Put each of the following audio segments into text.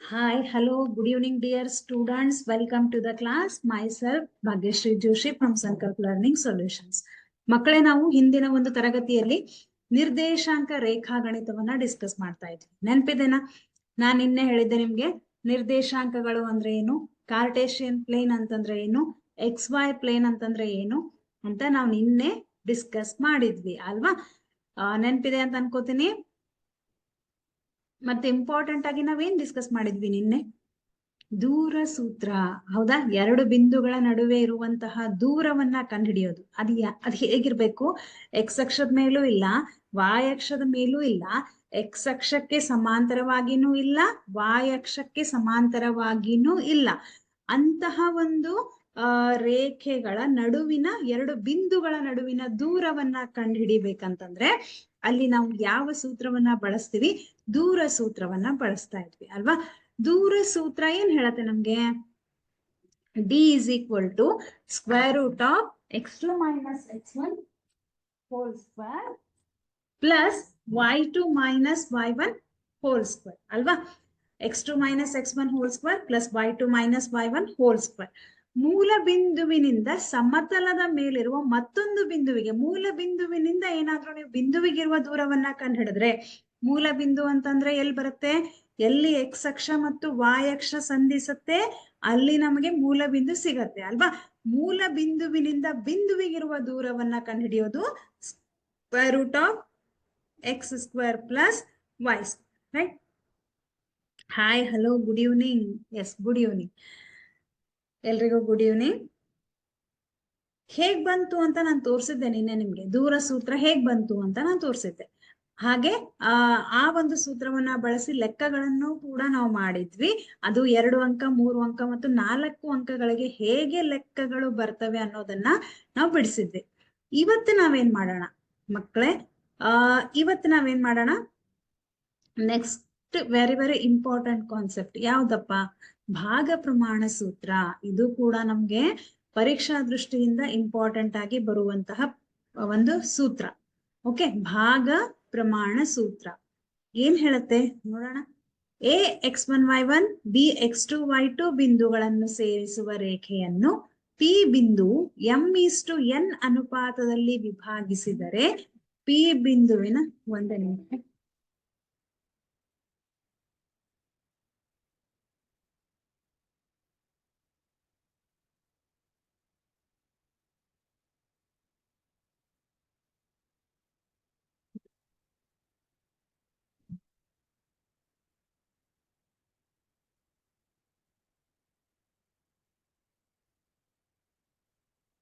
Hi, hello, good evening, dear students. Welcome to the class. Myself, Bhagyashree Joshi from Sankalp Learning Solutions. ಮಕ್ಕಳೇ, ನಾವು ಹಿಂದಿನ ಒಂದು ತರಗತಿಯಲ್ಲಿ ನಿರ್ದೇಶಾಂಕ ರೇಖಾಗಣಿತವನ್ನ ಡಿಸ್ಕಸ್ ಮಾಡ್ತಾ ಇದ್ವಿ. ನೆನಪಿದೆನಾ? ನಾನು ನಿನ್ನೆ ಹೇಳಿದ್ದೆ ನಿಮ್ಗೆ ನಿರ್ದೇಶಾಂಕಗಳು ಅಂದ್ರೆ ಏನು, ಕಾರ್ಟೇಶಿಯನ್ ಪ್ಲೇನ್ ಅಂತಂದ್ರೆ ಏನು, ಎಕ್ಸ್ ವೈ ಪ್ಲೇನ್ ಅಂತಂದ್ರೆ ಏನು ಅಂತ ನಾವು ನಿನ್ನೆ ಡಿಸ್ಕಸ್ ಮಾಡಿದ್ವಿ ಅಲ್ವಾ? ನೆನಪಿದೆ ಅಂತ ಅನ್ಕೋತೀನಿ. ಮತ್ತೆ ಇಂಪಾರ್ಟೆಂಟ್ ಆಗಿ ನಾವೇನ್ ಡಿಸ್ಕಸ್ ಮಾಡಿದ್ವಿ ನಿನ್ನೆ? ದೂರ ಸೂತ್ರ. ಹೌದಾ? ಎರಡು ಬಿಂದುಗಳ ನಡುವೆ ಇರುವಂತಹ ದೂರವನ್ನ ಕಂಡುಹಿಡಿಯೋದು. ಅದು ಹೇಗಿರ್ಬೇಕು? ಎಕ್ಸ್ ಅಕ್ಷದ ಮೇಲೂ ಇಲ್ಲ, ವಾಯ್ ಅಕ್ಷದ ಮೇಲೂ ಇಲ್ಲ, ಎಕ್ಸ್ ಅಕ್ಷಕ್ಕೆ ಸಮಾಂತರವಾಗಿನೂ ಇಲ್ಲ, ವಾಯ್ ಅಕ್ಷಕ್ಕೆ ಸಮಾಂತರವಾಗಿನೂ ಇಲ್ಲ. ಅಂತಹ ಒಂದು ರೇಖೆಗಳ ನಡುವಿನ ಎರಡು ಬಿಂದುಗಳ ನಡುವಿನ ದೂರವನ್ನ ಕಂಡುಹಿಡಿಬೇಕಂತಂದ್ರೆ ಅಲ್ಲಿ ನಾವು ಯಾವ ಸೂತ್ರವನ್ನ ಬಳಸ್ತೀವಿ? ದೂರ ಸೂತ್ರವನ್ನ ಬಳಸ್ತಾ ಇದ್ವಿ ಅಲ್ವಾ? ದೂರ ಸೂತ್ರ ಏನ್ ಹೇಳತ್ತೆ ನಮ್ಗೆ? D is equal to square root of x2 minus x1 whole square plus y2 minus y1 whole square ಅಲ್ವಾ? x2 minus x1 whole square plus y2 minus y1 whole square. ಮೂಲ ಬಿಂದುವಿನಿಂದ ಸಮತಲದ ಮೇಲಿರುವ ಮತ್ತೊಂದು ಬಿಂದುವಿಗೆ, ಮೂಲ ಬಿಂದುವಿನಿಂದ ಏನಾದ್ರೂ ನೀವು ಬಿಂದುವಿಗಿರುವ ದೂರವನ್ನ ಕಂಡುಹಿಡಿದ್ರೆ, ಮೂಲ ಬಿಂದು ಅಂತಂದ್ರೆ ಎಲ್ಲಿ ಬರುತ್ತೆ? ಎಲ್ಲಿ ಎಕ್ಸ್ ಅಕ್ಷ ಮತ್ತು ವಾಯ್ ಅಕ್ಷ ಸಂಧಿಸುತ್ತೆ ಅಲ್ಲಿ ನಮಗೆ ಮೂಲ ಬಿಂದು ಸಿಗತ್ತೆ ಅಲ್ವಾ? ಮೂಲ ಬಿಂದುವಿನಿಂದ ಬಿಂದುವಿಗಿರುವ ದೂರವನ್ನ ಕಂಡುಹಿಡಿಯೋದು square root of X square plus Y square, right? Hi, hello, good evening. Yes, good evening ಎಲ್ರಿಗೂ. Good evening. ಹೇಗ್ ಬಂತು ಅಂತ ನಾನು ತೋರಿಸಿದ್ದೆ ನಿನ್ನೆ ನಿಮ್ಗೆ. ದೂರ ಸೂತ್ರ ಹೇಗ್ ಬಂತು ಅಂತ ನಾನು ತೋರಿಸಿದ್ದೆ. ಹಾಗೆ ಆ ಒಂದು ಸೂತ್ರವನ್ನ ಬಳಸಿ ಲೆಕ್ಕಗಳನ್ನು ಕೂಡ ನಾವು ಮಾಡಿದ್ವಿ. ಅದು 2 ಅಂಕ, 3 ಅಂಕ ಮತ್ತು 4 ಅಂಕಗಳಿಗೆ ಹೇಗೆ ಲೆಕ್ಕಗಳು ಬರ್ತವೆ ಅನ್ನೋದನ್ನ ನಾವು ಬಿಡಿಸಿದ್ವಿ. ಇವತ್ತು ನಾವೇನ್ ಮಾಡೋಣ ಮಕ್ಕಳೇ? ಇವತ್ತು ನಾವೇನ್ ಮಾಡೋಣ? Next very very important concept ಯಾವ್ದಪ್ಪ? ಭಾಗ ಪ್ರಮಾಣ ಸೂತ್ರ. ಇದು ಕೂಡ ನಮ್ಗೆ ಪರೀಕ್ಷಾ ದೃಷ್ಟಿಯಿಂದ ಇಂಪಾರ್ಟೆಂಟ್ ಆಗಿ ಬರುವಂತಹ ಒಂದು ಸೂತ್ರ. ಓಕೆ, ಭಾಗ ಪ್ರಮಾಣ ಸೂತ್ರ ಏನ್ ಹೇಳುತ್ತೆ ನೋಡೋಣ. A x1 y1 B x2 y2 ಬಿಂದುಗಳನ್ನು ಸೇರಿಸುವ ರೇಖೆಯನ್ನು ಪಿ ಬಿಂದು m:n ಅನುಪಾತದಲ್ಲಿ ವಿಭಾಗಿಸಿದರೆ ಪಿ ಬಿಂದುವಿನ ಒಂದೇ ನಿಮಿಷ.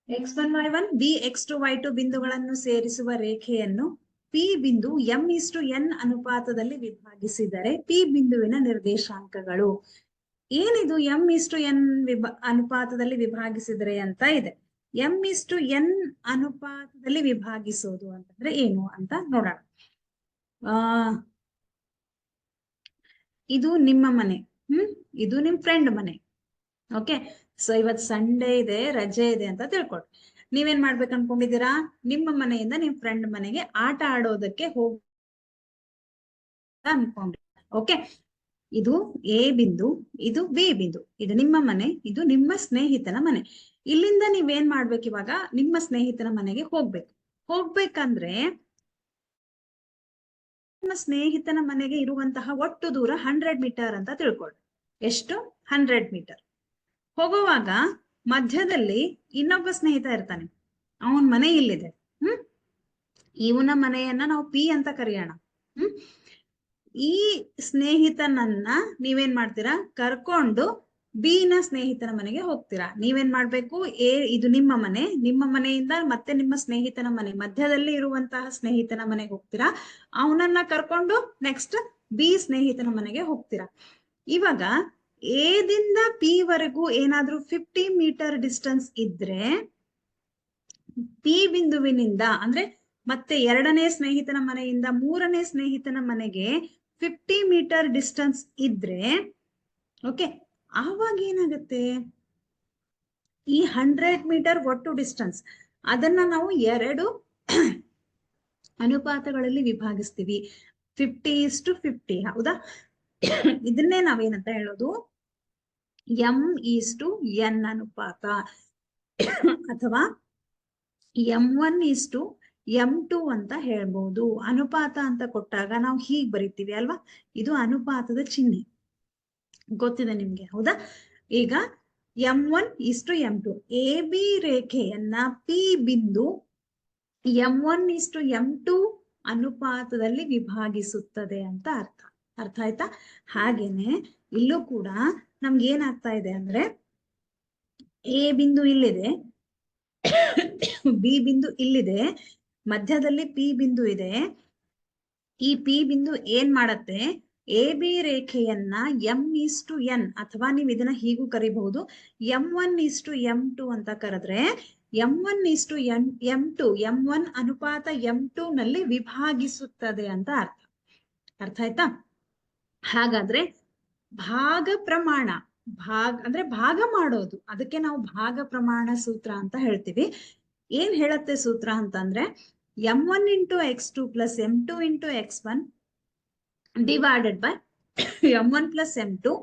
x1 y1 B x2 y2 ಬಿಂದುಗಳನ್ನು ಸೇರಿಸುವ ರೇಖೆಯನ್ನು ಪಿ ಬಿಂದು m:n ಅನುಪಾತದಲ್ಲಿ ವಿಭಾಗಿಸಿದರೆ ಪಿ ಬಿಂದುವಿನ ನಿರ್ದೇಶಾಂಕಗಳು. ಏನಿದು m:n ಅನುಪಾತದಲ್ಲಿ ವಿಭಾಗಿಸಿದರೆ ಅಂತ ಇದೆ. m:n ಅನುಪಾತದಲ್ಲಿ ವಿಭಾಗಿಸೋದು ಅಂತಂದ್ರೆ ಏನು ಅಂತ ನೋಡೋಣ. ಇದು ನಿಮ್ಮ ಮನೆ, ಇದು ನಿಮ್ ಫ್ರೆಂಡ್ ಮನೆ. ಓಕೆ, ಸೊ ಇವತ್ ಸಂಡೇ ಇದೆ, ರಜೆ ಇದೆ ಅಂತ ತಿಳ್ಕೊಡಿ. ನೀವೇನ್ ಮಾಡ್ಬೇಕು ಅನ್ಕೊಂಡಿದ್ದೀರಾ? ನಿಮ್ಮ ಮನೆಯಿಂದ ನಿಮ್ ಫ್ರೆಂಡ್ ಮನೆಗೆ ಆಟ ಆಡೋದಕ್ಕೆ ಹೋಗ ಅನ್ಕೊಂಡ್ರಿ. ಓಕೆ, ಇದು ಎ ಬಿಂದು, ಇದು ಬಿ ಬಿಂದು, ಇದು ನಿಮ್ಮ ಮನೆ, ಇದು ನಿಮ್ಮ ಸ್ನೇಹಿತನ ಮನೆ. ಇಲ್ಲಿಂದ ನೀವೇನ್ ಮಾಡ್ಬೇಕು? ಇವಾಗ ನಿಮ್ಮ ಸ್ನೇಹಿತನ ಮನೆಗೆ ಹೋಗ್ಬೇಕಂದ್ರೆ ನಿಮ್ಮ ಸ್ನೇಹಿತನ ಮನೆಗೆ ಇರುವಂತಹ ಒಟ್ಟು ದೂರ 100 ಮೀಟರ್ ಅಂತ ತಿಳ್ಕೊಳ್ಳಿ. ಎಷ್ಟು? 100 ಮೀಟರ್. ಹೋಗುವಾಗ ಮಧ್ಯದಲ್ಲಿ ಇನ್ನೊಬ್ಬ ಸ್ನೇಹಿತ ಇರ್ತಾನೆ, ಅವನ್ ಮನೆ ಇಲ್ಲಿದೆ. ಇವನ ಮನೆಯನ್ನ ನಾವು ಪಿ ಅಂತ ಕರೆಯೋಣ. ಈ ಸ್ನೇಹಿತನನ್ನ ನೀವೇನ್ ಮಾಡ್ತೀರಾ? ಕರ್ಕೊಂಡು ಬಿ ನ ಸ್ನೇಹಿತನ ಮನೆಗೆ ಹೋಗ್ತೀರಾ. ನೀವೇನ್ ಮಾಡ್ಬೇಕು? ಇದು ನಿಮ್ಮ ಮನೆ, ನಿಮ್ಮ ಮನೆಯಿಂದ ಮತ್ತೆ ನಿಮ್ಮ ಸ್ನೇಹಿತನ ಮನೆ, ಮಧ್ಯದಲ್ಲಿ ಇರುವಂತಹ ಸ್ನೇಹಿತನ ಮನೆಗೆ ಹೋಗ್ತೀರಾ. ಅವನನ್ನ ಕರ್ಕೊಂಡು ನೆಕ್ಸ್ಟ್ ಬಿ ಸ್ನೇಹಿತನ ಮನೆಗೆ ಹೋಗ್ತೀರಾ. ಇವಾಗ ಎದಿಂದ ಪಿ ವರೆಗೂ ಏನಾದ್ರೂ 50 ಮೀಟರ್ ಡಿಸ್ಟೆನ್ಸ್ ಇದ್ರೆ ಪಿ ಬಿಂದುವಿನಿಂದ ಅಂದ್ರೆ ಮತ್ತೆ 2ನೇ ಸ್ನೇಹಿತನ ಮನೆಯಿಂದ 3ನೇ ಸ್ನೇಹಿತನ ಮನೆಗೆ 50 ಮೀಟರ್ ಡಿಸ್ಟೆನ್ಸ್ ಇದ್ರೆ, ಓಕೆ, ಆವಾಗ ಏನಾಗುತ್ತೆ? ಈ 100 ಮೀಟರ್ ಒಟ್ಟು ಡಿಸ್ಟೆನ್ಸ್ ಅದನ್ನ ನಾವು 2 ಅನುಪಾತಗಳಲ್ಲಿ ವಿಭಾಗಿಸ್ತೀವಿ. 50:50, ಹೌದಾ? ಇದನ್ನೇ ನಾವೇನಂತ ಹೇಳೋದು, M:N ಅನುಪಾತ ಅಥವಾ M1:M2 ಅಂತ ಹೇಳ್ಬೋದು. ಅನುಪಾತ ಅಂತ ಕೊಟ್ಟಾಗ ನಾವು ಹೀಗ್ ಬರಿತೀವಿ ಅಲ್ವಾ, ಇದು ಅನುಪಾತದ ಚಿಹ್ನೆ, ಗೊತ್ತಿದೆ ನಿಮ್ಗೆ ಹೌದಾ. ಈಗ M1:M2 AB ರೇಖೆಯನ್ನ P ಬಿಂದು M1:M2 ಅನುಪಾತದಲ್ಲಿ ವಿಭಾಗಿಸುತ್ತದೆ ಅಂತ ಅರ್ಥ ಆಯ್ತಾ. ಹಾಗೇನೆ ಇಲ್ಲೂ ಕೂಡ ನಮ್ಗೆ ಏನಾಗ್ತಾ ಇದೆ ಅಂದ್ರೆ, ಎ ಬಿಂದು ಇಲ್ಲಿದೆ, ಬಿ ಬಿಂದು ಇಲ್ಲಿದೆ, ಮಧ್ಯದಲ್ಲಿ ಪಿ ಬಿಂದು ಇದೆ. ಈ ಪಿ ಬಿಂದು ಏನ್ ಮಾಡತ್ತೆ, ಎ ಬಿ ರೇಖೆಯನ್ನ M:N ಅಥವಾ ನೀವು ಇದನ್ನ ಹೀಗೂ ಕರಿಬಹುದು, M1:M2 ಅಂತ ಕರೆದ್ರೆ M1:M2 M1 ಅನುಪಾತ M2 ನಲ್ಲಿ ವಿಭಾಗಿಸುತ್ತದೆ ಅಂತ ಅರ್ಥ ಆಯ್ತಾ. ಹಾಗಾದ್ರೆ ಭಾಗ ಪ್ರಮಾಣ, ಅಂದ್ರೆ ಭಾಗ ಮಾಡೋದು, ಅದಕ್ಕೆ ನಾವು ಭಾಗ ಪ್ರಮಾಣ ಸೂತ್ರ ಅಂತ ಹೇಳ್ತೀವಿ. ಏನ್ ಹೇಳತ್ತೆ ಸೂತ್ರ ಅಂತಂದ್ರೆ, M1:X2 + M2:X1 divided by M1 + M2,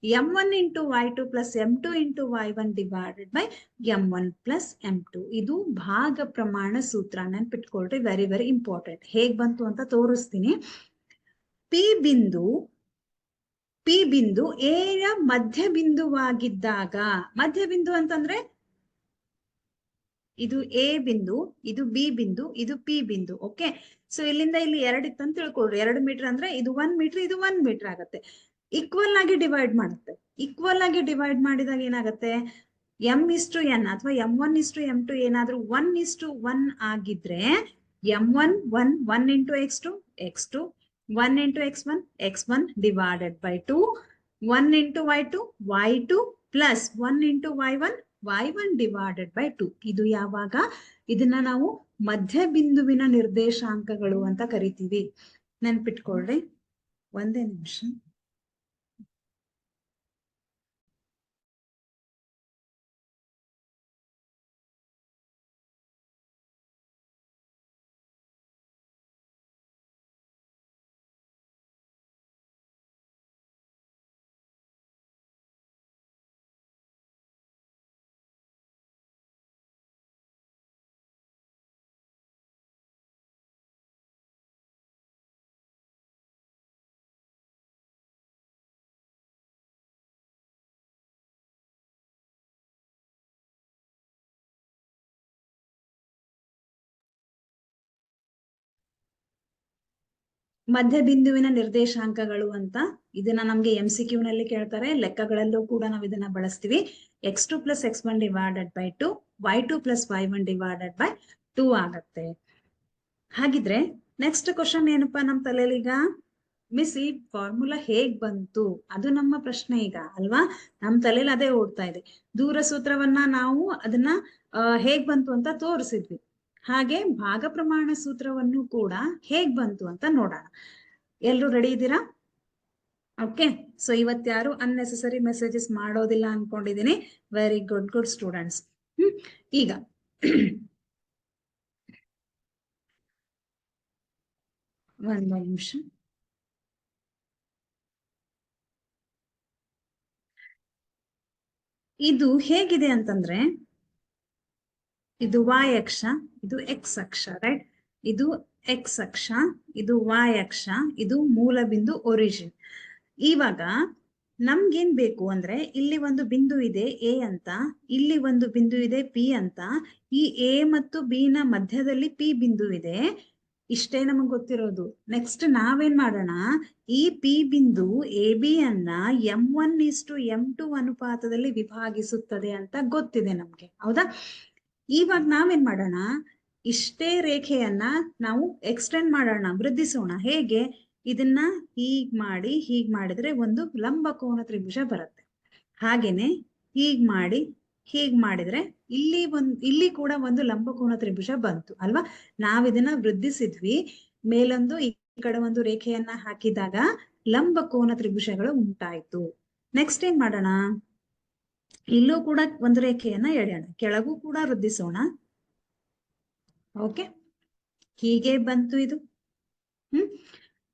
M1:Y2 + M2:Y1 divided by M1 + M2. ಇದು ಭಾಗ ಪ್ರಮಾಣ ಸೂತ್ರ, ನೆನ್ಪಿಟ್ಕೊಳ್ರಿ, ವೆರಿ ವೆರಿ ಇಂಪಾರ್ಟೆಂಟ್. ಹೇಗ್ ಬಂತು ಅಂತ ತೋರಿಸ್ತೀನಿ. ಪಿ ಬಿಂದು ಎ ಯ ಮಧ್ಯ ಬಿಂದುವಾಗಿದ್ದಾಗ, ಮಧ್ಯ ಬಿಂದು ಅಂತಂದ್ರೆ ಇದು ಎ ಬಿಂದು, ಇದು ಬಿ ಬಿಂದು, ಇದು ಪಿ ಬಿಂದು. ಓಕೆ, ಸೊ ಇಲ್ಲಿಂದ ಇಲ್ಲಿ 2 ಇತ್ತಂತ ತಿಳ್ಕೊಳ್ರಿ. 2 ಮೀಟರ್ ಅಂದ್ರೆ ಇದು 1 ಮೀಟರ್, ಇದು 1 ಮೀಟರ್ ಆಗತ್ತೆ. ಈಕ್ವಲ್ ಆಗಿ ಡಿವೈಡ್ ಮಾಡುತ್ತೆ. ಈಕ್ವಲ್ ಆಗಿ ಡಿವೈಡ್ ಮಾಡಿದಾಗ ಏನಾಗತ್ತೆ, M:N ಅಥವಾ M1:M2 ಏನಾದ್ರೂ 1:1 ಆಗಿದ್ರೆ M1 1 × X2 X2, 1 × X1 X1 divided by 2, 1 × Y2 Y2 plus 1 × Y1 Y1 divided by 2. ಇದು ಯಾವಾಗ, ಇದನ್ನ ನಾವು ಮಧ್ಯ ಬಿಂದುವಿನ ನಿರ್ದೇಶಾಂಕಗಳು ಅಂತ ಕರಿತೀವಿ. ನೆನ್ಪಿಟ್ಕೊಳ್ರಿ, ಒಂದೇ ನಿಮಿಷ. ಮಧ್ಯ ಬಿಂದುವಿನ ನಿರ್ದೇಶಾಂಕಗಳು ಅಂತ ಇದನ್ನ ನಮ್ಗೆ MCQ ನಲ್ಲಿ ಕೇಳ್ತಾರೆ, ಲೆಕ್ಕಗಳಲ್ಲೂ ಕೂಡ ನಾವು ಇದನ್ನ ಬಳಸ್ತೀವಿ. X2 + X1 divided by 2, Y2 + Y1 divided by 2 ಆಗತ್ತೆ. ಹಾಗಿದ್ರೆ ನೆಕ್ಸ್ಟ್ ಕ್ವಶನ್ ಏನಪ್ಪಾ ನಮ್ ತಲೆಯಲ್ಲಿ ಈಗ, ಮಿಸ್ ಈ ಫಾರ್ಮುಲಾ ಹೇಗ್ ಬಂತು, ಅದು ನಮ್ಮ ಪ್ರಶ್ನೆ ಈಗ ಅಲ್ವಾ. ನಮ್ ತಲೆಯಲ್ಲಿ ಅದೇ ಓಡ್ತಾ ಇದೆ. ದೂರ ಸೂತ್ರವನ್ನ ನಾವು ಅದನ್ನ ಹೇಗ್ ಬಂತು ಅಂತ ತೋರಿಸಿದ್ವಿ. ಹಾಗೆ ಭಾಗ ಪ್ರಮಾಣ ಸೂತ್ರವನ್ನು ಕೂಡ ಹೇಗ್ ಬಂತು ಅಂತ ನೋಡೋಣ. ಎಲ್ರು ರೆಡಿ ಇದ್ದೀರಾ? ಓಕೆ, ಸೊ ಇವತ್ಯಾರು ಅನ್ನೆಸೆಸರಿ ಮೆಸೇಜಸ್ ಮಾಡೋದಿಲ್ಲ ಅನ್ಕೊಂಡಿದೀನಿ. Very good students. ಈಗ ಒಂದು ನಿಮಿಷ. ಇದು ಹೇಗಿದೆ ಅಂತಂದ್ರೆ, ಇದು Y ಅಕ್ಷ, ಇದು X ಅಕ್ಷ, ರೈಟ್? ಇದು X ಅಕ್ಷ, ಇದು Y ಅಕ್ಷ, ಇದು ಮೂಲ ಬಿಂದು ಒರಿಜಿನ್. ಇವಾಗ ನಮ್ಗೇನ್ ಬೇಕು ಅಂದ್ರೆ, ಇಲ್ಲಿ ಒಂದು ಬಿಂದು ಇದೆ A ಅಂತ, ಇಲ್ಲಿ ಒಂದು ಬಿಂದು ಇದೆ P ಅಂತ, ಈ A ಮತ್ತು B ನ ಮಧ್ಯದಲ್ಲಿ P ಬಿಂದು ಇದೆ. ಇಷ್ಟೇ ನಮಗ್ ಗೊತ್ತಿರೋದು. ನೆಕ್ಸ್ಟ್ ನಾವೇನ್ ಮಾಡೋಣ, ಈ P ಬಿಂದು AB ಅನ್ನ M1:M2 ಅನುಪಾತದಲ್ಲಿ ವಿಭಾಗಿಸುತ್ತದೆ ಅಂತ ಗೊತ್ತಿದೆ ನಮ್ಗೆ, ಹೌದಾ? ಇವಾಗ ನಾವೇನ್ ಮಾಡೋಣ, ಇಷ್ಟೇ ರೇಖೆಯನ್ನ ನಾವು ಎಕ್ಸ್ಟೆಂಡ್ ಮಾಡೋಣ, ವೃದ್ಧಿಸೋಣ. ಹೇಗೆ? ಇದನ್ನ ಹೀಗ್ ಮಾಡಿದ್ರೆ ಒಂದು ಲಂಬಕೋನ ತ್ರಿಭುಜ ಬರುತ್ತೆ. ಹಾಗೇನೆ ಹೀಗ್ ಮಾಡಿದ್ರೆ ಇಲ್ಲಿ ಕೂಡ ಒಂದು ಲಂಬಕೋನ ತ್ರಿಭುಜ ಬಂತು ಅಲ್ವಾ. ನಾವಿದನ್ನ ವೃದ್ಧಿಸಿದ್ವಿ, ಮೇಲೊಂದು ಈ ಕಡೆ ಒಂದು ರೇಖೆಯನ್ನ ಹಾಕಿದಾಗ ಲಂಬಕೋನ ತ್ರಿಭುಜಗಳು ಉಂಟಾಯ್ತು. ನೆಕ್ಸ್ಟ್ ಏನ್ ಮಾಡೋಣ, ಇಲ್ಲೂ ಕೂಡ ಒಂದು ರೇಖೆಯನ್ನ ಎಳೆಯೋಣ, ಕೆಳಗೂ ಕೂಡ ವೃದ್ಧಿಸೋಣ. ಓಕೆ, ಹೀಗೆ ಬಂತು ಇದು.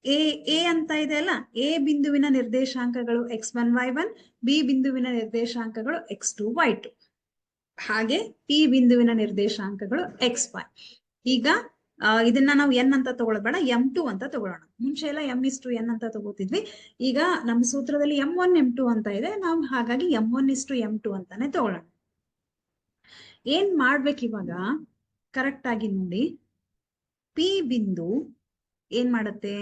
ಎ ಎ ಅಂತ ಇದೆ ಅಲ್ಲ, ಎ ಬಿಂದುವಿನ ನಿರ್ದೇಶಾಂಕಗಳು x1 y1, ಬಿ ಬಿಂದುವಿನ ನಿರ್ದೇಶಾಂಕಗಳು x2 y2, ಹಾಗೆ ಪಿ ಬಿಂದುವಿನ ನಿರ್ದೇಶಾಂಕಗಳು xy. ಈಗ ಇದನ್ನ ನಾವು ಎನ್ ಅಂತ ತಗೊಳ್ಬೇಡ, m2 ಅಂತ ತಗೊಳ್ಳೋಣ. ಮುಂಚೆ ಎಲ್ಲ m:n ಅಂತ ತಗೋತಿದ್ವಿ. ಈಗ ನಮ್ಮ ಸೂತ್ರದಲ್ಲಿ m1 m2 ಅಂತ ಇದೆ, ನಾವು ಹಾಗಾಗಿ m1:m2 ಅಂತಾನೆ ತಗೊಳ್ಳೋಣ. ಏನ್ ಮಾಡ್ಬೇಕು ಇವಾಗ ಕರೆಕ್ಟ್ ಆಗಿ ನೋಡಿ. ಪಿ ಬಿಂದು ಏನ್ ಮಾಡುತ್ತೆ,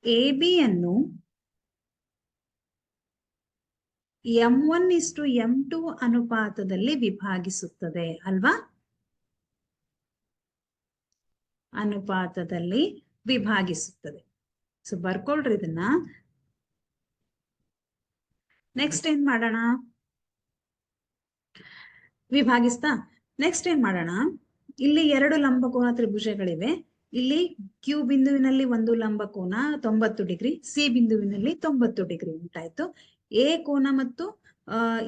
ಎ ಬಿ ಅನ್ನು m1:m2 ಅನುಪಾತದಲ್ಲಿ ವಿಭಾಗಿಸುತ್ತದೆ ಅಲ್ವಾ? ಅನುಪಾತದಲ್ಲಿ ವಿಭಾಗಿಸುತ್ತದೆ. ಸೊ ಬರ್ಕೊಳ್ರಿ ಇದನ್ನ. ನೆಕ್ಸ್ಟ್ ಏನ್ ಮಾಡೋಣ, ವಿಭಾಗಿಸ್ತಾ ನೆಕ್ಸ್ಟ್ ಏನ್ ಮಾಡೋಣ, ಇಲ್ಲಿ 2 ಲಂಬಕೋನ ತ್ರಿಭುಜಗಳಿವೆ. ಇಲ್ಲಿ ಕ್ಯೂ ಬಿಂದುವಿನಲ್ಲಿ ಒಂದು ಲಂಬಕೋನ 90 ಡಿಗ್ರಿ, ಸಿ ಬಿಂದುವಿನಲ್ಲಿ 90 ಡಿಗ್ರಿ ಉಂಟಾಯ್ತು. ಎ ಕೋನ ಮತ್ತು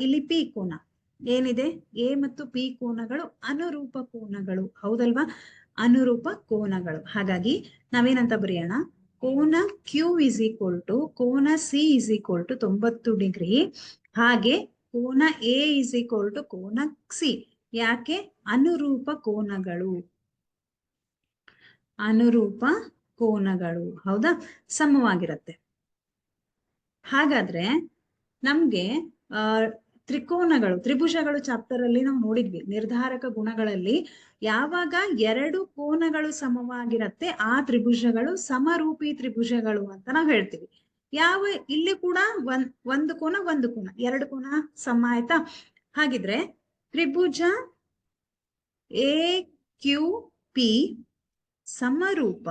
ಇಲ್ಲಿ ಪಿ ಕೋನ ಏನಿದೆ, ಎ ಮತ್ತು ಪಿ ಕೋನಗಳು ಅನುರೂಪ ಕೋನಗಳು, ಹೌದಲ್ವಾ? ಅನುರೂಪ ಕೋನಗಳು. ಹಾಗಾಗಿ ನಾವೇನಂತ ಬರೆಯೋಣ, ಕೋನ ಕ್ಯೂ = ಕೋನ ಸಿ = 90 ಡಿಗ್ರಿ, ಹಾಗೆ ಕೋನ ಎ = ಕೋನ ಸಿ. ಯಾಕೆ? ಅನುರೂಪ ಕೋನಗಳು, ಅನುರೂಪ ಕೋನಗಳು, ಹೌದಾ? ಸಮವಾಗಿರುತ್ತೆ. ಹಾಗಾದ್ರೆ ನಮ್ಗೆ ತ್ರಿಕೋನಗಳು, ತ್ರಿಭುಜಗಳು ಚಾಪ್ಟರ್ ಅಲ್ಲಿ ನಾವು ನೋಡಿದ್ವಿ. ನಿರ್ಧಾರಕ ಗುಣಗಳಲ್ಲಿ ಯಾವಾಗ 2 ಕೋನಗಳು ಸಮವಾಗಿರತ್ತೆ ಆ ತ್ರಿಭುಜಗಳು ಸಮರೂಪಿ ತ್ರಿಭುಜಗಳು ಅಂತ ನಾವು ಹೇಳ್ತೀವಿ. ಇಲ್ಲಿ ಕೂಡ ಒಂದು ಕೋನ 2 ಕೋನ ಸಮ, ಆಯ್ತಾ? ಹಾಗಿದ್ರೆ ತ್ರಿಭುಜ ಎ ಕ್ಯೂ ಪಿ ಸಮರೂಪ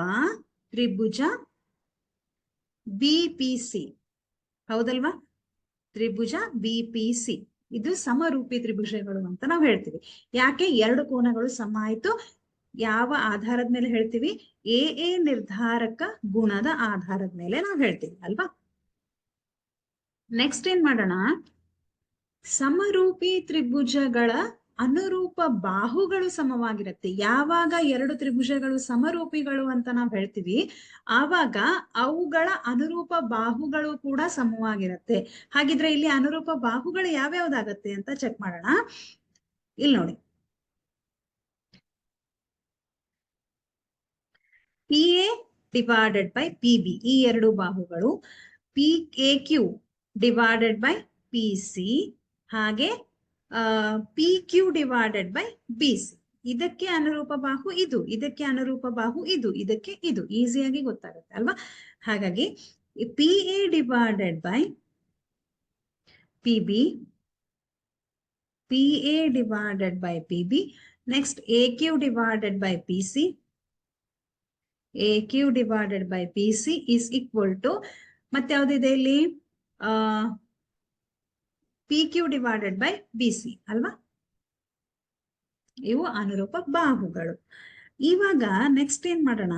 ತ್ರಿಭುಜ BPC, ಹೌದಲ್ವಾ? ತ್ರಿಭುಜ BPC ಇದು ಸಮರೂಪಿ ತ್ರಿಭುಜಗಳು ಅಂತ ನಾವು ಹೇಳ್ತೀವಿ. ಯಾಕೆ? 2 ಕೋನಗಳು ಸಮ ಆಯ್ತು. ಯಾವ ಆಧಾರದ ಮೇಲೆ ಹೇಳ್ತೀವಿ? ಎ ನಿರ್ಧಾರಕ ಗುಣದ ಆಧಾರದ ಮೇಲೆ ನಾವು ಹೇಳ್ತೀವಿ ಅಲ್ವಾ? ನೆಕ್ಸ್ಟ್ ಏನ್ ಮಾಡೋಣ, ಸಮರೂಪಿ ತ್ರಿಭುಜಗಳ ಅನುರೂಪ ಬಾಹುಗಳು ಸಮವಾಗಿರುತ್ತೆ. ಯಾವಾಗ 2 ತ್ರಿಭುಜಗಳು ಸಮರೂಪಿಗಳು ಅಂತ ನಾವು ಹೇಳ್ತೀವಿ, ಆವಾಗ ಅವುಗಳ ಅನುರೂಪ ಬಾಹುಗಳು ಕೂಡ ಸಮವಾಗಿರುತ್ತೆ. ಹಾಗಿದ್ರೆ ಇಲ್ಲಿ ಅನುರೂಪ ಬಾಹುಗಳು ಯಾವ್ಯಾವ್ದಾಗತ್ತೆ ಅಂತ ಚೆಕ್ ಮಾಡೋಣ. ಇಲ್ಲಿ ನೋಡಿ, PA / PB ಈ 2 ಬಾಹುಗಳು, PAQ / PC, ಹಾಗೆ PQ / BC. ಇದಕ್ಕೆ ಅನುರೂಪ ಬಾಹು ಇದು, ಇದಕ್ಕೆ ಅನುರೂಪ ಬಾಹು ಇದು, ಇದಕ್ಕೆ ಇದು. ಈಸಿಯಾಗಿ ಗೊತ್ತಾಗುತ್ತೆ ಅಲ್ವಾ? ಹಾಗಾಗಿ PA / PB, PA / PB, next AQ / PC, AQ / PC is equal to, ಮತ್ತೆ ಯಾವ್ದಿದೆ ಇಲ್ಲಿ, PQ / BC ಅಲ್ವಾ? ಇವು ಅನುರೂಪ ಬಾಹುಗಳು. ಇವಾಗ ನೆಕ್ಸ್ಟ್ ಏನ್ ಮಾಡೋಣ,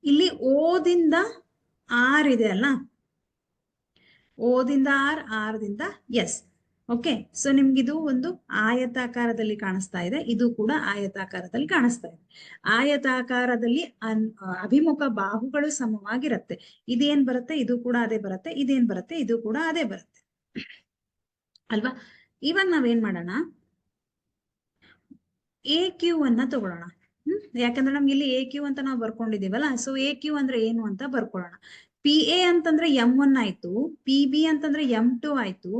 ಇಲ್ಲಿ ಓದಿಂದ ಆರ್ ಇದೆ ಅಲ್ಲ, ಓದಿಂದ ಆರ್ ದಿಂದ ಎಸ್. ಓಕೆ, ಸೊ ನಿಮ್ಗಿದು ಒಂದು ಆಯತಾಕಾರದಲ್ಲಿ ಕಾಣಿಸ್ತಾ ಇದೆ, ಇದು ಕೂಡ ಆಯತಾಕಾರದಲ್ಲಿ ಕಾಣಿಸ್ತಾ ಇದೆ. ಆಯತಾಕಾರದಲ್ಲಿ ಅಭಿಮುಖ ಬಾಹುಗಳು ಸಮವಾಗಿರುತ್ತೆ. ಇದೇನ್ ಬರುತ್ತೆ, ಇದು ಕೂಡ ಅದೇ ಬರುತ್ತೆ. ಇದೇನ್ ಬರುತ್ತೆ, ಇದು ಕೂಡ ಅದೇ ಬರುತ್ತೆ ಅಲ್ವಾ? ಇವಾಗ ನಾವೇನ್ ಮಾಡೋಣ, AQ ಅನ್ನ ತಗೊಳ್ಳೋಣ. ಯಾಕಂದ್ರೆ ನಮ್ಗೆ ಇಲ್ಲಿ AQ ಅಂತ ನಾವು ಬರ್ಕೊಂಡಿದೀವಲ್ಲ, ಸೊ AQ ಅಂದ್ರೆ ಏನು ಅಂತ ಬರ್ಕೊಳ್ಳೋಣ. PA ಅಂತಂದ್ರೆ M1 ಆಯ್ತು, PB ಅಂತಂದ್ರೆ M2 ಆಯ್ತು,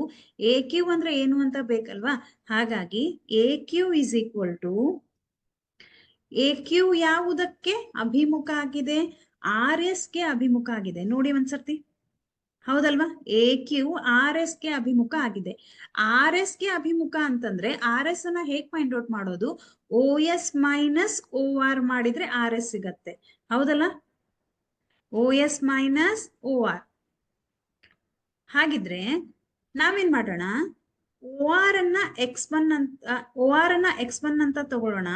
AQ ಅಂದ್ರೆ ಏನು ಅಂತ ಬೇಕಲ್ವಾ? ಹಾಗಾಗಿ AQ = AQ ಯಾವುದಕ್ಕೆ ಅಭಿಮುಖ ಆಗಿದೆ? RS ಗೆ ಅಭಿಮುಖ ಆಗಿದೆ. ನೋಡಿ ಒಂದ್ಸರ್ತಿ, ಹೌದಲ್ವಾ? AQ RS ಗೆ ಅಭಿಮುಖ ಆಗಿದೆ. RS ಗೆ ಅಭಿಮುಖ ಅಂತಂದ್ರೆ RS ಅನ್ನ ಹೇಗ್ ಫೈಂಡ್ ಔಟ್ ಮಾಡೋದು? OS - OR ಮಾಡಿದ್ರೆ RS ಸಿಗತ್ತೆ, ಹೌದಲ್ಲ? OS - OR. ಹಾಗಿದ್ರೆ ನಾವೇನ್ ಮಾಡೋಣ, OR ಅನ್ನ X1 ಅಂತ ತಗೊಳ್ಳೋಣ,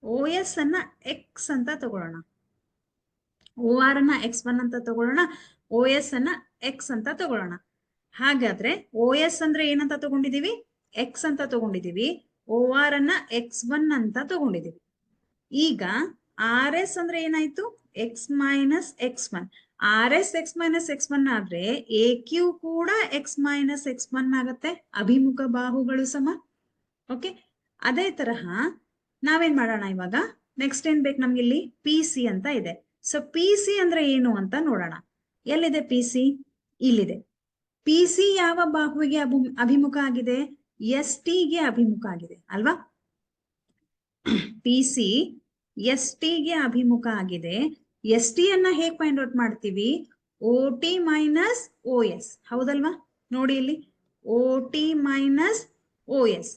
OS ಅನ್ನ X ಅಂತ ತಗೊಳ್ಳೋಣ. OR ಅನ್ನ X1 ಅಂತ ತಗೊಳ್ಳೋಣ, OS ಅನ್ನ X ಅಂತ ತಗೊಳ್ಳೋಣ. ಹಾಗಾದ್ರೆ OS ಅಂದ್ರೆ ಏನಂತ ತಗೊಂಡಿದೀವಿ? X ಅಂತ ತಗೊಂಡಿದೀವಿ. OR ಅನ್ನ X1 ಅಂತ ತಗೊಂಡಿದೀವಿ. ಈಗ ಆರ್ ಎಸ್ ಅಂದ್ರೆ ಏನಾಯ್ತು, X minus X one. R S X minus X one ಆದ್ರೆ ಎ ಕ್ಯೂ ಕೂಡ ಎಕ್ಸ್ ಮೈನಸ್ ಎಕ್ಸ್ ಒನ್ ಆಗತ್ತೆ, ಅಭಿಮುಖ ಬಾಹುಗಳು ಸಮ. ಓಕೆ, ಅದೇ ತರಹ ನಾವೇನ್ ಮಾಡೋಣ ಇವಾಗ, ನೆಕ್ಸ್ಟ್ ಏನ್ ಬೇಕು ನಮ್ಗೆ, ಇಲ್ಲಿ ಪಿ ಸಿ ಅಂತ ಇದೆ. ಸೊ ಪಿ ಸಿ ಅಂದ್ರೆ ಏನು ಅಂತ ನೋಡೋಣ. ಎಲ್ಲಿದೆ ಪಿ ಸಿ? ಇಲ್ಲಿದೆ. ಪಿ ಸಿ ಯಾವ ಬಾಹುವಿಗೆ ಅಭಿಮುಖ ಆಗಿದೆ? ಎಸ್ ಟಿಗೆ ಅಭಿಮುಖ ಆಗಿದೆ ಅಲ್ವಾ? ಪಿ ಸಿ ಎಸ್ ಟಿಗೆ ಅಭಿಮುಖ ಆಗಿದೆ. ಎಸ್ ಟಿ ಅನ್ನ ಹೇಗ್ ಫೈಂಡ್ ಔಟ್ ಮಾಡ್ತೀವಿ? O T minus O S, ಹೌದಲ್ವಾ? ನೋಡಿ ಇಲ್ಲಿ, O T minus O S.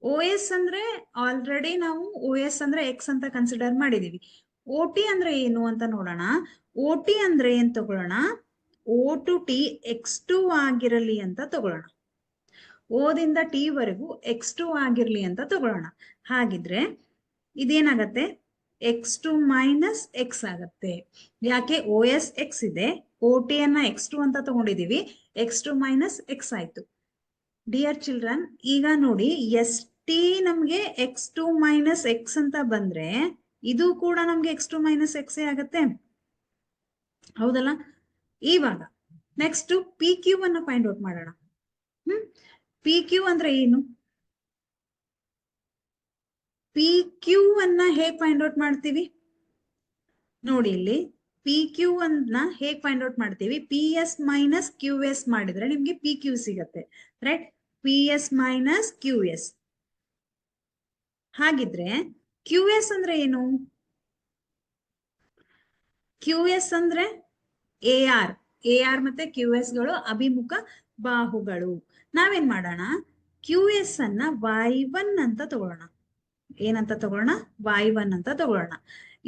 O S ಅಂದ್ರೆ ಆಲ್ರೆಡಿ ನಾವು ಓ ಎಸ್ ಅಂದ್ರೆ ಎಕ್ಸ್ ಅಂತ ಕನ್ಸಿಡರ್ ಮಾಡಿದೀವಿ. ಓ ಟಿ ಅಂದ್ರೆ ಏನು ಅಂತ ನೋಡೋಣ. ಓ ಟಿ ಅಂದ್ರೆ ಏನ್ ತಗೊಳ್ಳೋಣ? O to T X two ಆಗಿರಲಿ ಅಂತ ತಗೊಳ್ಳೋಣ. ಓದಿಂದ ಟಿ ವರೆಗೂ ಎಕ್ಸ್ ಟು ಆಗಿರ್ಲಿ ಅಂತ ತಗೊಳ್ಳೋಣ. ಹಾಗಿದ್ರೆ ಇದೇನಾಗತ್ತೆ? ಎಕ್ಸ್ ಟು ಮೈನಸ್ ಎಕ್ಸ್ ಆಗತ್ತೆ. ಯಾಕೆ? ಓ ಎಸ್ ಎಕ್ಸ್ ಇದೆ, ಓ ಟಿ ಅನ್ನ ಎಕ್ಸ್ ಟು ಅಂತ ತಗೊಂಡಿದೀವಿ, ಎಕ್ಸ್ ಟು ಮೈನಸ್ ಎಕ್ಸ್ ಆಯ್ತು. ಡಿಯರ್ ಚಿಲ್ಡ್ರನ್, ಈಗ ನೋಡಿ, ಎಸ್ ಟಿ ನಮ್ಗೆ ಎಕ್ಸ್ ಟು ಮೈನಸ್ ಎಕ್ಸ್ ಅಂತ ಬಂದ್ರೆ ಇದು ಕೂಡ ನಮ್ಗೆ ಎಕ್ಸ್ ಟು ಮೈನಸ್ ಎಕ್ಸ್ ಆಗತ್ತೆ, ಹೌದಲ್ಲ? ಇವಾಗ ನೆಕ್ಸ್ಟ್ ಪಿ ಕ್ಯೂ ಅನ್ನ ಫೈಂಡ್ ಔಟ್ ಮಾಡೋಣ. ಪಿ ಕ್ಯೂ ಅಂದ್ರೆ ಏನು? ಪಿ ಕ್ಯೂ ಅನ್ನ ಹೇಗ್ ಫೈಂಡ್ ಔಟ್ ಮಾಡ್ತೀವಿ? ನೋಡಿ ಇಲ್ಲಿ, ಪಿ ಕ್ಯೂ ಅನ್ನ ಹೇಗ್ ಫೈಂಡ್ ಔಟ್ ಮಾಡ್ತೀವಿ? P S minus Q S ಮಾಡಿದ್ರೆ ನಿಮ್ಗೆ ಪಿ ಕ್ಯೂ ಸಿಗತ್ತೆ, right? P S minus Q S. ಹಾಗಿದ್ರೆ ಕ್ಯೂ ಎಸ್ ಅಂದ್ರೆ ಏನು? ಕ್ಯೂ ಎಸ್ ಅಂದ್ರೆ ಎ ಆರ್ ಮತ್ತೆ ಕ್ಯೂ ಎಸ್ ಗಳು ಅಭಿಮುಖ ಬಾಹುಗಳು. ನಾವೇನ್ ಮಾಡೋಣ, ಕ್ಯೂ ಎಸ್ ಅನ್ನ y1 ಅಂತ ತಗೊಳ್ಳೋಣ. ಏನಂತ ತಗೊಳ್ಳೋಣ? y1 ಅಂತ ತಗೊಳ್ಳೋಣ.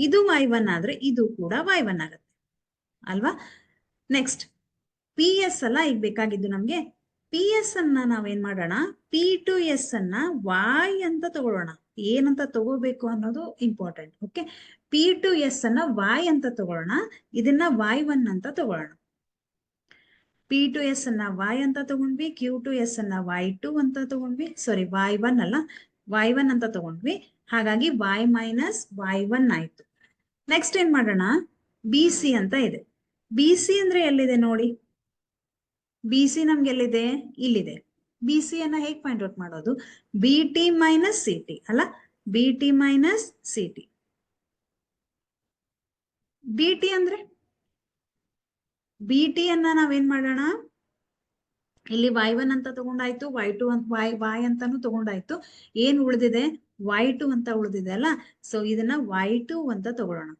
ಇದು y1 ಆದ್ರೆ ಇದು ಕೂಡ y1 ಆಗತ್ತೆ ಅಲ್ವಾ? ನೆಕ್ಸ್ಟ್ ಪಿ ಎಸ್ ಅಲ್ಲ ಈಗ ಬೇಕಾಗಿದ್ದು ನಮ್ಗೆ. ಪಿ ಎಸ್ ಅನ್ನ ನಾವೇನ್ ಮಾಡೋಣ, ಪಿ ಟು ಎಸ್ ಅನ್ನ y ಅಂತ ತಗೊಳ್ಳೋಣ. ಏನಂತ ತಗೋಬೇಕು ಅನ್ನೋದು important. Okay, P to S ಅನ್ನ y ಅಂತ ತಗೊಳ್ಳೋಣ, ಇದನ್ನ y1 ಅಂತ ತಗೊಳ್ಳೋಣ. ಪಿ ಟು ಎಸ್ ಅನ್ನ y ಅಂತ ತಗೊಂಡ್ವಿ, ಕ್ಯೂ ಟು ಎಸ್ ಅನ್ನ y2 ಅಂತ ತಗೊಂಡ್ವಿ, ಸಾರಿ y1 ಅಲ್ಲ, y1 ಅಂತ ತಗೊಂಡ್ವಿ. ಹಾಗಾಗಿ y ಮೈನಸ್ y1 ಆಯ್ತು. ನೆಕ್ಸ್ಟ್ ಏನ್ ಮಾಡೋಣ, ಬಿ ಸಿ ಅಂತ ಇದೆ. ಬಿ ಸಿ ಅಂದ್ರೆ ಎಲ್ಲಿದೆ ನೋಡಿ? ಬಿ ಸಿ ನಮ್ಗೆ ಎಲ್ಲಿದೆ? ಇಲ್ಲಿದೆ. ಬಿ ಸಿ ಅನ್ನ ಹೇಗ್ ಫೈಂಡ್ ಔಟ್ ಮಾಡೋದು? B T minus C T ಅಲ್ಲ, B T minus C T. B T ಅಂದ್ರೆ, ಬಿ ಟಿ ಅನ್ನ ನಾವೇನ್ ಮಾಡೋಣ, ಇಲ್ಲಿ y1 ಅಂತ ತಗೊಂಡಾಯ್ತು, y2 ಅಂತ y ಅಂತಾನು ತಗೊಂಡಾಯ್ತು. ಏನ್ ಉಳಿದಿದೆ? y2 ಅಂತ ಉಳಿದಿದೆ ಅಲ್ಲ. ಸೊ ಇದನ್ನ y2 ಅಂತ ತಗೊಳ್ಳೋಣ.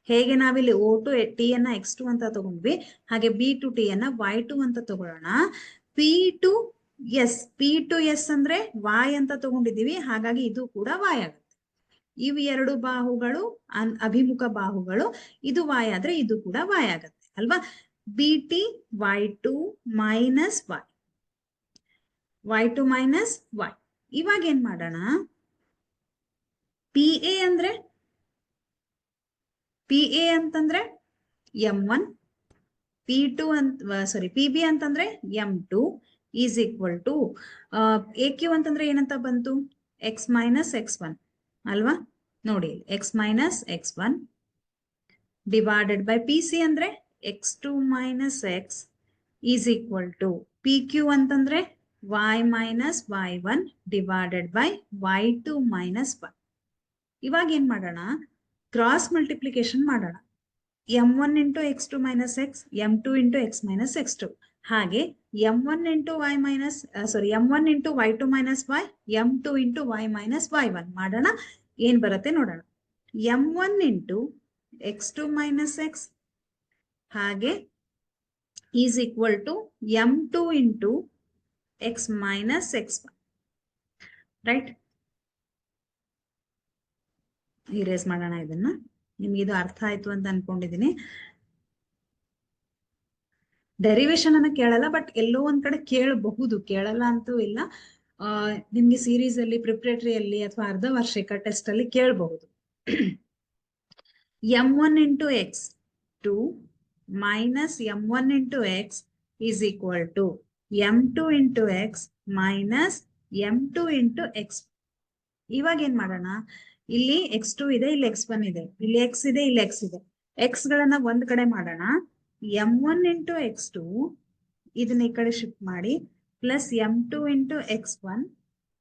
ಹೇಗೆ ನಾವಿಲ್ಲಿ ಓ ಟು ಟಿ ಅನ್ನ ಎಕ್ಸ್ ಟು ಅಂತ ತಗೊಂಡ್ವಿ, ಹಾಗೆ ಬಿ ಟು ಟಿ ಅನ್ನ y2 ಅಂತ ತಗೊಳ್ಳೋಣ. P to S, P to S ಅಂದ್ರೆ y ಅಂತ ತಗೊಂಡಿದೀವಿ, ಹಾಗಾಗಿ ಇದು ಕೂಡ y ಆಗುತ್ತೆ. ಇವು ಎರಡು ಬಾಹುಗಳು ಅಭಿಮುಖ ಬಾಹುಗಳು. ಇದು y ಆದ್ರೆ ಇದು ಕೂಡ y ಆಗತ್ತೆ ಅಲ್ವಾ? B T y2 minus y2 minus y. ಇವಾಗ ಏನ್ ಮಾಡೋಣ, ಪಿ ಎ ಅಂದ್ರೆ, ಪಿ ಎ ಅಂತಂದ್ರೆ m1, ಪಿ ಟು ಅಂತ ಸಾರಿ ಪಿ ಬಿ ಅಂತಂದ್ರೆ m2 is equal to A Q ಅಂತಂದ್ರೆ ಏನಂತ ಬಂತು? ಎಕ್ಸ್ ಮೈನಸ್ ಎಕ್ಸ್ ಒನ್ ಅಲ್ವಾ? ನೋಡಿ, X minus X one divided by P C ಅಂದ್ರೆ X two minus X is equal to P Q ಅಂತಂದ್ರೆ y minus y1 divided by y2 minus y. ಇವಾಗ ಏನ್ ಮಾಡೋಣ, ಕ್ರಾಸ್ ಮಲ್ಟಿಪ್ಲಿಕೇಶನ್ ಮಾಡೋಣ. m1 into X two minus X, m2 into X minus X two, ಹಾಗೆ m1 into y minus sorry m1 into y2 minus y, m2 into y minus y1 ಮಾಡೋಣ. ಏನ್ ಬರುತ್ತೆ ನೋಡೋಣ. m1 into X two minus X ಹಾಗೆ is equal to m2 into X minus X one, right? Erase ಮಾಡೋಣ ಇದನ್ನ. ನಿಮ್ಗೆ ಇದು ಅರ್ಥ ಆಯ್ತು ಅಂತ ಅನ್ಕೊಂಡಿದೀನಿ. ಡೆರಿವೇಶನ್ ಅನ್ನ ಕೇಳಲ್ಲ, ಬಟ್ ಎಲ್ಲೋ ಒಂದ್ ಕಡೆ ಕೇಳಬಹುದು, ಕೇಳಲ್ಲ ಅಂತೂ ಇಲ್ಲ. ನಿಮ್ಗೆ ಸೀರೀಸ್ ಅಲ್ಲಿ, ಪ್ರಿಪ್ರೇಟರಿಯಲ್ಲಿ ಅಥವಾ ಅರ್ಧ ವಾರ್ಷಿಕ ಟೆಸ್ಟ್ ಅಲ್ಲಿ ಕೇಳಬಹುದು. m1 into X two minus m1 into X is equal to m2 into X minus m2 into X. ಇವಾಗ ಏನ್ ಮಾಡೋಣ, ಇಲ್ಲಿ x2 ಇದೆ, ಇಲ್ಲಿ x1 ಇದೆ, ಇಲ್ಲಿ x ಇದೆ, ಇಲ್ಲಿ x ಇದೆ. x ಗಳನ್ನ ಒಂದ್ ಕಡೆ ಮಾಡೋಣ. m1 ಇಂಟು x2 ಇದನ್ನ ಈ ಕಡೆ ಶಿಫ್ಟ್ ಮಾಡಿ, plus m2 into x1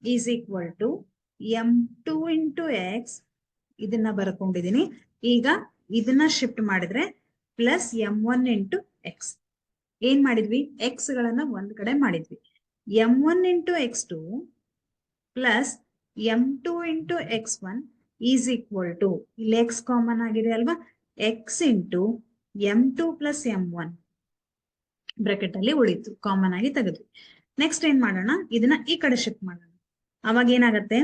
is equal to m2 into x. ಇದನ್ನ ಬರ್ಕೊಂಡಿದೀನಿ. ಈಗ ಇದನ್ನ ಶಿಫ್ಟ್ ಮಾಡಿದ್ರೆ ಪ್ಲಸ್ m1 ಇಂಟು ಎಕ್ಸ್. ಏನ್ ಮಾಡಿದ್ವಿ, ಎಕ್ಸ್ ಗಳನ್ನ ಒಂದ್ ಕಡೆ ಮಾಡಿದ್ವಿ. m1 into x2 plus m2 into x1 is equal to, ಇಲ್ಲಿ x ಕಾಮನ್ ಆಗಿದೆ ಅಲ್ವಾ, x into m2 plus m1 bracket ಅಲ್ಲಿ ಉಳಿತು, ಕಾಮನ್ ಆಗಿ ತೆಗೆದ್ವಿ. ನೆಕ್ಸ್ಟ್ ಏನ್ ಮಾಡೋಣ, ಇದನ್ನ ಈ ಕಡೆ ಶಿಫ್ಟ್ ಮಾಡೋಣ. ಅವಾಗ ಏನಾಗತ್ತೆ,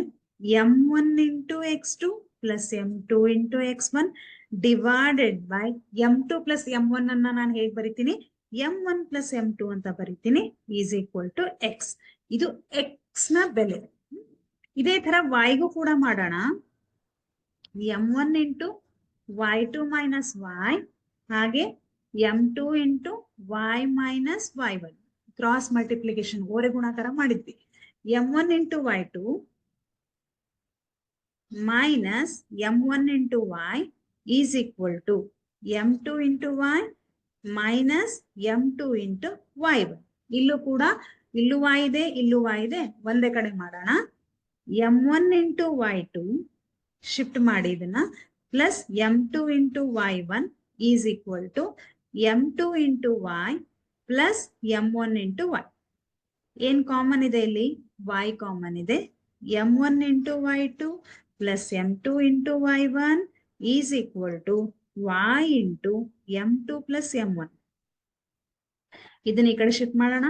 m1 into x2 plus m2 into x1 divided by m2 plus m1 ಅನ್ನ ನಾನು ಹೇಗೆ ಬರಿತೀನಿ, m1 ಪ್ಲಸ್ m2 ಅಂತ ಬರಿತೀನಿ, ಈಸ್ ಈಕ್ವಲ್ ಟು x. ಇದು x ನ ಬೆಲೆ. ಇದೇ ತರ y ಗೂ ಕೂಡ ಮಾಡೋಣ. m1 into y2 minus y, ಹಾಗೆ m2 into y minus y1 cross multiplication ಓರೆ ಗುಣಾಕಾರ ಮಾಡಿದ್ವಿ. m1 into y2 minus m1 into y is equal to m2 into y minus m2 into y1. ಇಲ್ಲೂ ಕೂಡ ಇಲ್ಲೂ y ಇದೆ, ಇಲ್ಲೂ y ಇದೆ, ಒಂದೇ ಕಡೆ ಮಾಡೋಣ. m1 ಇಂಟು y2 ಶಿಫ್ಟ್ ಮಾಡಿ ಇದನ್ನ, plus m2 into y1 is equal to m2 into y plus m1 into y. ಏನ್ ಕಾಮನ್ ಇದೆ ಇಲ್ಲಿ, y ಕಾಮನ್ ಇದೆ. m1 into y2 plus m2 into y1 is equal to y into m2 plus m1. ಇದನ್ನ ಈ ಕಡೆ shift ಮಾಡೋಣ.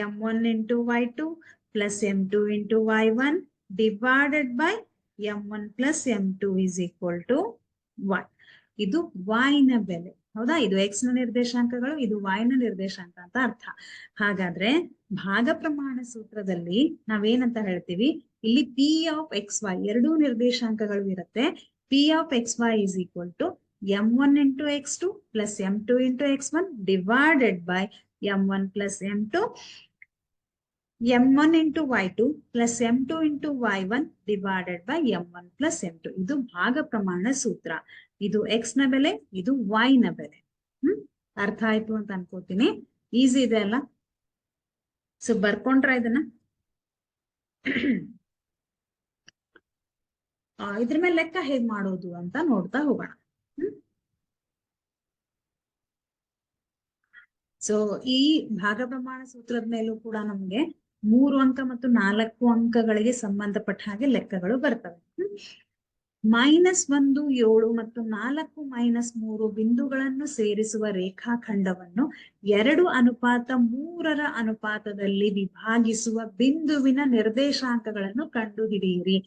m1 into y2 plus m2 into y1 divided by m1 plus m2 is equal to y. ಇದು y ನ ಬೆಲೆ, ಹೌದಾ. ಇದು x ನ ನಿರ್ದೇಶಾಂಕಗಳು, ಇದು y ನ ನಿರ್ದೇಶಾಂಕ ಅಂತ ಅರ್ಥ. ಹಾಗಾದ್ರೆ ಭಾಗ ಪ್ರಮಾಣ ಸೂತ್ರದಲ್ಲಿ ನಾವೇನಂತ ಹೇಳ್ತೀವಿ, ಇಲ್ಲಿ p ಆಫ್ ಎಕ್ಸ್ ವೈ ಎರಡೂ ನಿರ್ದೇಶಾಂಕಗಳು ಇರುತ್ತೆ. p of X Y is equal to m1 into x2 plus m2 into x1 divided by m1 plus m2, m1 into y2 plus m2 into y1 divided by m1 plus m2. ಇದು ಭಾಗ ಪ್ರಮಾಣ ಸೂತ್ರ. ಇದು x ನ ಬೆಲೆ, ಇದು y ನ ಬೆಲೆ. ಅರ್ಥ ಆಯ್ತು ಅಂತ ಅನ್ಕೋತೀನಿ. ಈಸಿ ಇದೆ ಅಲ್ಲ. ಸೊ ಬರ್ಕೊಂಡ್ರ ಇದನ್ನ. ಇದ್ರ ಮೇಲೆ ಲೆಕ್ಕ ಹೇಗ್ ಮಾಡೋದು ಅಂತ ನೋಡ್ತಾ ಹೋಗೋಣ. ಸೊ ಈ ಭಾಗ ಪ್ರಮಾಣ ಸೂತ್ರದ ಮೇಲೂ ಕೂಡ ನಮ್ಗೆ 3 ಅಂಕ ಮತ್ತು 4 ಅಂಕಗಳಿಗೆ ಸಂಬಂಧಪಟ್ಟ ಹಾಗೆ ಲೆಕ್ಕಗಳು ಬರ್ತವೆ. -1, 7 ಮತ್ತು 4 -3 ಬಿಂದುಗಳನ್ನು ಸೇರಿಸುವ ರೇಖಾಖಂಡವನ್ನು 2:3 ಅನುಪಾತದಲ್ಲಿ ವಿಭಾಗಿಸುವ ಬಿಂದುವಿನ ನಿರ್ದೇಶಾಂಕಗಳನ್ನು ಕಂಡುಹಿಡಿಯಿರಿ.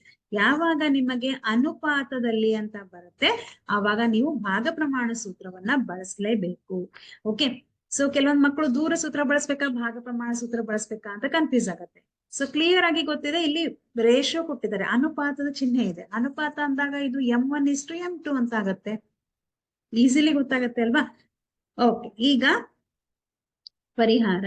ಯಾವಾಗ ನಿಮಗೆ ಅನುಪಾತದಲ್ಲಿ ಅಂತ ಬರುತ್ತೆ ಆವಾಗ ನೀವು ಭಾಗ ಪ್ರಮಾಣ ಸೂತ್ರವನ್ನ ಬಳಸಲೇಬೇಕು. ಓಕೆ. ಸೊ ಕೆಲವೊಂದ್ ಮಕ್ಕಳು ದೂರ ಸೂತ್ರ ಬಳಸ್ಬೇಕಾ ಭಾಗ ಪ್ರಮಾಣ ಸೂತ್ರ ಬಳಸ್ಬೇಕಾ ಅಂತ ಕನ್ಫ್ಯೂಸ್ ಆಗತ್ತೆ. ಸೊ ಕ್ಲಿಯರ್ ಆಗಿ ಗೊತ್ತಿದೆ, ಇಲ್ಲಿ ರೇಷಿಯೋ ಕೊಟ್ಟಿದ್ದಾರೆ, ಅನುಪಾತದ ಚಿಹ್ನೆ ಇದೆ. ಅನುಪಾತ ಅಂದಾಗ ಇದು m1:m2 ಅಂತ ಆಗತ್ತೆ. ಈಸಿಲಿ ಗೊತ್ತಾಗತ್ತೆ ಅಲ್ವಾ. ಓಕೆ, ಈಗ ಪರಿಹಾರ.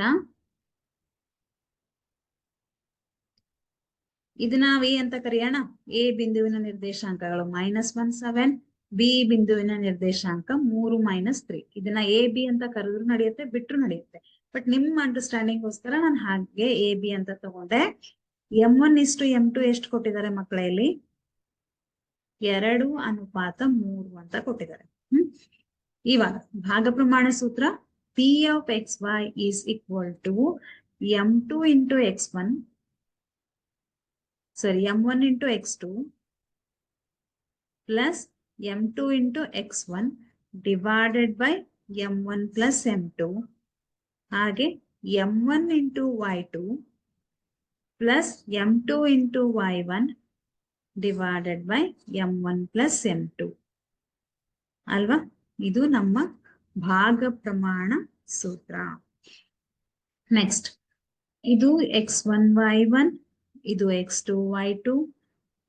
ಇದನ್ನ ವಿ ಅಂತ ಕರೆಯೋಣ. ಎ ಬಿಂದುವಿನ ನಿರ್ದೇಶಾಂಕಗಳು -1, 7, ಬಿ ಬಿಂದುವಿನ ನಿರ್ದೇಶಾಂಕ 3 -3. ಇದನ್ನ ಎ ಬಿ ಅಂತ ಕರೆದ್ರು ನಡೆಯುತ್ತೆ, ಬಿಟ್ರು ನಡೆಯುತ್ತೆ. ಬಟ್ ನಿಮ್ಮ ಅಂಡರ್ಸ್ಟ್ಯಾಂಡಿಂಗ್ ಗೋಸ್ಕರ ನಾನು ಹಾಗೆ ಎ ಬಿ ಅಂತ ತಗೊಂಡೆ. m1:m2 ಎಷ್ಟು ಕೊಟ್ಟಿದ್ದಾರೆ ಮಕ್ಕಳ ಇಲ್ಲಿ? 2:3 ಅಂತ ಕೊಟ್ಟಿದ್ದಾರೆ. ಇವಾಗ ಭಾಗ ಪ್ರಮಾಣ ಸೂತ್ರ p of X Y is equal to m2 into x1 m1 into x2 plus m2 into x1 divided by m1 plus m2, ಹಾಗೆ m1 into y2 plus m2 into y1 divided by m1 plus m2 ಅಲ್ವಾ. ಇದು ನಮ್ಮ ಭಾಗ ಪ್ರಮಾಣ ಸೂತ್ರ. Next ಇದು x1 y1, ಇದು x2 y2,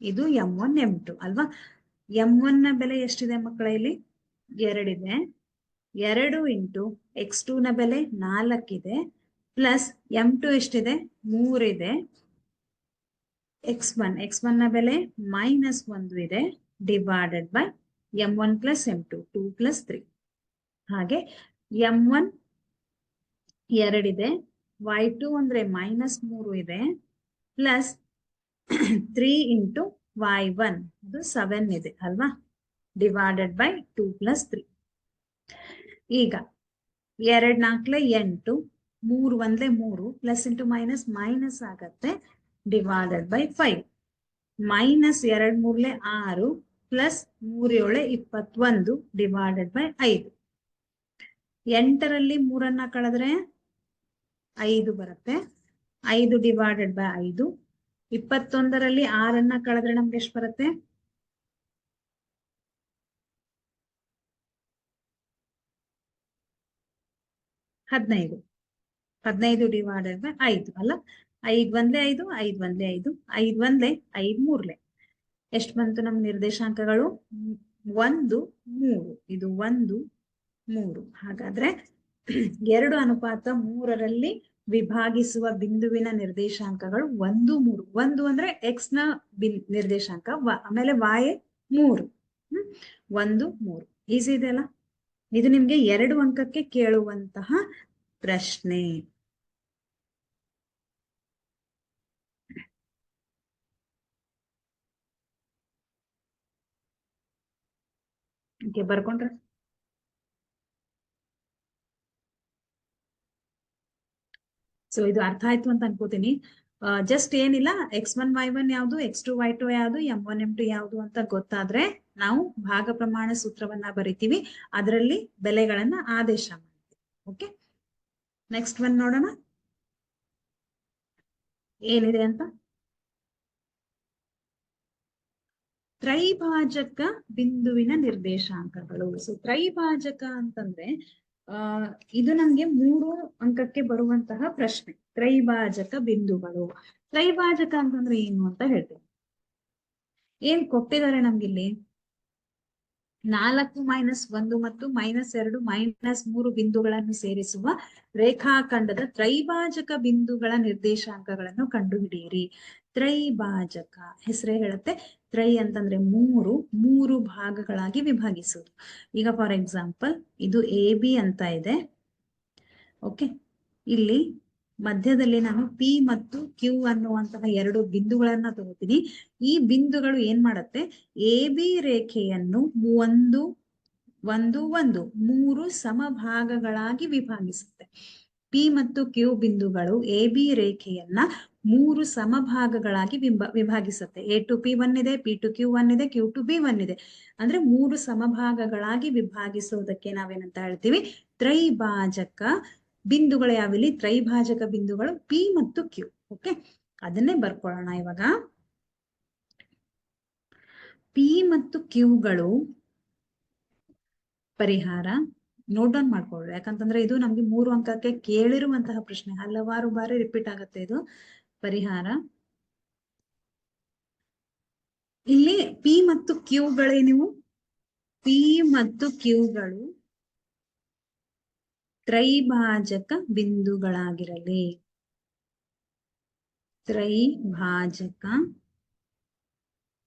ಇದು m1 m2 ಅಲ್ವಾ. m1 ನ ಬೆಲೆ ಎಷ್ಟಿದೆ ಮಕ್ಕಳ ಇಲ್ಲಿ? 2 ಇದೆ. 2 ಇಂಟು x2 ನ ಬೆಲೆ 4 ಇದೆ, ಪ್ಲಸ್ m2 ಎಷ್ಟಿದೆ? 3 ಇದೆ, x1 ನ ಬೆಲೆ -1 ಇದೆ divided by m1 plus m2 2 plus 3. ಹಾಗೆ m1 2 ಇದೆ, y2 ಅಂದ್ರೆ -3 ಇದೆ, ಪ್ಲಸ್ 3 ಇಂಟು y1 ಅದು 7 ಇದೆ ಅಲ್ವಾ, ಡಿವೈಡೆಡ್ ಬೈ 2 ಪ್ಲಸ್ 3. ಈಗ 2 4 8, 3 1 3, ಪ್ಲಸ್ ಇಂಟು ಮೈನಸ್ ಮೈನಸ್ ಆಗತ್ತೆ, divided by 5. Minus 2 3 6, plus 3 7 21, divided by 5. 8ರಲ್ಲಿ 3 ಕಳೆದ್ರೆ 5 ಬರುತ್ತೆ, 5 ಡಿವೈಡೆಡ್ ಬೈ 5. 21ರಲ್ಲಿ 6 ಕಳೆದ್ರೆ ನಮ್ಗೆ ಎಷ್ಟು ಬರುತ್ತೆ? 15. 15 ಡಿವೈಡೆಡ್ ಬೈ 5 ಅಲ್ಲ, 5 1 5, 5 1 5, 5 1 5 3. ಎಷ್ಟು ಬಂತು ನಮ್ಮ ನಿರ್ದೇಶಾಂಕಗಳು? 1 3. ಇದು 1 3. ಹಾಗಾದ್ರೆ 2:3ರಲ್ಲಿ ವಿಭಾಗಿಸುವ ಬಿಂದುವಿನ ನಿರ್ದೇಶಾಂಕಗಳು 1 3. 1 ಅಂದ್ರೆ x ನ ನಿರ್ದೇಶಾಂಕ, ಆಮೇಲೆ y 3. 1 3. ಈಸಿ ಇದೆ ಅಲ್ಲ? ಇದು ನಿಮ್ಗೆ 2 ಅಂಕಕ್ಕೆ ಕೇಳುವಂತಹ ಪ್ರಶ್ನೆ. ಬರ್ಕೊಂಡ್ರೆ ಸೊ ಇದು ಅರ್ಥ ಆಯ್ತು ಅಂತ ಅನ್ಕೋತೀನಿ. ಜಸ್ಟ್ ಏನಿಲ್ಲ, x1 y1 ಯಾವುದು, x2 y2 ಯಾವುದು, m1 m2 ಯಾವುದು ಅಂತ ಗೊತ್ತಾದ್ರೆ ನಾವು ಭಾಗ ಪ್ರಮಾಣ ಸೂತ್ರವನ್ನ ಬರಿತೀವಿ, ಅದರಲ್ಲಿ ಬೆಲೆಗಳನ್ನ ಆದೇಶ ಮಾಡ್ತೀವಿ. ಓಕೆ, ನೆಕ್ಸ್ಟ್ ಒನ್ ನೋಡೋಣ ಏನಿದೆ ಅಂತ. ತ್ರೈಭಾಜಕ ಬಿಂದುವಿನ ನಿರ್ದೇಶಾಂಕಗಳು. ಸೊ ತ್ರೈಭಾಜಕ ಅಂತಂದ್ರೆ ಇದು ನಮ್ಗೆ 3 ಅಂಕಕ್ಕೆ ಬರುವಂತಹ ಪ್ರಶ್ನೆ. ತ್ರೈಭಾಜಕ ಬಿಂದುಗಳು. ತ್ರೈಭಾಜಕ ಅಂತಂದ್ರೆ ಏನು ಅಂತ ಹೇಳ್ತೇವೆ. ಏನ್ ಕೊಟ್ಟಿದ್ದಾರೆ ನಮ್ಗಿಲ್ಲಿ? 4 -1 ಮತ್ತು -2 -3 ಬಿಂದುಗಳನ್ನು ಸೇರಿಸುವ ರೇಖಾಖಂಡದ ತ್ರೈಭಾಜಕ ಬಿಂದುಗಳ ನಿರ್ದೇಶಾಂಕಗಳನ್ನು ಕಂಡುಹಿಡಿಯಿರಿ. ತ್ರೈಭಾಜಕ ಹೆಸರೇ ಹೇಳುತ್ತೆ, ತ್ರೈ ಅಂತಂದ್ರೆ 3 ಭಾಗಗಳಾಗಿ ವಿಭಾಗಿಸುವುದು. ಈಗ ಫಾರ್ ಎಕ್ಸಾಂಪಲ್ ಇದು AB ಅಂತ ಇದೆ. ಓಕೆ, ಇಲ್ಲಿ ಮಧ್ಯದಲ್ಲಿ ನಾನು P ಮತ್ತು Q ಅನ್ನುವಂತಹ 2 ಬಿಂದುಗಳನ್ನ ತಗೋತೀನಿ. ಈ ಬಿಂದುಗಳು ಏನ್ ಮಾಡುತ್ತೆ? AB ರೇಖೆಯನ್ನು 1 1 1 3 ಸಮಭಾಗಗಳಾಗಿ ವಿಭಾಗಿಸುತ್ತೆ. P ಮತ್ತು Q ಬಿಂದುಗಳು AB ರೇಖೆಯನ್ನ 3 ಸಮಭಾಗಗಳಾಗಿ ವಿಭಾಗಿಸುತ್ತೆ. A to P1 ಇದೆ, P to Q1 ಇದೆ, Q to B1 ಇದೆ. ಅಂದ್ರೆ 3 ಸಮಭಾಗಗಳಾಗಿ ವಿಭಾಗಿಸೋದಕ್ಕೆ ನಾವೇನಂತ ಹೇಳ್ತೀವಿ? ತ್ರೈಭಾಜಕ ಬಿಂದುಗಳು. ಯಾವಿಲ್ಲಿ ತ್ರೈಭಾಜಕ ಬಿಂದುಗಳು? P ಮತ್ತು Q. ಓಕೆ, ಅದನ್ನೇ ಬರ್ಕೊಳ್ಳೋಣ ಇವಾಗ. P ಮತ್ತು Qಗಳು ಪರಿಹಾರ ನೋಟ್ ಡೌನ್ ಮಾಡ್ಕೊಳ್ಳಿ, ಯಾಕಂತಂದ್ರೆ ಇದು ನಮ್ಗೆ 3 ಅಂಕಕ್ಕೆ ಕೇಳಿರುವಂತಹ ಪ್ರಶ್ನೆ, ಹಲವಾರು ಬಾರಿ ರಿಪೀಟ್ ಆಗುತ್ತೆ ಇದು. ಪರಿಹಾರ ಇಲ್ಲಿ P ಮತ್ತು Qಗಳೇನಿವು? P ಮತ್ತು Qಗಳು ತ್ರೈಭಾಜಕ ಬಿಂದುಗಳಾಗಿರಲಿ. ತ್ರೈಭಾಜಕ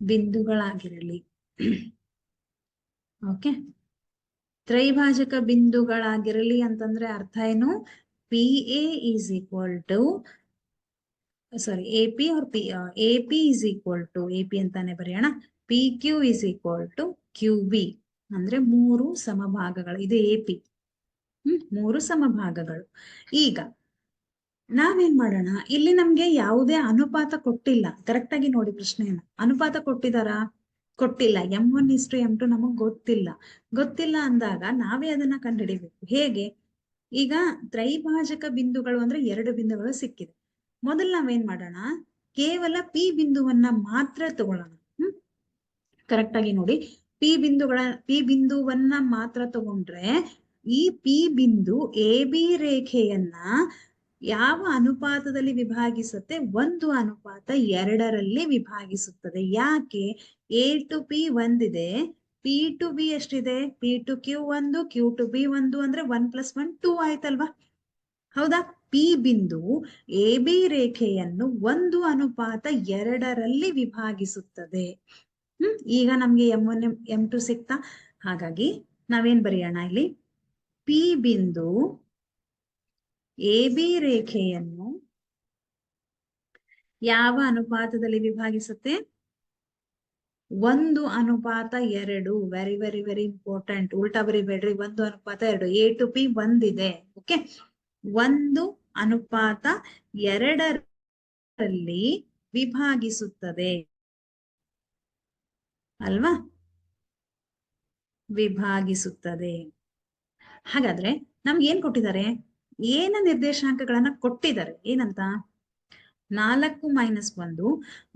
ಬಿಂದುಗಳಾಗಿರಲಿ. ಓಕೆ, ತ್ರೈಭಾಜಕ ಬಿಂದುಗಳಾಗಿರಲಿ ಅಂತಂದ್ರೆ ಅರ್ಥ ಏನು? PA is equal to AP or AP is equal to AP ಅಂತಾನೆ ಬರೆಯೋಣ. PQ is equal to QB ಅಂದ್ರೆ 3 ಸಮಭಾಗಗಳು. ಇದು AP. 3 ಸಮಭಾಗಗಳು. ಈಗ ನಾವೇನ್ ಮಾಡೋಣ, ಇಲ್ಲಿ ನಮ್ಗೆ ಯಾವುದೇ ಅನುಪಾತ ಕೊಟ್ಟಿಲ್ಲ. ಕರೆಕ್ಟ್ ಆಗಿ ನೋಡಿ ಪ್ರಶ್ನೆಯನ್ನ. ಅನುಪಾತ ಕೊಟ್ಟಿದಾರಾ? ಕೊಟ್ಟಿಲ್ಲ. m1:m2 ನಮಗ್ ಗೊತ್ತಿಲ್ಲ ಅಂದಾಗ ನಾವೇ ಅದನ್ನ ಕಂಡುಹಿಡಿಬೇಕು. ಹೇಗೆ? ಈಗ ತ್ರೈಭಾಜಕ ಬಿಂದುಗಳು ಅಂದ್ರೆ 2 ಬಿಂದುಗಳು ಸಿಕ್ಕಿದೆ. ಮೊದಲು ನಾವೇನ್ ಮಾಡೋಣ, ಕೇವಲ P ಬಿಂದುವನ್ನ ಮಾತ್ರ ತಗೊಳ್ಳೋಣ. ಕರೆಕ್ಟ್ ಆಗಿ ನೋಡಿ, P ಬಿಂದುವನ್ನ ಮಾತ್ರ ತಗೊಂಡ್ರೆ ಈ P ಬಿಂದು AB ರೇಖೆಯನ್ನ ಯಾವ ಅನುಪಾತದಲ್ಲಿ ವಿಭಾಗಿಸುತ್ತೆ? 1:2 ವಿಭಾಗಿಸುತ್ತದೆ. ಯಾಕೆ? A to P 1 ಇದೆ, P to B ಎಷ್ಟಿದೆ? P to Q 1, Q to B 1 ಅಂದ್ರೆ 1 + 1 2 ಆಯ್ತಲ್ವಾ? ಹೌದಾ? ಪಿ ಬಿಂದು ಎ ಬಿ ರೇಖೆಯನ್ನು 1:2 ವಿಭಾಗಿಸುತ್ತದೆ. ಈಗ ನಮ್ಗೆ M1 M2 ಸಿಕ್ತಾ? ಹಾಗಾಗಿ ನಾವೇನ್ ಬರೆಯೋಣ ಇಲ್ಲಿ? ಪಿ ಬಿಂದು ಎ ಬಿ ರೇಖೆಯನ್ನು ಯಾವ ಅನುಪಾತದಲ್ಲಿ ವಿಭಾಗಿಸುತ್ತೆ? 1:2. Very very very important. ಉಲ್ಟಾ ಬರಿಬೇಡ್ರಿ. 1:2. A to P ಒಂದಿದೆ. ಓಕೆ, 1:2 ವಿಭಾಗಿಸುತ್ತದೆ ಅಲ್ವಾ? ವಿಭಾಗಿಸುತ್ತದೆ. ಹಾಗಾದ್ರೆ ನಮ್ಗೆ ಏನ್ ಕೊಟ್ಟಿದ್ದಾರೆ? ಏನ ನಿರ್ದೇಶಾಂಕಗಳನ್ನ ಕೊಟ್ಟಿದ್ದಾರೆ. ಏನಂತ? 4 - 1.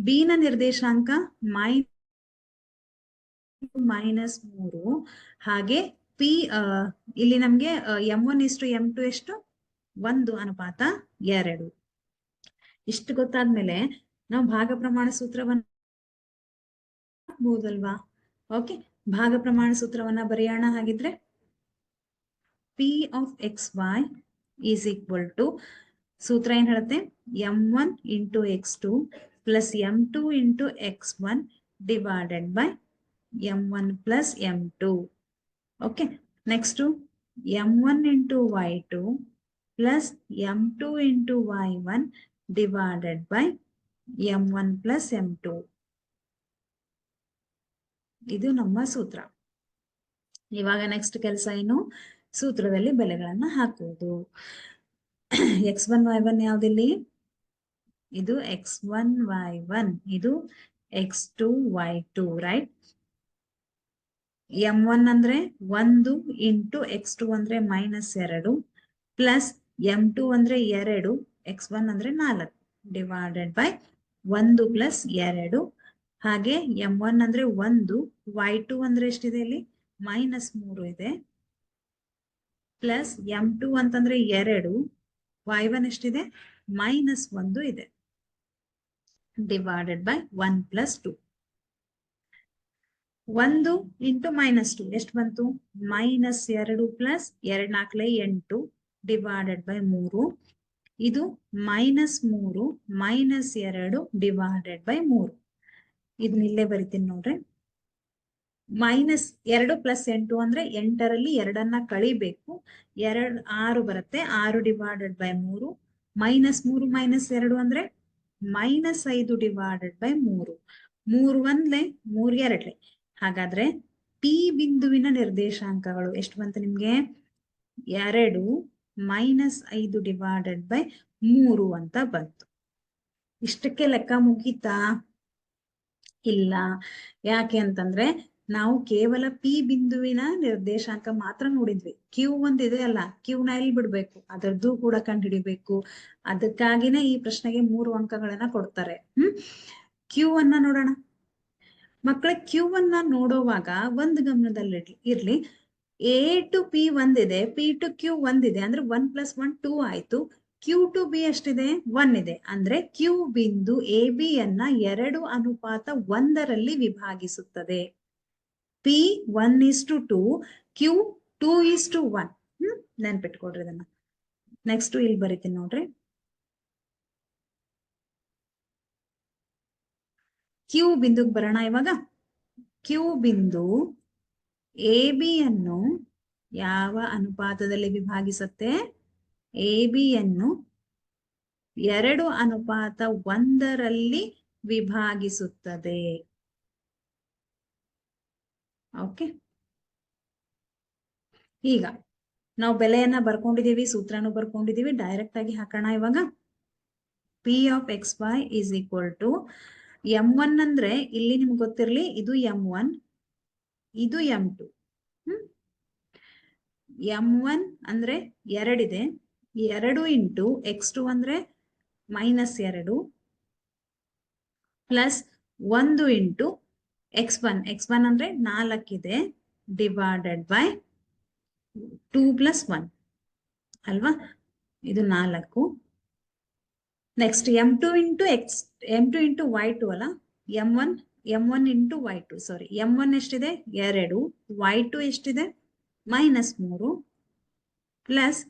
ಬಿ ನ ನಿರ್ದೇಶಾಂಕ -3. ಹಾಗೆ ಪಿ ಇಲ್ಲಿ ನಮ್ಗೆ M1:M2 ಎಷ್ಟು? 1:2. ಇಷ್ಟು ಗೊತ್ತಾದ್ಮೇಲೆ ನಾವು ಭಾಗ ಪ್ರಮಾಣ ಸೂತ್ರವನ್ನ ಹಾಕ್ಬಹುದಲ್ವಾ? ಓಕೆ, ಭಾಗ ಪ್ರಮಾಣ ಸೂತ್ರವನ್ನ ಬರೆಯೋಣ. ಹಾಗಿದ್ರೆ P of XY is equal to, ಸೂತ್ರ ಏನ್ ಹೇಳುತ್ತೆ? M1 into X2 plus M2 into X1 divided by M1 plus M2. Okay, next M1 into Y2 plus M2 into Y1 divided by M1 plus M2. ಇದು ನಮ್ಮ ಸೂತ್ರ. ಇವಾಗ next ಕೆಲಸ ಏನು? ಸೂತ್ರದಲ್ಲಿ ಬೆಲೆಗಳನ್ನ ಹಾಕುವುದು. X1 Y1 ಯಾವ್ದಿಲ್ಲಿ? ಇದು X1 Y1, ಇದು X2 Y2, ರೈಟ್? M1 ಅಂದ್ರೆ 1 ಇಂಟು X2 ಅಂದ್ರೆ -2 ಪ್ಲಸ್ M2 ಅಂದ್ರೆ 2, X1 ಅಂದ್ರೆ 4 ಡಿವೈಡೆಡ್ ಬೈ 1 ಪ್ಲಸ್ 2. ಹಾಗೆ M1 ಅಂದ್ರೆ 1, Y2 ಅಂದ್ರೆ ಎಷ್ಟಿದೆ ಇಲ್ಲಿ? -3 ಇದೆ, ಪ್ಲಸ್ M2 ಅಂತಂದ್ರೆ 2, Y1 ಎಷ್ಟಿದೆ? -1 ಇದೆ, ಡಿವೈಡೆಡ್ ಬೈ 1 ಪ್ಲಸ್ 2. 1 ಇಂಟು -2 ಎಷ್ಟು ಬಂತು? -2 ಪ್ಲಸ್ 2 × 4 = 8 ಡಿವೈಡೆಡ್ ಬೈ 3. ಇದು -3 -2 ಡಿವೈಡೆಡ್ ಬೈ 3. ಇದನ್ನ ಇಲ್ಲೇ ಬರಿತೀನಿ ನೋಡ್ರಿ. -2 ಪ್ಲಸ್ 8 ಅಂದ್ರೆ 8ರಲ್ಲಿ 2 ಕಳಿಬೇಕು. 6 ಬರುತ್ತೆ. 6 ಡಿವೈಡೆಡ್ ಬೈ 3. -3 -2 ಅಂದ್ರೆ -5 ಡಿವೈಡೆಡ್ ಬೈ 3. 3 1 3 2. ಹಾಗಾದ್ರೆ P ಬಿಂದುವಿನ ನಿರ್ದೇಶಾಂಕಗಳು ಎಷ್ಟು ಬಂತು ನಿಮ್ಗೆ? 2 -5 ಡಿವೈಡೆಡ್ ಬೈ 3 ಅಂತ ಬಂತು. ಇಷ್ಟಕ್ಕೆ ಲೆಕ್ಕ ಮುಗೀತಾ? ಇಲ್ಲ. ಯಾಕೆ ಅಂತಂದ್ರೆ ನಾವು ಕೇವಲ P ಬಿಂದುವಿನ ನಿರ್ದೇಶಾಂಕ ಮಾತ್ರ ನೋಡಿದ್ವಿ. Q1 ಇದೆ ಅಲ್ಲ, Q ನ ಎಲ್ಲಿ ಬಿಡ್ಬೇಕು? ಅದರದ್ದು ಕೂಡ ಕಂಡುಹಿಡಿಬೇಕು. ಅದಕ್ಕಾಗಿನೇ ಈ ಪ್ರಶ್ನೆಗೆ 3 ಅಂಕಗಳನ್ನ ಕೊಡ್ತಾರೆ. Q ಅನ್ನ ನೋಡೋಣ ಮಕ್ಕಳ. Q1 ನೋಡುವಾಗ ಒಂದು ಗಮನದಲ್ಲಿ ಇರ್ಲಿ. A to P ಒಂದಿದೆ, P to Q ಒಂದಿದೆ, ಅಂದ್ರೆ 1 + 1 2 ಆಯ್ತು. Q to B ಎಷ್ಟಿದೆ? 1 ಇದೆ. ಅಂದ್ರೆ Q ಬಿಂದು AB ಯನ್ನ 2:1 ವಿಭಾಗಿಸುತ್ತದೆ. P 1:2, Q 2:1. ನೆನ್ಪಿಟ್ಕೊಡ್ರಿ ಇದನ್ನ. ನೆಕ್ಸ್ಟ್ ಇಲ್ಲಿ ಬರೀತೀನಿ ನೋಡ್ರಿ. Q ಬಿಂದುಗೆ ಬರೋಣ ಇವಾಗ. Q ಬಿಂದು AB ಯನ್ನು ಯಾವ ಅನುಪಾತದಲ್ಲಿ ವಿಭಾಗಿಸುತ್ತೆ? AB ಯನ್ನು 2:1 ವಿಭಾಗಿಸುತ್ತದೆ. ಓಕೆ, ಈಗ ನಾವು ಬೆಲೆಯನ್ನ ಬರ್ಕೊಂಡಿದೀವಿ, ಸೂತ್ರನೂ ಬರ್ಕೊಂಡಿದೀವಿ. ಡೈರೆಕ್ಟ್ ಆಗಿ ಹಾಕೋಣ ಇವಾಗ. P of XY is equal to M1 ಅಂದ್ರೆ ಇಲ್ಲಿ ನಿಮ್ಗೆ ಗೊತ್ತಿರ್ಲಿ, ಇದು M1, ಇದು M2. M1 ಅಂದ್ರೆ 2 ಇದೆ, 2 ಇಂಟು X2 ಅಂದ್ರೆ -2 ಪ್ಲಸ್ 1 ಇಂಟು X1 ಅಂದ್ರೆ 4 ಇದೆ, ಡಿವೈಡೆಡ್ ಬೈ 2 + 1 ಅಲ್ವಾ? ಇದು 4. ನೆಕ್ಸ್ಟ್ M2 ಇಂಟು Y2 ಅಲ್ಲ, M1 ಇಂಟು Y2. ಸಾರಿ, M1 ಎಷ್ಟಿದೆ? 2, Y2 ಎಷ್ಟಿದೆ? -3 plus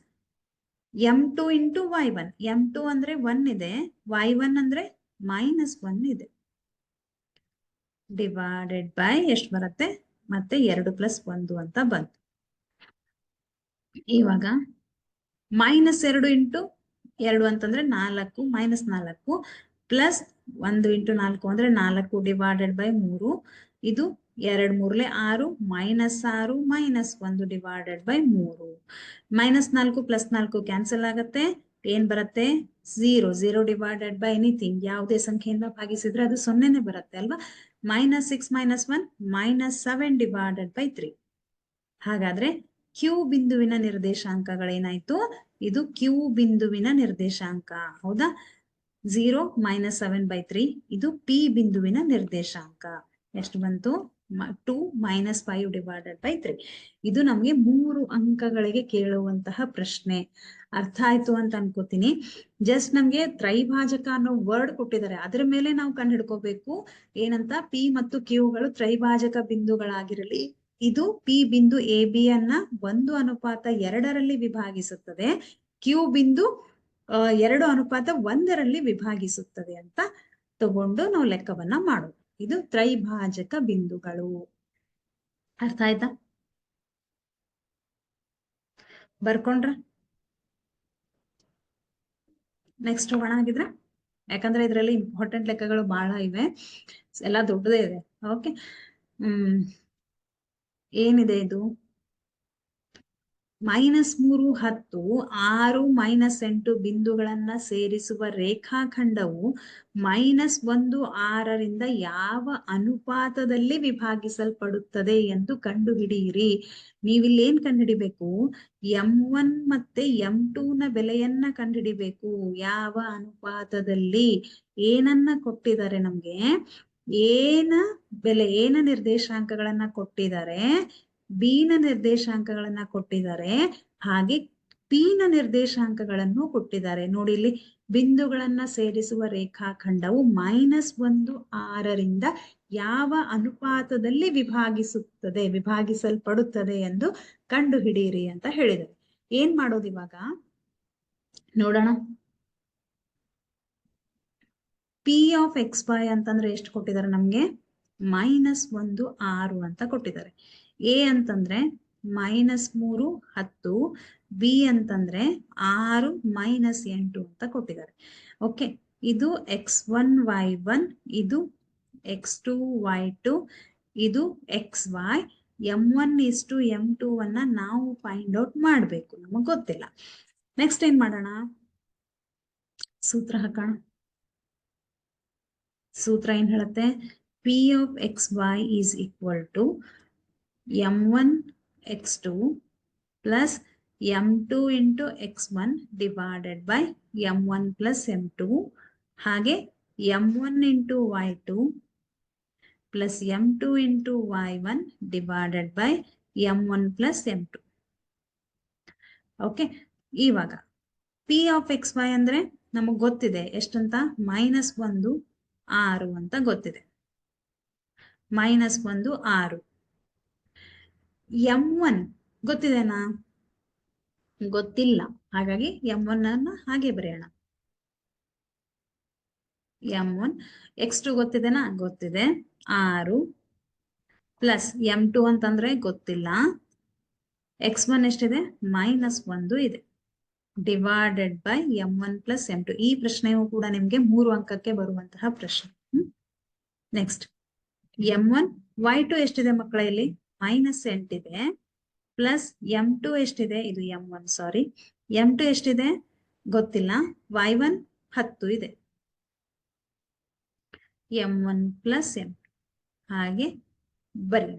m2 into y1. m2 ಅಂದ್ರೆ 1 ಇದೆ, y1 ಅಂದ್ರೆ -1 ಇದೆ, ಡಿವೈಡೆಡ್ ಬೈ ಎಷ್ಟು ಬರುತ್ತೆ, ಮತ್ತೆ 2 + 1 ಅಂತ ಬಂತು. ಇವಾಗ -2 ಇಂಟು 2 ಅಂತಂದ್ರೆ 4, -4 ಪ್ಲಸ್ 1 ಇಂಟು 4 ಅಂದ್ರೆ 4 ಡಿವೈಡೆಡ್ ಬೈ 3. ಇದು 2 3 6 -6 -1 ಡಿವೈಡೆಡ್ ಬೈ 3. -4 + 4 ಕ್ಯಾನ್ಸಲ್ ಆಗುತ್ತೆ, ಏನ್ ಬರುತ್ತೆ 0 ಡಿವೈಡೆಡ್ ಬೈ ಎನಿಥಿಂಗ್, ಯಾವುದೇ ಸಂಖ್ಯೆಯಿಂದ ಭಾಗಿಸಿದ್ರೆ ಅದು 0ನೇ ಬರುತ್ತೆ ಅಲ್ವಾ. -6 -1 -7 ಡಿವೈಡೆಡ್ ಬೈ 3. ಹಾಗಾದ್ರೆ ಕ್ಯೂ ಬಿಂದುವಿನ ನಿರ್ದೇಶಾಂಕಗಳೇನಾಯ್ತು, ಇದು ಕ್ಯೂ ಬಿಂದುವಿನ ನಿರ್ದೇಶಾಂಕ, ಹೌದಾ. 0 -7/3 ಇದು ಪಿ ಬಿಂದುವಿನ ನಿರ್ದೇಶಾಂಕ. ಎಷ್ಟು ಬಂತು, 2 -5 ಡಿವೈಡೆಡ್ ಬೈ 3. ಇದು ನಮ್ಗೆ 3 ಅಂಕಗಳಿಗೆ ಕೇಳುವಂತಹ ಪ್ರಶ್ನೆ. ಅರ್ಥ ಆಯ್ತು ಅಂತ ಅನ್ಕೋತೀನಿ. ಜಸ್ಟ್ ನಮ್ಗೆ ತ್ರೈಭಾಜಕ ಅನ್ನೋ ವರ್ಡ್ ಕೊಟ್ಟಿದ್ದಾರೆ, ಅದ್ರ ಮೇಲೆ ನಾವು ಕಂಡು ಹಿಡ್ಕೋಬೇಕು ಏನಂತ, ಪಿ ಮತ್ತು ಕ್ಯೂಗಳು ತ್ರೈಭಾಜಕ ಬಿಂದುಗಳಾಗಿರಲಿ. ಇದು ಪಿ ಬಿಂದು ಎ ಬಿ ಅನ್ನ 1:2 ವಿಭಾಗಿಸುತ್ತದೆ, ಕ್ಯೂ ಬಿಂದು 2:1 ವಿಭಾಗಿಸುತ್ತದೆ ಅಂತ ತಗೊಂಡು ನಾವು ಲೆಕ್ಕವನ್ನ ಮಾಡೋದು. ಇದು ತ್ರೈಭಾಜಕ ಬಿಂದುಗಳು. ಅರ್ಥ ಆಯ್ತಾ, ಬರ್ಕೊಂಡ್ರ? ನೆಕ್ಸ್ಟ್ ಹೋಗೋಣ ಹಾಗಿದ್ರೆ, ಯಾಕಂದ್ರೆ ಇದರಲ್ಲಿ ಇಂಪಾರ್ಟೆಂಟ್ ಲೆಕ್ಕಗಳು ಬಹಳ ಇವೆ, ಎಲ್ಲ ದೊಡ್ಡದೇ ಇದೆ. ಓಕೆ, ಏನಿದೆ ಇದು, -3 10 6 -8 ಬಿಂದುಗಳನ್ನ ಸೇರಿಸುವ ರೇಖಾಖಂಡವು -1 6ರಿಂದ ಯಾವ ಅನುಪಾತದಲ್ಲಿ ವಿಭಾಗಿಸಲ್ಪಡುತ್ತದೆ ಎಂದು ಕಂಡುಹಿಡಿಯಿರಿ. ನೀವಿಲ್ಲಿ ಏನ್ ಕಂಡುಹಿಡಿಬೇಕು, m1 ಮತ್ತೆ m2 ನ ಬೆಲೆಯನ್ನ ಕಂಡುಹಿಡಿಬೇಕು. ಯಾವ ಅನುಪಾತದಲ್ಲಿ, ಏನನ್ನ ಕೊಟ್ಟಿದ್ದಾರೆ ನಮ್ಗೆ, ಏನ ಬೆಲೆ, ಏನ ನಿರ್ದೇಶಾಂಕಗಳನ್ನ ಕೊಟ್ಟಿದ್ದಾರೆ, ಬಿ ನ ನಿರ್ದೇಶಾಂಕಗಳನ್ನ ಕೊಟ್ಟಿದ್ದಾರೆ, ಹಾಗೆ ಪಿ ನ ನಿರ್ದೇಶಾಂಕಗಳನ್ನು ಕೊಟ್ಟಿದ್ದಾರೆ. ನೋಡಿ ಇಲ್ಲಿ, ಬಿಂದುಗಳನ್ನ ಸೇರಿಸುವ ರೇಖಾಖಂಡವು -1 6ರಿಂದ ಯಾವ ಅನುಪಾತದಲ್ಲಿ ವಿಭಾಗಿಸಲ್ಪಡುತ್ತದೆ ಎಂದು ಕಂಡುಹಿಡಿಯಿರಿ ಅಂತ ಹೇಳಿದ್ದಾರೆ. ಏನ್ ಮಾಡೋದು ಇವಾಗ ನೋಡೋಣ. ಪಿ ಆಫ್ XY ಅಂತಂದ್ರೆ ಎಷ್ಟು ಕೊಟ್ಟಿದ್ದಾರೆ ನಮ್ಗೆ, -1 6 ಅಂತ ಕೊಟ್ಟಿದ್ದಾರೆ. ಎ ಅಂತಂದ್ರೆ -3 10, ಬಿ ಅಂತಂದ್ರೆ 6 -8 ಅಂತ ಕೊಟ್ಟಿದ್ದಾರೆ. ಓಕೆ, ಇದು x1 y1, ಇದು x2 y2, ಇದು xy. m1 m2 ಅನ್ನ ನಾವು ಫೈಂಡ್ ಔಟ್ ಮಾಡ್ಬೇಕು, ನಮಗ್ ಗೊತ್ತಿಲ್ಲ. ನೆಕ್ಸ್ಟ್ ಏನ್ ಮಾಡೋಣ, ಸೂತ್ರ ಹಾಕೋಣ. ಸೂತ್ರ ಏನ್ ಹೇಳುತ್ತೆ, P of XY is equal to m1 x2 plus m2 into x1 divided by m1 plus m2 ಹಾಗೆ m1 into y2 plus m2 into y1 divided by m1 plus m2. Okay, ಇವಾಗ P of XY ಅಂದ್ರೆ ನಮಗ್ ಗೊತ್ತಿದೆ ಎಷ್ಟಂತ, -1 6 ಅಂತ ಗೊತ್ತಿದೆ, -1 6. m1 ಗೊತ್ತಿದೆನಾ, ಗೊತ್ತಿಲ್ಲ, ಹಾಗಾಗಿ m1 ಅನ್ನ ಹಾಗೆ ಬರೆಯೋಣ. m1 x2 ಗೊತ್ತಿದೆನಾ, ಗೊತ್ತಿದೆ 6 ಪ್ಲಸ್ m2 ಅಂತಂದ್ರೆ ಗೊತ್ತಿಲ್ಲ, x1 ಎಷ್ಟಿದೆ -1 ಇದೆ, divided by m1 plus m2. ಈ ಪ್ರಶ್ನೆಯು ಕೂಡ ನಿಮ್ಗೆ 3 ಅಂಕಕ್ಕೆ ಬರುವಂತಹ ಪ್ರಶ್ನೆ. ನೆಕ್ಸ್ಟ್ m1 y2 ಎಷ್ಟಿದೆ ಮಕ್ಕಳ, ಇಲ್ಲಿ -8 ಇದೆ, ಪ್ಲಸ್ m2 ಎಷ್ಟಿದೆ, ಇದು m1 ಸಾರಿ, m2 ಎಷ್ಟಿದೆ ಗೊತ್ತಿಲ್ಲ, y1 10 ಇದೆ, m1 ಪ್ಲಸ್ m2 ಹಾಗೆ ಬರೀ.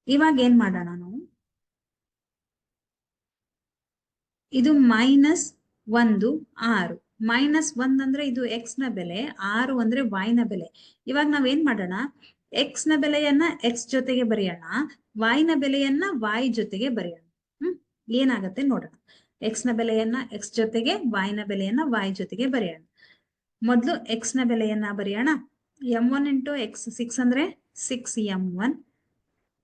ಇವಾಗ ಏನ್ ಮಾಡೋಣ ನಾವು, ಇದು -1 6, -1 ಅಂದ್ರೆ ಇದು x ನ ಬೆಲೆ, 6 ಅಂದ್ರೆ y ನ ಬೆಲೆ. ಇವಾಗ ನಾವೇನ್ ಮಾಡೋಣ, x ನ ಬೆಲೆಯನ್ನ x ಜೊತೆಗೆ ಬರೆಯೋಣ, y ನ ಬೆಲೆಯನ್ನ y ಜೊತೆಗೆ ಬರೆಯೋಣ. ಏನಾಗತ್ತೆ ನೋಡೋಣ. x ನ ಬೆಲೆಯನ್ನ x ಜೊತೆಗೆ, y ನ ಬೆಲೆಯನ್ನ y ಜೊತೆಗೆ ಬರೆಯೋಣ. ಮೊದಲು x ನ ಬೆಲೆಯನ್ನ ಬರೆಯೋಣ. m1 ಇಂಟು x 6 ಅಂದ್ರೆ 6m1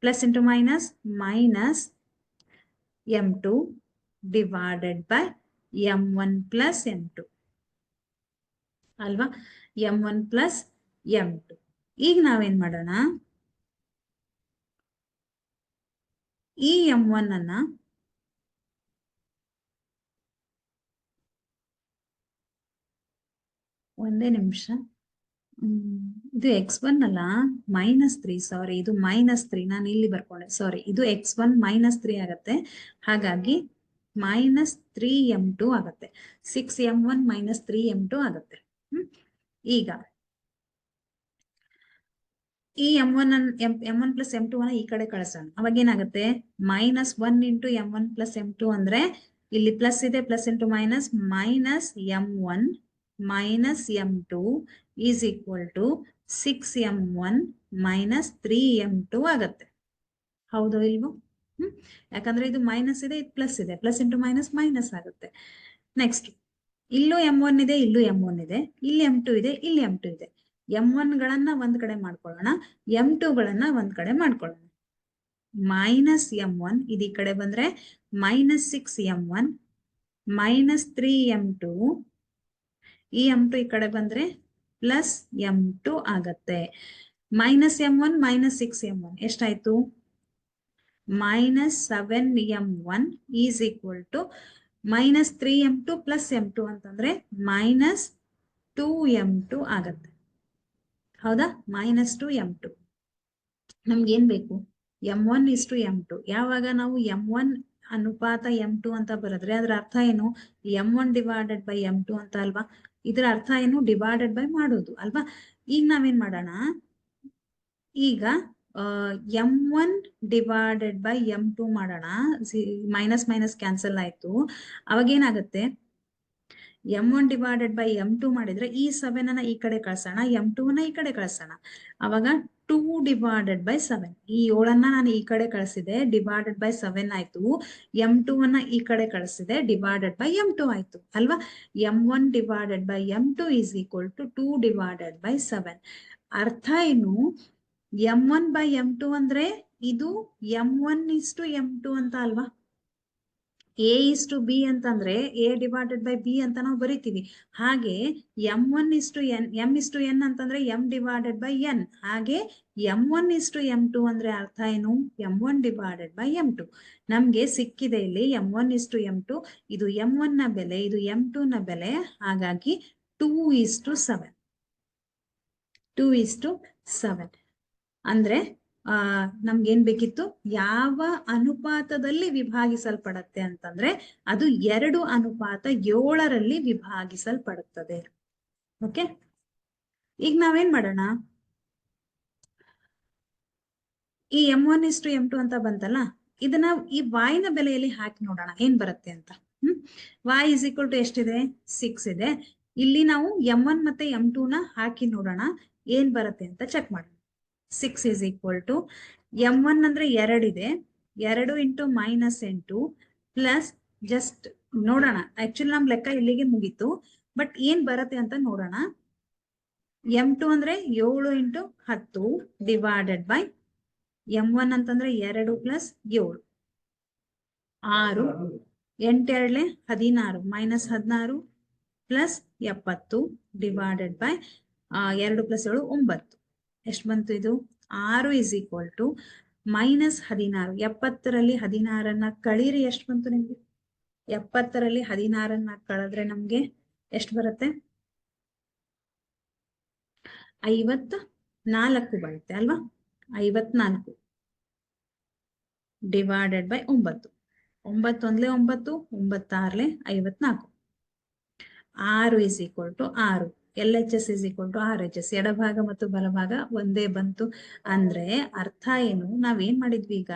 plus into minus -m2 divided by m1 plus m2 ಅಲ್ವಾ, m1 ಪ್ಲಸ್ m2. ಈಗ ನಾವೇನ್ ಮಾಡೋಣ, ಈ m1 ಅನ್ನ ಒಂದೇ ನಿಮಿಷ, ಇದು x1 ಅಲ್ಲ, -3, ಸಾರಿ ಇದು -3, ನಾನು ಇಲ್ಲಿ ಬರ್ಕೊಂಡೆ, ಸಾರಿ ಇದು x1 -3 ಆಗತ್ತೆ, ಹಾಗಾಗಿ -3m2 ಆಗತ್ತೆ, 6m1 -3m2 ಆಗತ್ತೆ. ಈಗ ಈ m1 ಪ್ಲಸ್ m2 ಅನ್ನ ಈ ಕಡೆ ಕಳಿಸೋಣ, ಅವಾಗ ಏನಾಗುತ್ತೆ, -1 ಇಂಟು m1 ಪ್ಲಸ್ m2 ಅಂದ್ರೆ ಇಲ್ಲಿ ಪ್ಲಸ್ ಇದೆ, plus into minus, -m1 minus m2 is equal to 6m1 -3m2 ಆಗತ್ತೆ. ಹೌದು ಇಲ್ವೋ? ಯಾಕಂದ್ರೆ ಇದು ಮೈನಸ್ ಇದೆ, ಇದು ಪ್ಲಸ್ ಇದೆ, ಪ್ಲಸ್ ಇಂಟು ಮೈನಸ್ ಮೈನಸ್ ಆಗುತ್ತೆ. ನೆಕ್ಸ್ಟ್ ಇಲ್ಲೂ m1 ಇದೆ, ಇಲ್ಲೂ m1 ಇದೆ, ಇಲ್ಲಿ m2 ಇದೆ, ಇಲ್ಲಿ m2 ಇದೆ. m1 ಗಳನ್ನ ಒಂದ್ ಕಡೆ ಮಾಡ್ಕೊಳ್ಳೋಣ, m2 ಗಳನ್ನ ಒಂದ್ ಕಡೆ ಮಾಡ್ಕೊಳ್ಳೋಣ. -m1 ಇದು ಈ ಕಡೆ ಬಂದ್ರೆ -6m1 -3m2, ಈ m2 ಈ ಕಡೆ ಬಂದ್ರೆ ಪ್ಲಸ್ m2 ಆಗತ್ತೆ. -m1 -6m1 ಎಷ್ಟಾಯ್ತು, -7m1 is equal to -3m2 plus m2 ಅಂತಂದ್ರೆ -2m2 ಆಗತ್ತೆ. ಹೌದಾ, -2m2. ನಮ್ಗೆ ಏನ್ ಬೇಕು, m1 ಇಷ್ಟು m2. ಯಾವಾಗ ನಾವು m1 ಅನುಪಾತ m2 ಅಂತ ಬರೆದ್ರೆ ಅದ್ರ ಅರ್ಥ ಏನು, m1 ಡಿವೈಡೆಡ್ ಬೈ m2 ಅಂತ ಅಲ್ವಾ. ಇದ್ರ ಅರ್ಥ ಏನು, ಡಿವೈಡೆಡ್ ಬೈ ಮಾಡೋದು ಅಲ್ವಾ. ಈಗ ನಾವೇನ್ ಮಾಡೋಣ, ಈಗ m1 ಡಿವೈಡೆಡ್ ಬೈ m2 ಮಾಡೋಣ, ಮೈನಸ್ ಮೈನಸ್ ಕ್ಯಾನ್ಸಲ್ ಆಯ್ತು. ಅವಾಗ ಏನಾಗುತ್ತೆ, m1 ಡಿವೈಡೆಡ್ ಬೈ m2 ಮಾಡಿದ್ರೆ ಈ 7 ಅನ್ನ ಈ ಕಡೆ ಕಳ್ಸೋಣ, m2 ಅನ್ನ ಈ ಕಡೆ ಕಳ್ಸೋಣ, ಅವಾಗ 2 ಡಿವೈಡೆಡ್ ಬೈ 7, ಈ 7 ನಾನು ಈ ಕಡೆ ಕಳಿಸಿದೆ, ಡಿವೈಡೆಡ್ ಬೈ 7 ಆಯ್ತು. m2 ಅನ್ನ ಈ ಕಡೆ ಕಳಿಸಿದೆ, ಡಿವೈಡೆಡ್ ಬೈ m2 ಆಯ್ತು ಅಲ್ವಾ. m1 divided by m2 is equal to 2 divided by 7. ಅರ್ಥ ಏನು, m1 ಬೈ m2 ಅಂದ್ರೆ ಇದು m1 ಇಷ್ಟು m2 ಅಂತ ಅಲ್ವಾ. a ಇಷ್ಟು b ಅಂತಂದ್ರೆ a ಡಿವೈಡೆಡ್ ಬೈ b ಅಂತ ನಾವು ಬರಿತೀವಿ. ಹಾಗೆ m1 ಇಷ್ಟು n, m ಇಷ್ಟು n ಅಂತಂದ್ರೆ m ಡಿವೈಡೆಡ್ ಬೈ n. ಹಾಗೆ m1 ಇಷ್ಟು m2 ಅಂದ್ರೆ ಅರ್ಥ ಏನು, m1 ಡಿವೈಡೆಡ್ ಬೈ m2. ನಮ್ಗೆ ಸಿಕ್ಕಿದೆ ಇಲ್ಲಿ m1 ಇಷ್ಟು m2, ಇದು m1 ನ ಬೆಲೆ, ಇದು m2 ನ ಬೆಲೆ, ಹಾಗಾಗಿ 2:7. 2:7 ಅಂದ್ರೆ ನಮ್ಗೇನ್ ಬೇಕಿತ್ತು, ಯಾವ ಅನುಪಾತದಲ್ಲಿ ವಿಭಾಗಿಸಲ್ಪಡತ್ತೆ ಅಂತಂದ್ರೆ ಅದು 2:7 ವಿಭಾಗಿಸಲ್ಪಡುತ್ತದೆ. ಓಕೆ, ಈಗ ನಾವೇನ್ ಮಾಡೋಣ, ಈ m1 ಇಷ್ಟು m2 ಅಂತ ಬಂತಲ್ಲ, ಇದನ್ನ ಈ y ನ ಬೆಲೆಯಲ್ಲಿ ಹಾಕಿ ನೋಡೋಣ ಏನ್ ಬರುತ್ತೆ ಅಂತ. y ಇಸ್ ಈಕ್ವಲ್ ಟು ಎಷ್ಟಿದೆ, 6 ಇದೆ. ಇಲ್ಲಿ ನಾವು m1 ಮತ್ತೆ m2 ನ ಹಾಕಿ ನೋಡೋಣ ಏನ್ ಬರುತ್ತೆ ಅಂತ ಚೆಕ್ ಮಾಡೋಣ. 6 ಇಸ್ ಈಕ್ವಲ್ ಟು m1 ಅಂದ್ರೆ 2 ಇದೆ, 2 ಇಂಟು -8 ಪ್ಲಸ್, ಜಸ್ಟ್ ನೋಡೋಣ, ಆಕ್ಚುಲಿ ನಮ್ ಲೆಕ್ಕ ಇಲ್ಲಿಗೆ ಮುಗೀತು, ಬಟ್ ಏನ್ ಬರುತ್ತೆ ಅಂತ ನೋಡೋಣ. m2 ಅಂದ್ರೆ 7 ಇಂಟು 10 ಡಿವೈಡೆಡ್ ಬೈ m1 ಅಂತಂದ್ರೆ 2 plus 7, 6, 8 2 16 -16 plus 70 divided by 2 plus 7 9. ಎಷ್ಟು ಬಂತು ಇದು, 6 ಇಸ್ ಈಕ್ವಲ್ ಟು -16. 70ರಲ್ಲಿ 16 ಕಳೀರಿ, ಎಷ್ಟು ಬಂತು ನಿಮ್ಗೆ, 70ರಲ್ಲಿ 16 ಕಳೆದ್ರೆ ನಮ್ಗೆ ಎಷ್ಟು ಬರುತ್ತೆ, 54 ಬರುತ್ತೆ ಅಲ್ವಾ. 54 ಡಿವೈಡೆಡ್ ಬೈ 9, 9 ಒಂದ್ಲೆ 9, 9 6 54. 6 is equal to 6, LHS is equal to RHS, ಎಡಭಾಗ ಮತ್ತು ಬಲಭಾಗ ಒಂದೇ ಬಂತು. ಅಂದ್ರೆ ಅರ್ಥ ಏನು, ನಾವೇನ್ ಮಾಡಿದ್ವಿ, ಈಗ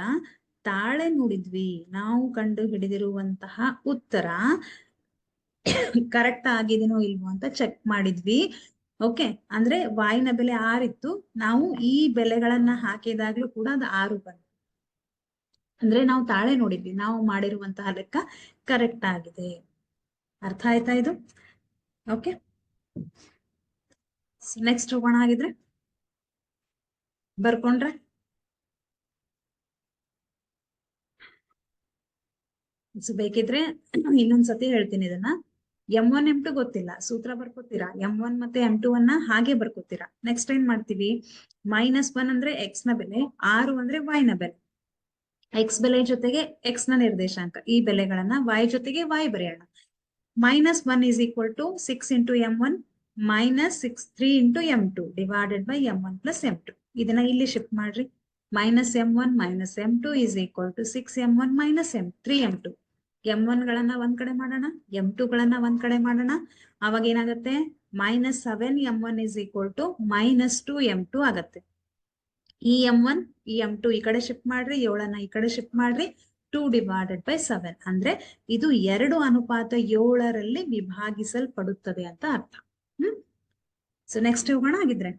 ತಾಳೆ ನೋಡಿದ್ವಿ, ನಾವು ಕಂಡು ಹಿಡಿದಿರುವಂತಹ ಉತ್ತರ ಕರೆಕ್ಟ್ ಆಗಿದೆನೋ ಇಲ್ವೋ ಅಂತ ಚೆಕ್ ಮಾಡಿದ್ವಿ. ಓಕೆ, ಅಂದ್ರೆ y ನ ಬೆಲೆ 6 ಇತ್ತು, ನಾವು ಈ ಬೆಲೆಗಳನ್ನ ಹಾಕಿದಾಗ್ಲೂ ಕೂಡ ಅದು 6 ಬಂತು. ಅಂದ್ರೆ ನಾವು ತಾಳೆ ನೋಡಿದ್ವಿ, ನಾವು ಮಾಡಿರುವಂತಹ ಲೆಕ್ಕ ಕರೆಕ್ಟ್ ಆಗಿದೆ. ಅರ್ಥ ಆಯ್ತಾ ಇದು? ಓಕೆ, ನೆಕ್ಸ್ಟ್ ಹೋಗೋಣ. ಹಾಗಿದ್ರೆ ಬರ್ಕೊಂಡ್ರೆ ಸೊ ಬೇಕಿದ್ರೆ ಇನ್ನೊಂದ್ಸತಿ ಹೇಳ್ತೀನಿ ಇದನ್ನ. M1 M2 ಗೊತ್ತಿಲ್ಲ, ಸೂತ್ರ ಬರ್ಕೋತೀರಾ. M1 ಮತ್ತೆ M2 ಅನ್ನ ಹಾಗೆ ಬರ್ಕೋತೀರಾ. ನೆಕ್ಸ್ಟ್ ಏನ್ ಮಾಡ್ತೀವಿ, -1 ಅಂದ್ರೆ x ನ ಬೆಲೆ, 6 ಅಂದ್ರೆ y ನ ಬೆಲೆ. x ಬೆಲೆ ಜೊತೆಗೆ x ನ ನಿರ್ದೇಶಾಂಕ, ಈ ಬೆಲೆಗಳನ್ನ y ಜೊತೆಗೆ y ಬರೆಯೋಣ. -1 is equal to 6 into M1 -3 into M2 divided by M1 plus M2. ಇದನ್ನ ಇಲ್ಲಿ ಶಿಫ್ಟ್ ಮಾಡ್ರಿ. -M1 - M2 is equal to 6M1 - 3M2. M1 ಗಳನ್ನ ಒಂದ್ ಕಡೆ ಮಾಡೋಣ, M2 ಗಳನ್ನ ಒಂದ್ ಕಡೆ ಮಾಡೋಣ. ಅವಾಗ ಏನಾಗುತ್ತೆ, -7M1 is equal to -2M2 ಆಗತ್ತೆ. ಈ M1 ಈ M2 ಈ ಕಡೆ ಶಿಫ್ಟ್ ಮಾಡ್ರಿ, 7ನ್ನ ಈ ಕಡೆ ಶಿಫ್ಟ್ ಮಾಡ್ರಿ. 2 divided by 7 ಅಂದ್ರೆ ಇದು 2:7ರಲ್ಲಿ ವಿಭಾಗಿಸಲ್ಪಡುತ್ತದೆ ಅಂತ ಅರ್ಥ. ಸೊ ನೆಕ್ಸ್ಟ್ ಹೋಗೋಣ. ಆಗಿದ್ರೆ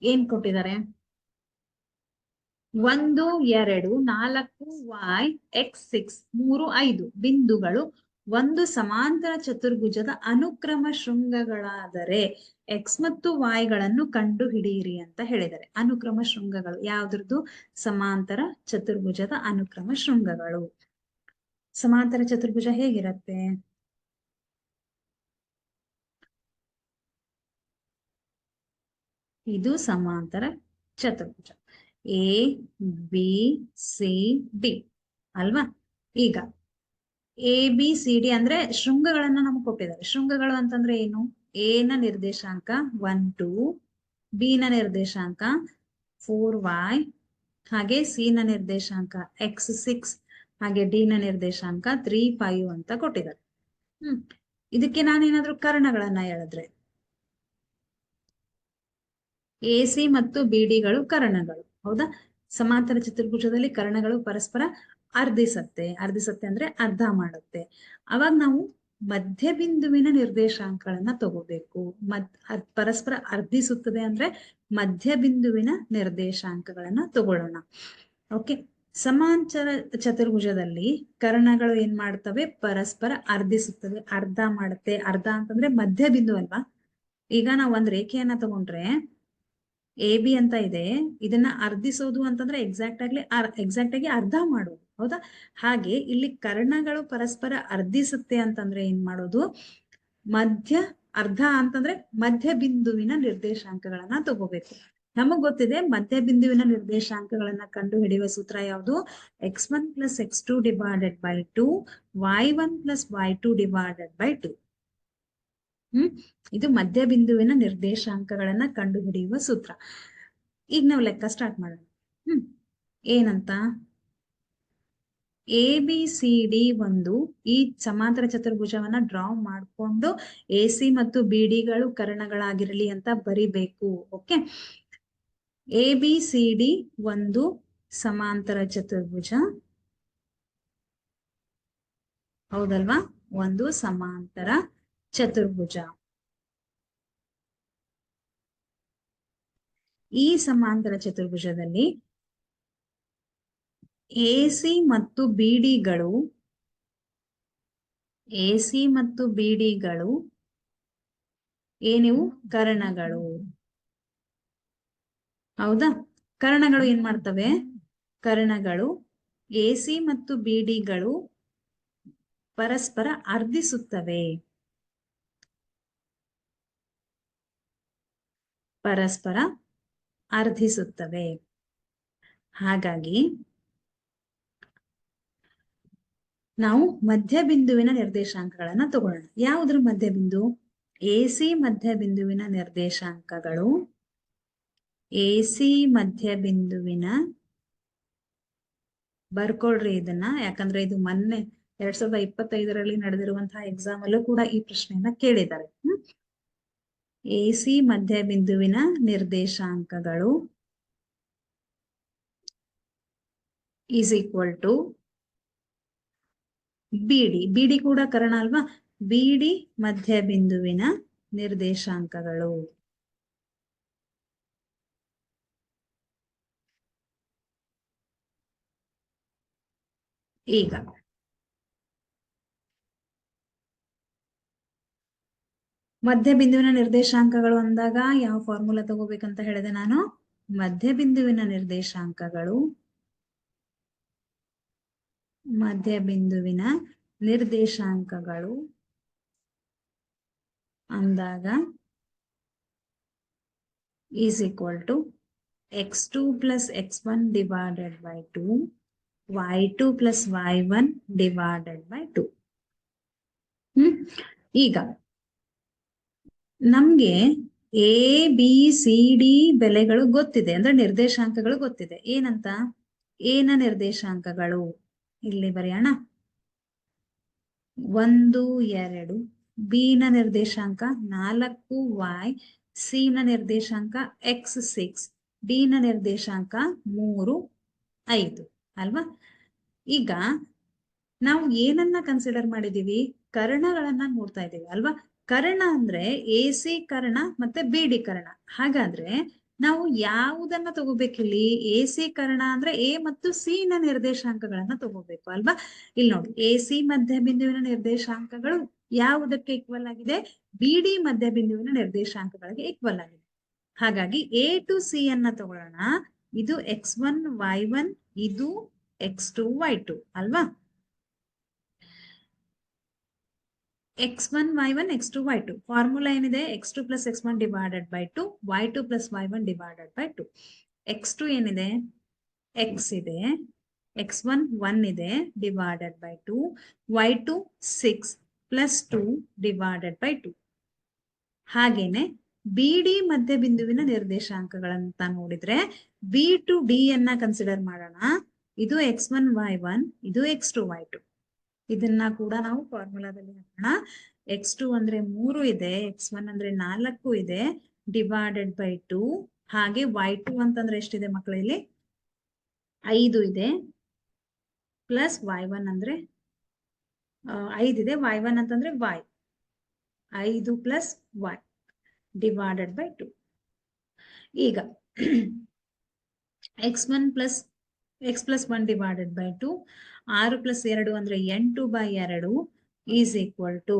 ಏನ್ ಕೊಟ್ಟಿದ್ದಾರೆ, 1 2 4 y x 6 3 5 ಬಿಂದುಗಳು ಒಂದು ಸಮಾಂತರ ಚತುರ್ಭುಜದ ಅನುಕ್ರಮ ಶೃಂಗಗಳಾದರೆ x ಮತ್ತು y ಗಳನ್ನು ಕಂಡು ಹಿಡಿಯಿರಿ ಅಂತ ಹೇಳಿದ್ದಾರೆ. ಅನುಕ್ರಮ ಶೃಂಗಗಳು ಯಾವ್ದ್ರದ್ದು, ಸಮಾಂತರ ಚತುರ್ಭುಜದ ಅನುಕ್ರಮ ಶೃಂಗಗಳು. ಸಮಾಂತರ ಚತುರ್ಭುಜ ಹೇಗಿರತ್ತೆ, ಇದು ಸಮಾಂತರ ಚತುರ್ಭುಜ ಎ ಬಿ ಸಿ ಡಿ ಅಲ್ವಾ. ಈಗ ಎ ಬಿ ಸಿ ಡಿ ಅಂದ್ರೆ ಶೃಂಗಗಳನ್ನ ನಮ್ಗೆ ಕೊಟ್ಟಿದ್ದಾರೆ. ಶೃಂಗಗಳು ಅಂತಂದ್ರೆ ಏನು, ಎ ನ ನಿರ್ದೇಶಾಂಕ 1 2, ಬಿ ನ ನಿರ್ದೇಶಾಂಕ 4y, ಹಾಗೆ ಸಿ ನ ನಿರ್ದೇಶಾಂಕ x 6, ಹಾಗೆ ಡಿ ನ ನಿರ್ದೇಶಾಂಕ 3 5 ಅಂತ ಕೊಟ್ಟಿದ್ದಾರೆ. ಇದಕ್ಕೆ ನಾನೇನಾದ್ರೂ ಕರ್ಣಗಳನ್ನ ಹೇಳಿದ್ರೆ, ಎ ಸಿ ಮತ್ತು ಬಿ ಡಿಗಳು ಕರ್ಣಗಳು, ಹೌದಾ. ಸಮಾಂತರ ಚತುರ್ಭುಜದಲ್ಲಿ ಕರ್ಣಗಳು ಪರಸ್ಪರ ಅರ್ಧಿಸತ್ತೆ ಅಂದ್ರೆ ಅರ್ಧ ಮಾಡುತ್ತೆ. ಅವಾಗ ನಾವು ಮಧ್ಯ ಬಿಂದುವಿನ ನಿರ್ದೇಶಾಂಕಗಳನ್ನ ತಗೋಬೇಕು. ಪರಸ್ಪರ ಅರ್ಧಿಸುತ್ತದೆ ಅಂದ್ರೆ ಮಧ್ಯ ಬಿಂದುವಿನ ನಿರ್ದೇಶಾಂಕಗಳನ್ನ ತಗೊಳ್ಳೋಣ. ಓಕೆ, ಸಮಾಂತರ ಚತುರ್ಭುಜದಲ್ಲಿ ಕರ್ಣಗಳು ಏನ್ ಮಾಡ್ತವೆ, ಪರಸ್ಪರ ಅರ್ಧಿಸುತ್ತದೆ, ಅರ್ಧ ಮಾಡುತ್ತೆ. ಅರ್ಧ ಅಂತಂದ್ರೆ ಮಧ್ಯ ಬಿಂದು ಅಲ್ವಾ. ಈಗ ನಾವು ಒಂದ್ ರೇಖೆಯನ್ನ ತಗೊಂಡ್ರೆ ಎ ಬಿ ಅಂತ ಇದೆ, ಇದನ್ನ ಅರ್ಧಿಸೋದು ಅಂತಂದ್ರೆ ಎಕ್ಸಾಕ್ಟ್ ಆಗಿ ಅರ್ಧ ಮಾಡೋದು, ಹೌದಾ. ಹಾಗೆ ಇಲ್ಲಿ ಕರ್ಣಗಳು ಪರಸ್ಪರ ಅರ್ಧಿಸುತ್ತೆ ಅಂತಂದ್ರೆ ಏನ್ ಮಾಡೋದು, ಅರ್ಧ ಅಂತಂದ್ರೆ ಮಧ್ಯ ಬಿಂದುವಿನ ನಿರ್ದೇಶಾಂಕಗಳನ್ನ ತಗೋಬೇಕು. ನಮಗ್ ಗೊತ್ತಿದೆ ಮಧ್ಯ ಬಿಂದುವಿನ ನಿರ್ದೇಶಾಂಕಗಳನ್ನ ಕಂಡು ಹಿಡಿಯುವ ಸೂತ್ರ ಯಾವುದು, x1 + x2 divided by 2, y1 + y2 divided by 2. ಇದು ಮಧ್ಯ ಬಿಂದುವಿನ ನಿರ್ದೇಶಾಂಕಗಳನ್ನ ಕಂಡು ಹಿಡಿಯುವ ಸೂತ್ರ. ಈಗ ನಾವು ಲೆಕ್ಕ ಸ್ಟಾರ್ಟ್ ಮಾಡೋಣ. ಏನಂತ, ಎ ಬಿ ಸಿ ಡಿ ಒಂದು ಈ ಸಮಾಂತರ ಚತುರ್ಭುಜವನ್ನ ಡ್ರಾ ಮಾಡ್ಕೊಂಡು ಎ ಸಿ ಮತ್ತು ಬಿ ಡಿಗಳು ಕರ್ಣಗಳಾಗಿರಲಿ ಅಂತ ಬರಿಬೇಕು. Okay, A B C D ಒಂದು ಸಮಾಂತರ ಚತುರ್ಭುಜ, ಹೌದಲ್ವಾ, ಒಂದು ಸಮಾಂತರ ಚತುರ್ಭುಜ. ಈ ಸಮಾಂತರ ಚತುರ್ಭುಜದಲ್ಲಿ ಎ ಸಿ ಮತ್ತು ಬಿ ಡಿಗಳು ಏನಿವು ಕರ್ಣಗಳು, ಹೌದಾ. ಕರ್ಣಗಳು ಏನ್ ಮಾಡ್ತವೆ, ಕರ್ಣಗಳು ಎ ಸಿ ಮತ್ತು ಬಿ ಡಿಗಳು ಪರಸ್ಪರ ಅರ್ಧಿಸುತ್ತವೆ. ಹಾಗಾಗಿ ನಾವು ಮಧ್ಯ ಬಿಂದುವಿನ ನಿರ್ದೇಶಾಂಕಗಳನ್ನ ತಗೊಳ್ಳೋಣ. ಯಾವುದ್ರ ಮಧ್ಯ ಬಿಂದು, ಎ ಸಿ ಮಧ್ಯ ಬಿಂದುವಿನ ನಿರ್ದೇಶಾಂಕಗಳು, ಎ ಸಿ ಮಧ್ಯ ಬಿಂದುವಿನ, ಬರ್ಕೊಳ್ರಿ ಇದನ್ನ, ಯಾಕಂದ್ರೆ ಇದು ಮೊನ್ನೆ 2025ರಲ್ಲಿ ನಡೆದಿರುವಂತಹ ಎಕ್ಸಾಮ್ ಅಲ್ಲೂ ಕೂಡ ಈ ಪ್ರಶ್ನೆಯನ್ನ ಕೇಳಿದ್ದಾರೆ. ಎ ಸಿ ಮಧ್ಯ ಬಿಂದುವಿನ ನಿರ್ದೇಶಾಂಕಗಳು ಈಸ್ ಈಕ್ವಲ್ ಟು ಬಿಡಿ ಕೂಡ ಕರ್ಣ ಅಲ್ವಾ, ಬಿಡಿ ಮಧ್ಯ ಬಿಂದುವಿನ ನಿರ್ದೇಶಾಂಕಗಳು. ಈಗ ಮಧ್ಯ ಬಿಂದುವಿನ ನಿರ್ದೇಶಾಂಕಗಳು ಅಂದಾಗ ಯಾವ ಫಾರ್ಮುಲಾ ತಗೋಬೇಕಂತ ಹೇಳಿದೆ ನಾನು, ಮಧ್ಯ ಬಿಂದುವಿನ ನಿರ್ದೇಶಾಂಕಗಳು ಮಧ್ಯಬಿಂದುವಿನ ನಿರ್ದೇಶಾಂಕಗಳು ಅಂದಾಗ is equal to x2 plus x1 divided by 2, y2 plus y1 divided by 2. ಈಗ ನಮ್ಗೆ ಎ ಬಿ ಸಿ ಡಿ ಬೆಲೆಗಳು ಗೊತ್ತಿದೆ, ಅಂದ್ರೆ ನಿರ್ದೇಶಾಂಕಗಳು ಗೊತ್ತಿದೆ. ಏನಂತ? ಏನ ನಿರ್ದೇಶಾಂಕಗಳು ಇಲ್ಲಿ ಬರೆಯೋಣ. 1 2, ಬಿ ನ ನಿರ್ದೇಶಾಂಕ 4 y, ಸಿ ನ ನಿರ್ದೇಶಾಂಕ x6, ಡಿ ನ ನಿರ್ದೇಶಾಂಕ 3 5 ಅಲ್ವಾ? ಈಗ ನಾವು ಏನನ್ನ ಕನ್ಸಿಡರ್ ಮಾಡಿದೀವಿ? ಕರ್ಣಗಳನ್ನ ನೋಡ್ತಾ ಇದೀವಿ ಅಲ್ವಾ? ಕರ್ಣ ಅಂದ್ರೆ ಎ ಸಿ ಕರ್ಣ ಮತ್ತೆ ಬಿ ಡಿ ಕರ್ಣ. ಹಾಗಾದ್ರೆ ನಾವು ಯಾವುದನ್ನ ತಗೋಬೇಕಿಲ್ಲಿ? ಎ ಸಿ ಕರ್ಣ ಅಂದ್ರೆ ಎ ಮತ್ತು ಸಿ ನ ನಿರ್ದೇಶಾಂಕಗಳನ್ನ ತಗೋಬೇಕು ಅಲ್ವಾ? ಇಲ್ಲಿ ನೋಡಿ, ಎ ಸಿ ಮಧ್ಯಬಿಂದುವಿನ ನಿರ್ದೇಶಾಂಕಗಳು ಯಾವುದಕ್ಕೆ ಈಕ್ವಲ್ ಆಗಿದೆ? ಬಿ ಡಿ ಮಧ್ಯಬಿಂದುವಿನ ನಿರ್ದೇಶಾಂಕಗಳಿಗೆ ಈಕ್ವಲ್ ಆಗಿದೆ. ಹಾಗಾಗಿ ಎ ಟು ಸಿ ಅನ್ನ ತಗೊಳ್ಳೋಣ. ಇದು x1 y1, ಇದು x2 y2 ಅಲ್ವಾ? x1 y1 x2 y2 formula ಏನಿದೆ? x2 plus x1 divided by 2, y2 plus y1 divided by 2. x2 ಏನಿದೆ? x ಇದೆ, x1 1 ಇದೆ divided by 2, y2 6 plus 2 divided by 2. ಹಾಗೇನೆ ಬಿ ಡಿ ಮಧ್ಯಬಿಂದುವಿನ ನಿರ್ದೇಶಾಂಕಗಳಂತ ನೋಡಿದ್ರೆ ಬಿ ಟು ಡಿ ಅನ್ನ consider ಮಾಡೋಣ. ಇದು x1 y1, ಇದು x2 y2. ಇದನ್ನ ಕೂಡ ನಾವು ಫಾರ್ಮುಲಾದಲ್ಲಿ ಹಾಕೋಣ. x2 ಅಂದ್ರೆ 3 ಇದೆ, x1 ಅಂದ್ರೆ 4 ಇದೆ ಡಿವೈಡೆಡ್ ಬೈ 2. ಹಾಗೆ y2 ಅಂತಂದ್ರೆ ಎಷ್ಟಿದೆ ಮಕ್ಕಳು? ಇಲ್ಲಿ 5 ಇದೆ ಪ್ಲಸ್ y1 ಅಂದ್ರೆ 5 ಇದೆ, y1 ಅಂತಂದ್ರೆ y, 5 plus y divided by 2. ಈಗ x1 plus x plus 1 divided by 2, 6 plus 2 ಅಂದ್ರೆ 8 by 2 is equal to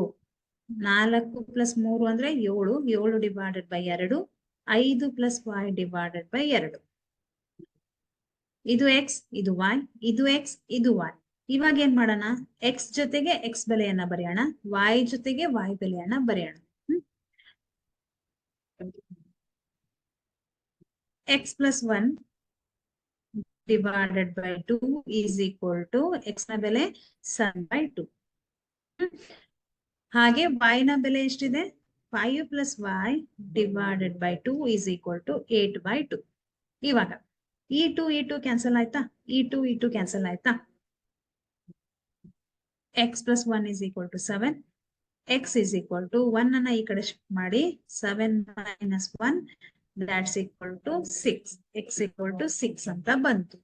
4 plus 3 ಅಂದ್ರೆ 7, 7 divided by 2, 5 plus y divided by 2. ಇದು x, ಇದು y, ಇದು x, ಇದು y. ಇವಾಗ ಏನ್ ಮಾಡೋಣ? x ಜೊತೆಗೆ x ಬೆಲೆಯನ್ನ ಬರೆಯೋಣ, y ಜೊತೆಗೆ y ಬೆಲೆಯನ್ನ ಬರೆಯೋಣ. x plus 1 divided by 2 is equal to x ನ ಬೆಲೆ 7 by 2. ಹಾಗೆ y ನ ಬೆಲೆ ಎಷ್ಟಿದೆ? 5 plus y divided by 2 is equal to 8 by 2. ಇವಾಗ ಈ 2 ಕ್ಯಾನ್ಸಲ್ ಆಯ್ತಾ? ಈ 2 ಕ್ಯಾನ್ಸಲ್ ಆಯ್ತಾ? x plus 1 is equal to 7. x is equal to 1 ಅನ್ನ ಈ ಕಡೆ ಶಿಫ್ಟ್ ಮಾಡಿ 7 minus 1 that's equal to 6. x equal to 6 ಅಂತ ಬಂತು.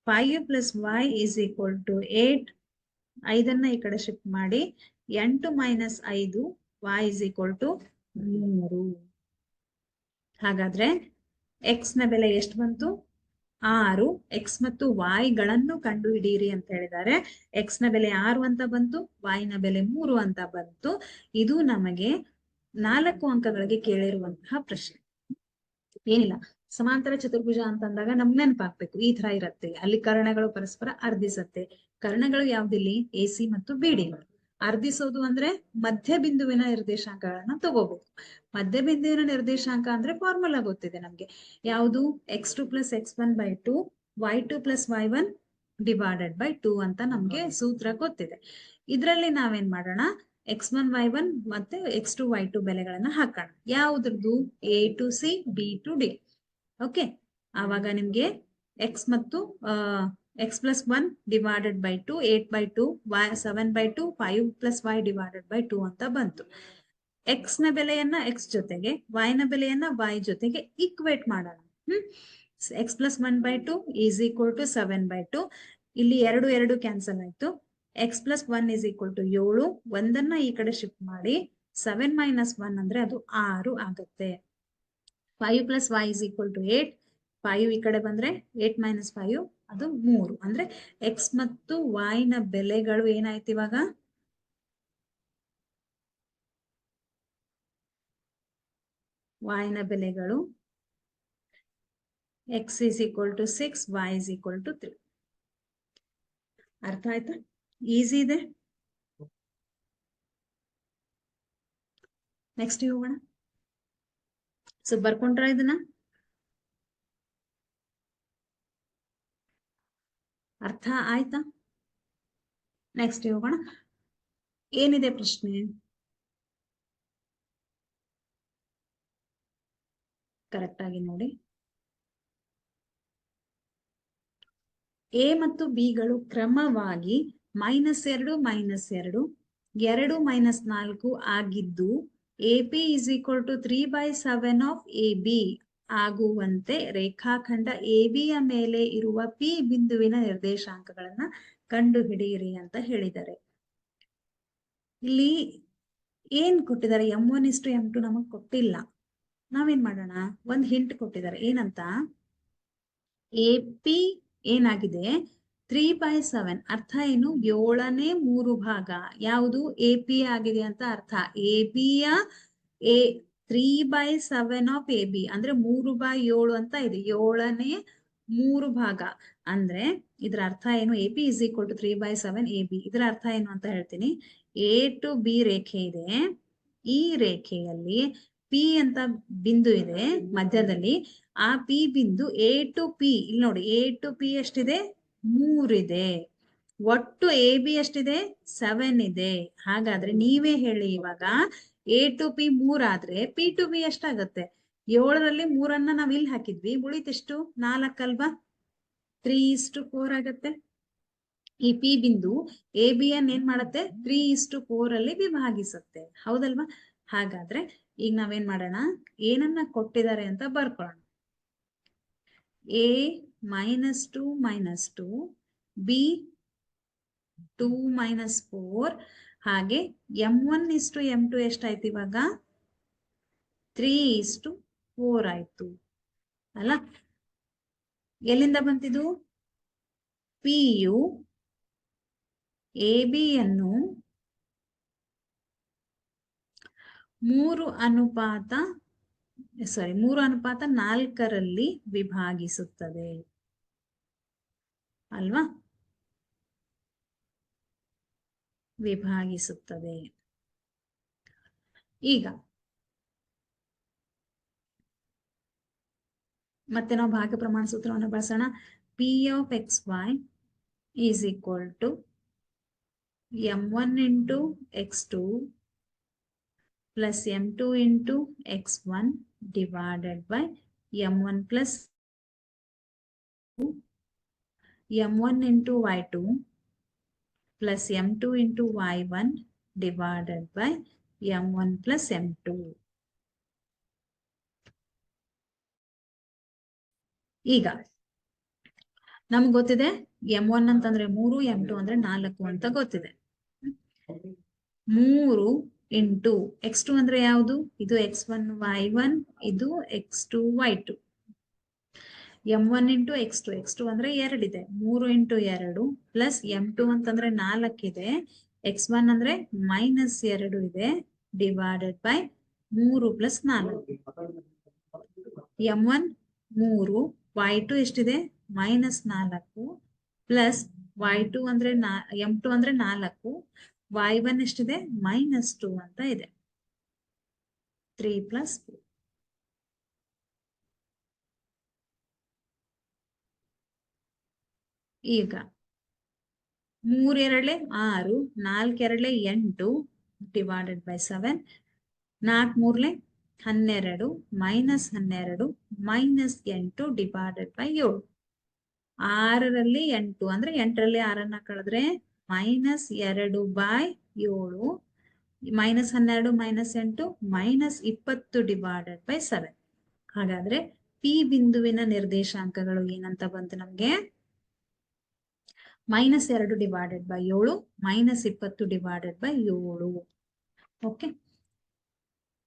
5 plus y is equal to 8. 5ಅನ್ನ ಈ ಕಡೆ ಶಿಫ್ಟ್ ಮಾಡಿ 8 minus 5 y is equal to 3. ಹಾಗಾದ್ರೆ x ನ ಬೆಲೆ ಎಷ್ಟು ಬಂತು? 6. x ಮತ್ತು y ಗಳನ್ನು ಕಂಡು ಹಿಡಿಯಿರಿ ಅಂತ ಹೇಳಿದ್ದಾರೆ. x ನ ಬೆಲೆ 6 ಅಂತ ಬಂತು, y ನ ಬೆಲೆ 3 ಅಂತ ಬಂತು. ಇದು ನಮಗೆ 4 ಅಂಕಗಳಿಗೆ ಕೇಳಿರುವಂತಹ ಪ್ರಶ್ನೆ. ಏನಿಲ್ಲ, ಸಮಾಂತರ ಚತುರ್ಭುಜ ಅಂತಂದಾಗ ನಮ್ ನೆನಪಾಗ್ಬೇಕು, ಈ ತರ ಇರತ್ತೆ. ಅಲ್ಲಿ ಕರ್ಣಗಳು ಪರಸ್ಪರ ಅರ್ಧಿಸತ್ತೆ. ಕರ್ಣಗಳು ಯಾವ್ದಿಲ್ಲಿ? ಎ ಸಿ ಮತ್ತು ಬಿ ಡಿ. ಅರ್ಧಿಸೋದು ಅಂದ್ರೆ ಮಧ್ಯ ಬಿಂದುವಿನ ನಿರ್ದೇಶಾಂಕಗಳನ್ನ ತಗೋಬೇಕು. ಮಧ್ಯ ಬಿಂದುವಿನ ನಿರ್ದೇಶಾಂಕ ಅಂದ್ರೆ ಫಾರ್ಮುಲಾ ಗೊತ್ತಿದೆ ನಮ್ಗೆ. ಯಾವುದು? x2 plus x1 by 2, y2 plus y1 divided by 2 ಅಂತ ನಮ್ಗೆ ಸೂತ್ರ ಗೊತ್ತಿದೆ. ಇದ್ರಲ್ಲಿ ನಾವೇನ್ ಮಾಡೋಣ? x1 y1 ಮತ್ತೆ x2 y2 ಬೆಲೆಗಳನ್ನ ಹಾಕೋಣ. ಯಾವುದ್ರದ್ದು? a to c, b to d. Okay, ಆವಾಗ ನಿಮ್ಗೆ x ಮತ್ತು x plus 1 divided by 2, 8 by 2, y 7 by 2, 5 plus y divided by 2 ಅಂತ ಬಂತು. x ನ ಬೆಲೆಯನ್ನ x ಜೊತೆಗೆ, y ನ ಬೆಲೆಯನ್ನ y ಜೊತೆಗೆ ಈಕ್ವೇಟ್ ಮಾಡೋಣ. x plus 1 by 2 is equal to 7 by 2. ಇಲ್ಲಿ 2 ಕ್ಯಾನ್ಸಲ್ ಆಯ್ತು. x plus 1 is equal to 7. ಒಂದನ್ನ ಈ ಕಡೆ ಶಿಫ್ಟ್ ಮಾಡಿ 7 minus 1 ಅಂದ್ರೆ ಅದು 6 ಆಗುತ್ತೆ. 5 plus y is equal to 8. 5 ಈ ಕಡೆ ಬಂದ್ರೆ 8 minus 5 ಅದು 3. ಅಂದ್ರೆ x ಮತ್ತು y ನ ಬೆಲೆಗಳು ಏನಾಯ್ತು ಇವಾಗ? y ನ ಬೆಲೆಗಳು x is equal to 6, y is equal to 3. ಅರ್ಥ ಆಯ್ತಾ? ಈಸಿ ಇದೆ. ನೆಕ್ಸ್ಟ್ ಹೋಗೋಣ. ಸೊ ಬರ್ಕೊಂಡ್ರ ಇದನ್ನ? ಅರ್ಥ ಆಯ್ತಾ? ನೆಕ್ಸ್ಟ್ ಹೋಗೋಣ. ಏನಿದೆ ಪ್ರಶ್ನೆ? ಕರೆಕ್ಟ್ ಆಗಿ ನೋಡಿ. ಎ ಮತ್ತು ಬಿ ಗಳು ಕ್ರಮವಾಗಿ -2 -2 2 -4 ಆಗಿದ್ದು ಎಪಿ = 3/7 ಆಫ್ ಎಬಿ ಆಗುವಂತೆ ರೇಖಾಖಂಡ ಎಬಿಯ ಮೇಲೆ ಇರುವ ಪಿ ಬಿಂದುವಿನ ನಿರ್ದೇಶಾಂಕಗಳನ್ನ ಕಂಡುಹಿಡಿಯಿರಿ ಅಂತ ಹೇಳಿದ್ದಾರೆ. ಇಲ್ಲಿ ಏನ್ ಕೊಟ್ಟಿದ್ದಾರೆ? m1:m2 ನಮಗ್ ಕೊಟ್ಟಿಲ್ಲ. ನಾವೇನ್ ಮಾಡೋಣ? ಒಂದ್ ಹಿಂಟ್ ಕೊಟ್ಟಿದ್ದಾರೆ. ಏನಂತ? ಎಪಿ ಏನಾಗಿದೆ? 3/7. ಅರ್ಥ ಏನು? 7ನೇ 3 ಭಾಗ ಯಾವುದು? ಎಪಿ ಆಗಿದೆ ಅಂತ ಅರ್ಥ. ಎಬಿಯ 3/7 ಆಫ್ ಎಬಿ ಅಂದ್ರೆ 3/7 ಅಂತ ಇದೆ. 7ನೇ 3 ಭಾಗ ಅಂದ್ರೆ ಇದ್ರ ಅರ್ಥ ಏನು? AP = 3/7 AB. ಇದರ ಅರ್ಥ ಏನು ಅಂತ ಹೇಳ್ತೀನಿ. ಎ ಟು ಬಿ ರೇಖೆ ಇದೆ. ಈ ರೇಖೆಯಲ್ಲಿ ಪಿ ಅಂತ ಬಿಂದು ಇದೆ ಮಧ್ಯದಲ್ಲಿ. ಆ ಪಿ ಬಿಂದು ಎ ಟು ಪಿ, ಇಲ್ಲಿ ನೋಡಿ, ಎ ಟು ಪಿ ಎಷ್ಟಿದೆ? 3 ಇದೆ. ಒಟ್ಟು ಎ ಬಿ ಎಷ್ಟಿದೆ? 7 ಇದೆ. ಹಾಗಾದ್ರೆ ನೀವೇ ಹೇಳಿ ಇವಾಗ, ಎ ಟು ಪಿ 3 ಆದ್ರೆ ಪಿ ಟು ಬಿ ಎಷ್ಟಾಗತ್ತೆ? 7ರಲ್ಲಿ 3 ನಾವ್ ಇಲ್ಲಿ ಹಾಕಿದ್ವಿ, ಉಳಿತೆಷ್ಟು? 4 ಅಲ್ವಾ? 3:4 ಆಗತ್ತೆ. ಈ ಪಿ ಬಿಂದು ಎ ಬಿ ಅನ್ನ ಏನ್ ಮಾಡತ್ತೆ? 3:4 ಅಲ್ಲಿ ವಿಭಾಗಿಸುತ್ತೆ. ಹೌದಲ್ವಾ? ಹಾಗಾದ್ರೆ ಈಗ ನಾವೇನ್ ಮಾಡೋಣ? ಏನನ್ನ ಕೊಟ್ಟಿದ್ದಾರೆ ಅಂತ ಬರ್ಕೊಳ್ಳೋಣ. a -2 -2 b 2 -4 ಹಾಗೆ m1:m2 ಎಷ್ಟಾಯ್ತು ಇವಾಗ? 3:4 ಆಯ್ತು ಅಲ್ಲ? ಎಲ್ಲಿಂದ ಬಂತಿದು? ಪಿ ಯು ಎ ಬಿ ಯನ್ನು 3:4ರಲ್ಲಿ ವಿಭಾಗಿಸುತ್ತದೆ ಅಲ್ವಾ? ವಿಭಾಗಿಸುತ್ತದೆ. ಈಗ ಮತ್ತೆ ನಾವು ಭಾಗ ಪ್ರಮಾಣ ಸೂತ್ರವನ್ನು ಬಳಸೋಣ. P of xy = m1 × x2 + m2 × x1 divided by m1 + m1 × y2 + m2 × y1 divided by m1 + m2. ಈಗ ನಮ್ಗೆ ಗೊತ್ತಿದೆ m1 ಅಂತಂದ್ರೆ 3, m2 ಅಂದ್ರೆ 4 ಅಂತ ಗೊತ್ತಿದೆ. 3 × x2 ಅಂದ್ರೆ ಯಾವುದು? ಇದು x1 y1, ಇದು x2 y2. m1 × x2 ಅಂದ್ರೆ 2 ಇದೆ. 3 × 2 ಪ್ಲಸ್ m2 ಅಂತಂದ್ರೆ 4 ಇದೆ. x1 ಅಂದ್ರೆ -2 ಇದೆ ಡಿವೈಡೆಡ್ ಬೈ 3 + 4. m1 3, y2 ಎಷ್ಟಿದೆ? -4 ಪ್ಲಸ್ y2 ಅಂದ್ರೆ m2 ಅಂದ್ರೆ 4, y1 ಎಷ್ಟಿದೆ? -2 ಅಂತ ಇದೆ. 3 + 4. ಈಗ 3 2 6, 4 2 8 ಡಿವೈಡೆಡ್ ಬೈ 7, 4 3 12, -12 -8 ಡಿವೈಡೆಡ್ ಬೈ 7. 6ರಲ್ಲಿ 8 ಅಂದ್ರೆ 8ರಲ್ಲಿ 6 ಕಳೆದ್ರೆ -2/7, -12 -8 -20 ಡಿವೈಡೆಡ್ ಬೈ 7. ಹಾಗಾದ್ರೆ ಪಿ ಬಿಂದುವಿನ ನಿರ್ದೇಶಾಂಕಗಳು ಏನಂತ ಬಂತು ನಮ್ಗೆ? -2 divided by 7 -20 divided by 7. Okay,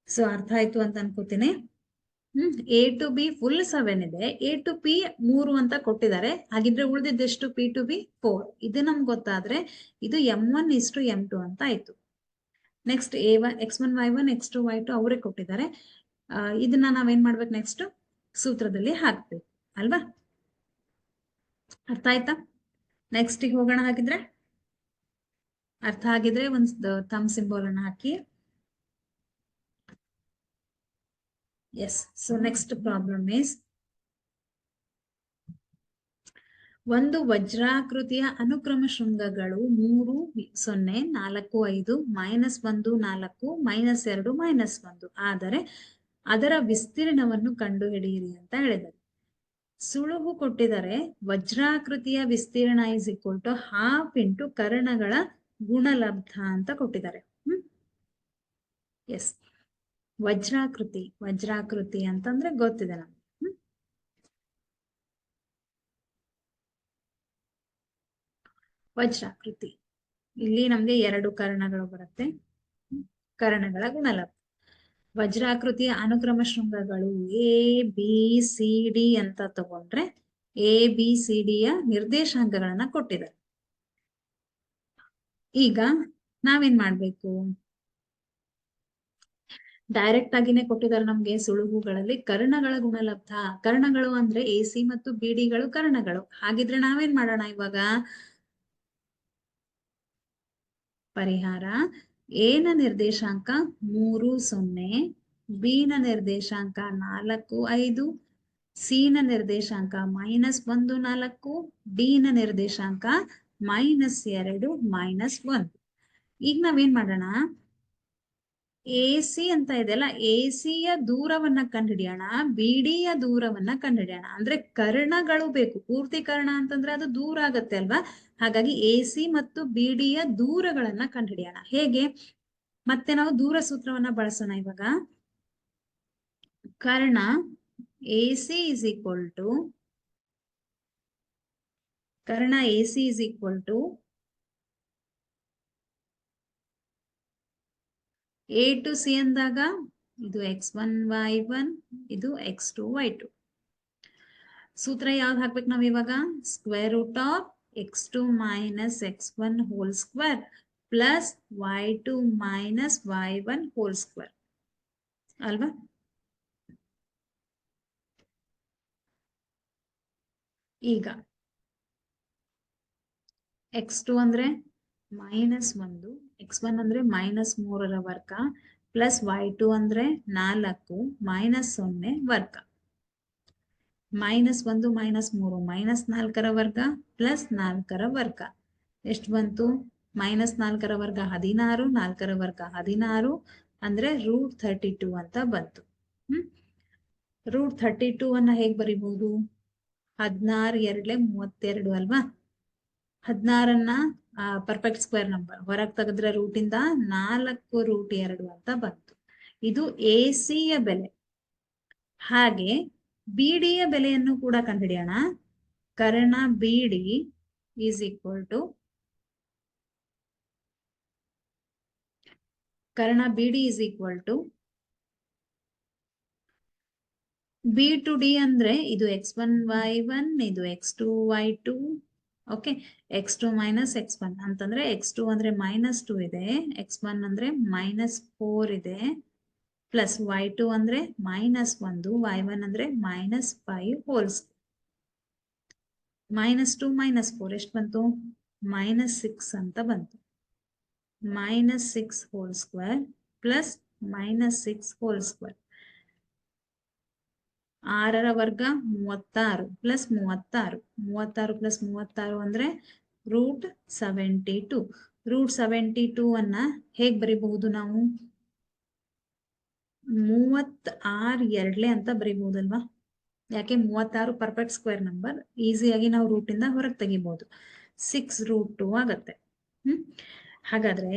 so ಅರ್ಥ ಆಯ್ತು ಅಂತ ಅನ್ಕೋತೀನಿ. ಎ ಟು ಬಿ ಫುಲ್ 7 ಇದೆ. ಎ ಟು ಪಿ 3 ಅಂತ ಕೊಟ್ಟಿದ್ದಾರೆ. ಹಾಗಿದ್ರೆ ಉಳಿದಿದ್ದೆಷ್ಟು? P to B 4. ಇದು ನಮ್ಗೆ ಗೊತ್ತಾದ್ರೆ ಇದು m1:m2 ಅಂತ ಆಯ್ತು. Next x1 y1 x2 y2 ಅವರೇ ಕೊಟ್ಟಿದ್ದಾರೆ. ಇದನ್ನ ನಾವೇನ್ ಮಾಡ್ಬೇಕು? ನೆಕ್ಸ್ಟ್ ಸೂತ್ರದಲ್ಲಿ ಹಾಕ್ಬೇಕು ಅಲ್ವಾ? ಅರ್ಥ ಆಯ್ತಾ? ನೆಕ್ಸ್ಟ್ ಹೋಗೋಣ. ಹಾಗಿದ್ರೆ ಅರ್ಥ ಆಗಿದ್ರೆ ಒಂದು ಥಂಬ್ ಸಿಂಬಲ್ ಅನ್ನ ಹಾಕಿ. Yes. So next problem is, ಒಂದು ವಜ್ರಾಕೃತಿಯ ಅನುಕ್ರಮ ಶೃಂಗಗಳು 3, 0, 4, 5, -1, 4, -2, -1 ಆದರೆ ಅದರ ವಿಸ್ತೀರ್ಣವನ್ನು ಕಂಡುಹಿಡಿಯಿರಿ ಅಂತ ಹೇಳಿದ್ದಾರೆ. ಸುಳುಹು ಕೊಟ್ಟಿದ್ದಾರೆ. ವಜ್ರಾಕೃತಿಯ ವಿಸ್ತೀರ್ಣ ಇಸ್ ಈಕ್ವಲ್ ಟು 1/2 ಇಂಟು ಕರ್ಣಗಳ ಗುಣಲಬ್ಧ ಅಂತ ಕೊಟ್ಟಿದ್ದಾರೆ. ಎಸ್. ವಜ್ರಾಕೃತಿ ಅಂತಂದ್ರೆ ಗೊತ್ತಿದೆ ನಮ್ಗೆ. ವಜ್ರಾಕೃತಿ ಇಲ್ಲಿ ನಮ್ಗೆ 2 ಕರ್ಣಗಳು ಬರುತ್ತೆ. ಕರ್ಣಗಳ ಗುಣಲಬ್ಧ. ವಜ್ರಾಕೃತಿಯ ಅನುಕ್ರಮ ಶೃಂಗಗಳು ABCD ಅಂತ ತಗೊಂಡ್ರೆ ABCD ಯ ನಿರ್ದೇಶಾಂಕಗಳನ್ನ ಕೊಟ್ಟಿದ್ದಾರೆ. ಈಗ ನಾವೇನ್ ಮಾಡ್ಬೇಕು? ಡೈರೆಕ್ಟ್ ಆಗಿನೇ ಕೊಟ್ಟಿದ್ದಾರೆ ನಮ್ಗೆ ಸುಳುಹುಗಳಲ್ಲಿ. ಕರ್ಣಗಳ ಗುಣಲಬ್ಧ. ಕರ್ಣಗಳು ಅಂದ್ರೆ AC ಮತ್ತು BD ಗಳು ಕರ್ಣಗಳು. ಹಾಗಿದ್ರೆ ನಾವೇನ್ ಮಾಡೋಣ ಇವಾಗ? ಪರಿಹಾರ. A ನ ನಿರ್ದೇಶಾಂಕ 3, 0, B ನ ನಿರ್ದೇಶಾಂಕ 4, 5, C ನ ನಿರ್ದೇಶಾಂಕ -1, 4, D ನ ನಿರ್ದೇಶಾಂಕ -2, -1. ಈಗ ನಾವೇನ್ ಮಾಡೋಣ? AC ಅಂತ ಇದೆಯಲ್ಲ, AC ಯ ದೂರವನ್ನ ಕಂಡುಹಿಡಿಯೋಣ, BD ಯ ದೂರವನ್ನ ಕಂಡುಹಿಡಿಯೋಣ. ಅಂದ್ರೆ ಕರ್ಣಗಳು ಬೇಕು. ಪೂರ್ತಿ ಕರ್ಣ ಅಂತಂದ್ರೆ ಅದು ದೂರ ಆಗತ್ತೆ ಅಲ್ವಾ? ಹಾಗಾಗಿ AC ಮತ್ತು BD ಯ ದೂರಗಳನ್ನ ಕಂಡುಹಿಡಿಯೋಣ. ಹೇಗೆ? ಮತ್ತೆ ನಾವು ದೂರ ಸೂತ್ರವನ್ನ ಬಳಸೋಣ ಇವಾಗ. ಕರ್ಣ AC is equal to A to C ಅಂದಾಗ ಇದು x1 y1, ಇದು x2 y2. ಸೂತ್ರ ಯಾವ್ದು ಹಾಕ್ಬೇಕು ನಾವ್ ಇವಾಗ? Square root of x2 minus x1 whole square plus y2 minus y1 whole square ಅಲ್ವಾ? ಈಗ x2 ಅಂದ್ರೆ -1, x1 ಅಂದ್ರೆ -3ರ ವರ್ಗ ಪ್ಲಸ್ y2 ಅಂದ್ರೆ 4 -0 ವರ್ಗ. -1 -3 -4ರ ವರ್ಗ ಪ್ಲಸ್ 4ರ ವರ್ಗ ಎಷ್ಟು ಬಂತು? -4ರ ವರ್ಗ 16, 4ರ ವರ್ಗ 16 ಅಂದ್ರೆ √32 ಅಂತ ಬಂತು. √32 ಅನ್ನ ಹೇಗ್ ಬರಿಬಹುದು? 16 2 32 ಅಲ್ವಾ? 16ನ್ನ ಪರ್ಫೆಕ್ಟ್ ಸ್ಕ್ವೇರ್ ನಂಬರ್ ಹೊರಗೆ ತೆಗೆದ್ರೆ ರೂಟಿಂದ 4√2 ಅಂತ ಬಂತು. ಇದು AC ಯ ಬೆಲೆ. ಹಾಗೆ BD ಯ ಬೆಲೆಯನ್ನು ಕೂಡ ಕಂಡುಹಿಡಿಯೋಣ. ಕರ್ಣ BD is equal to B to D ಅಂದ್ರೆ ಇದು x1 y1, ಇದು x2 y2. Okay, x2 minus x1 ಅಂತಂದ್ರೆ x2 ಅಂದ್ರೆ -2 ಇದೆ, x1 ಅಂದ್ರೆ -4 ಇದೆ, ಪ್ಲಸ್ y2 ಅಂದ್ರೆ -1, y1 ಅಂದ್ರೆ -5 ಹೋಲ್ಸ್. -2 -4 ಎಷ್ಟು ಬಂತು? -6 ಅಂತ ಬಂತು. -6 whole square plus -6 whole square. 6ರ ವರ್ಗ 36 ಪ್ಲಸ್ 36. 36 ಪ್ಲಸ್ 36 ಅಂದ್ರೆ √72. √72 ಅನ್ನ ಹೇಗ್ ಬರಿಬಹುದು ನಾವು? 36 2 ಅಂತ ಬರಿಬಹುದಲ್ವಾ? ಯಾಕೆ? 36 ಪರ್ಫೆಕ್ಟ್ ಸ್ಕ್ವೇರ್ ನಂಬರ್, ಈಸಿಯಾಗಿ ನಾವು ರೂಟಿಂದ ಹೊರಗೆ ತೆಗಿಬಹುದು. 6√2 ಆಗತ್ತೆ. ಹಾಗಾದ್ರೆ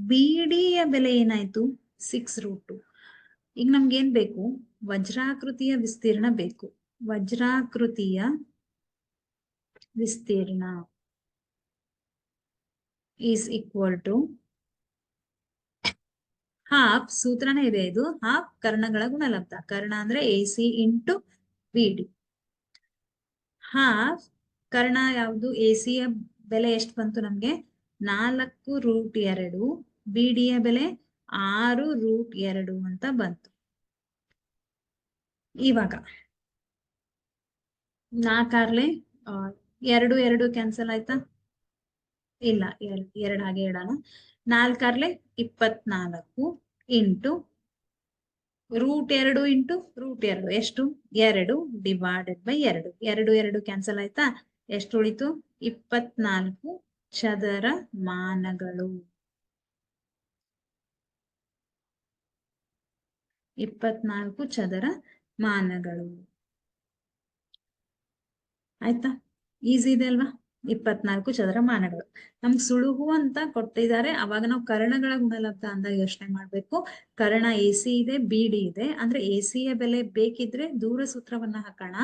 BD ಯ ಬೆಲೆ ಏನಾಯ್ತು? 6√2. ಈಗ ನಮ್ಗೆ ಏನ್ ಬೇಕು? ವಜ್ರಾಕೃತಿಯ ವಿಸ್ತೀರ್ಣ ಬೇಕು. ವಜ್ರಾಕೃತಿಯ ವಿಸ್ತೀರ್ಣ ಈಸ್ ಈಕ್ವಲ್ ಟು ಹಾಫ್. ಸೂತ್ರನೇ ಇದೆ ಇದು. ಹಾಫ್ ಕರ್ಣಗಳ ಗುಣಲಬ್ಧ. ಕರ್ಣ ಅಂದ್ರೆ AC into BD. Half Karna ಯಾವುದು? AC ಯ ಬೆಲೆ ಎಷ್ಟು ಬಂತು ನಮ್ಗೆ? 4√2. BD ಯ ಬೆಲೆ 6√2 ಅಂತ ಬಂತು. ಇವಾಗ 4 2 2 ಕ್ಯಾನ್ಸಲ್ ಆಯ್ತಾ? ಇಲ್ಲ, ಎರಡು ಹಾಗೆ ಇಡೋಣ. 4 24 ಇಂಟು √2 ಇಂಟು √2 ಎಷ್ಟು? 2 ಡಿವೈಡೆಡ್ ಬೈ 2. 2 ಕ್ಯಾನ್ಸಲ್ ಆಯ್ತಾ? ಎಷ್ಟು ಉಳಿತು? 24 ಚದರ ಮಾನಗಳು. 24 ಚದರ ಮಾನಗಳು. ಆಯ್ತಾ? ಈಸಿ ಇದೆ ಅಲ್ವಾ? 24 ಚದರ ಮಾನಗಳು. ನಮ್ಗೆ ಸುಳುಹು ಅಂತ ಕೊಟ್ಟಿದ್ದಾರೆ. ಅವಾಗ ನಾವು ಕರ್ಣಗಳ ಗುಣಲಬ್ಧ ಅಂದಾಗ ಯೋಚನೆ ಮಾಡ್ಬೇಕು. ಕರ್ಣ AC ಇದೆ, BD ಇದೆ. ಅಂದ್ರೆ AC ಯ ಬೆಲೆ ಬೇಕಿದ್ರೆ ದೂರ ಸೂತ್ರವನ್ನ ಹಾಕೋಣ,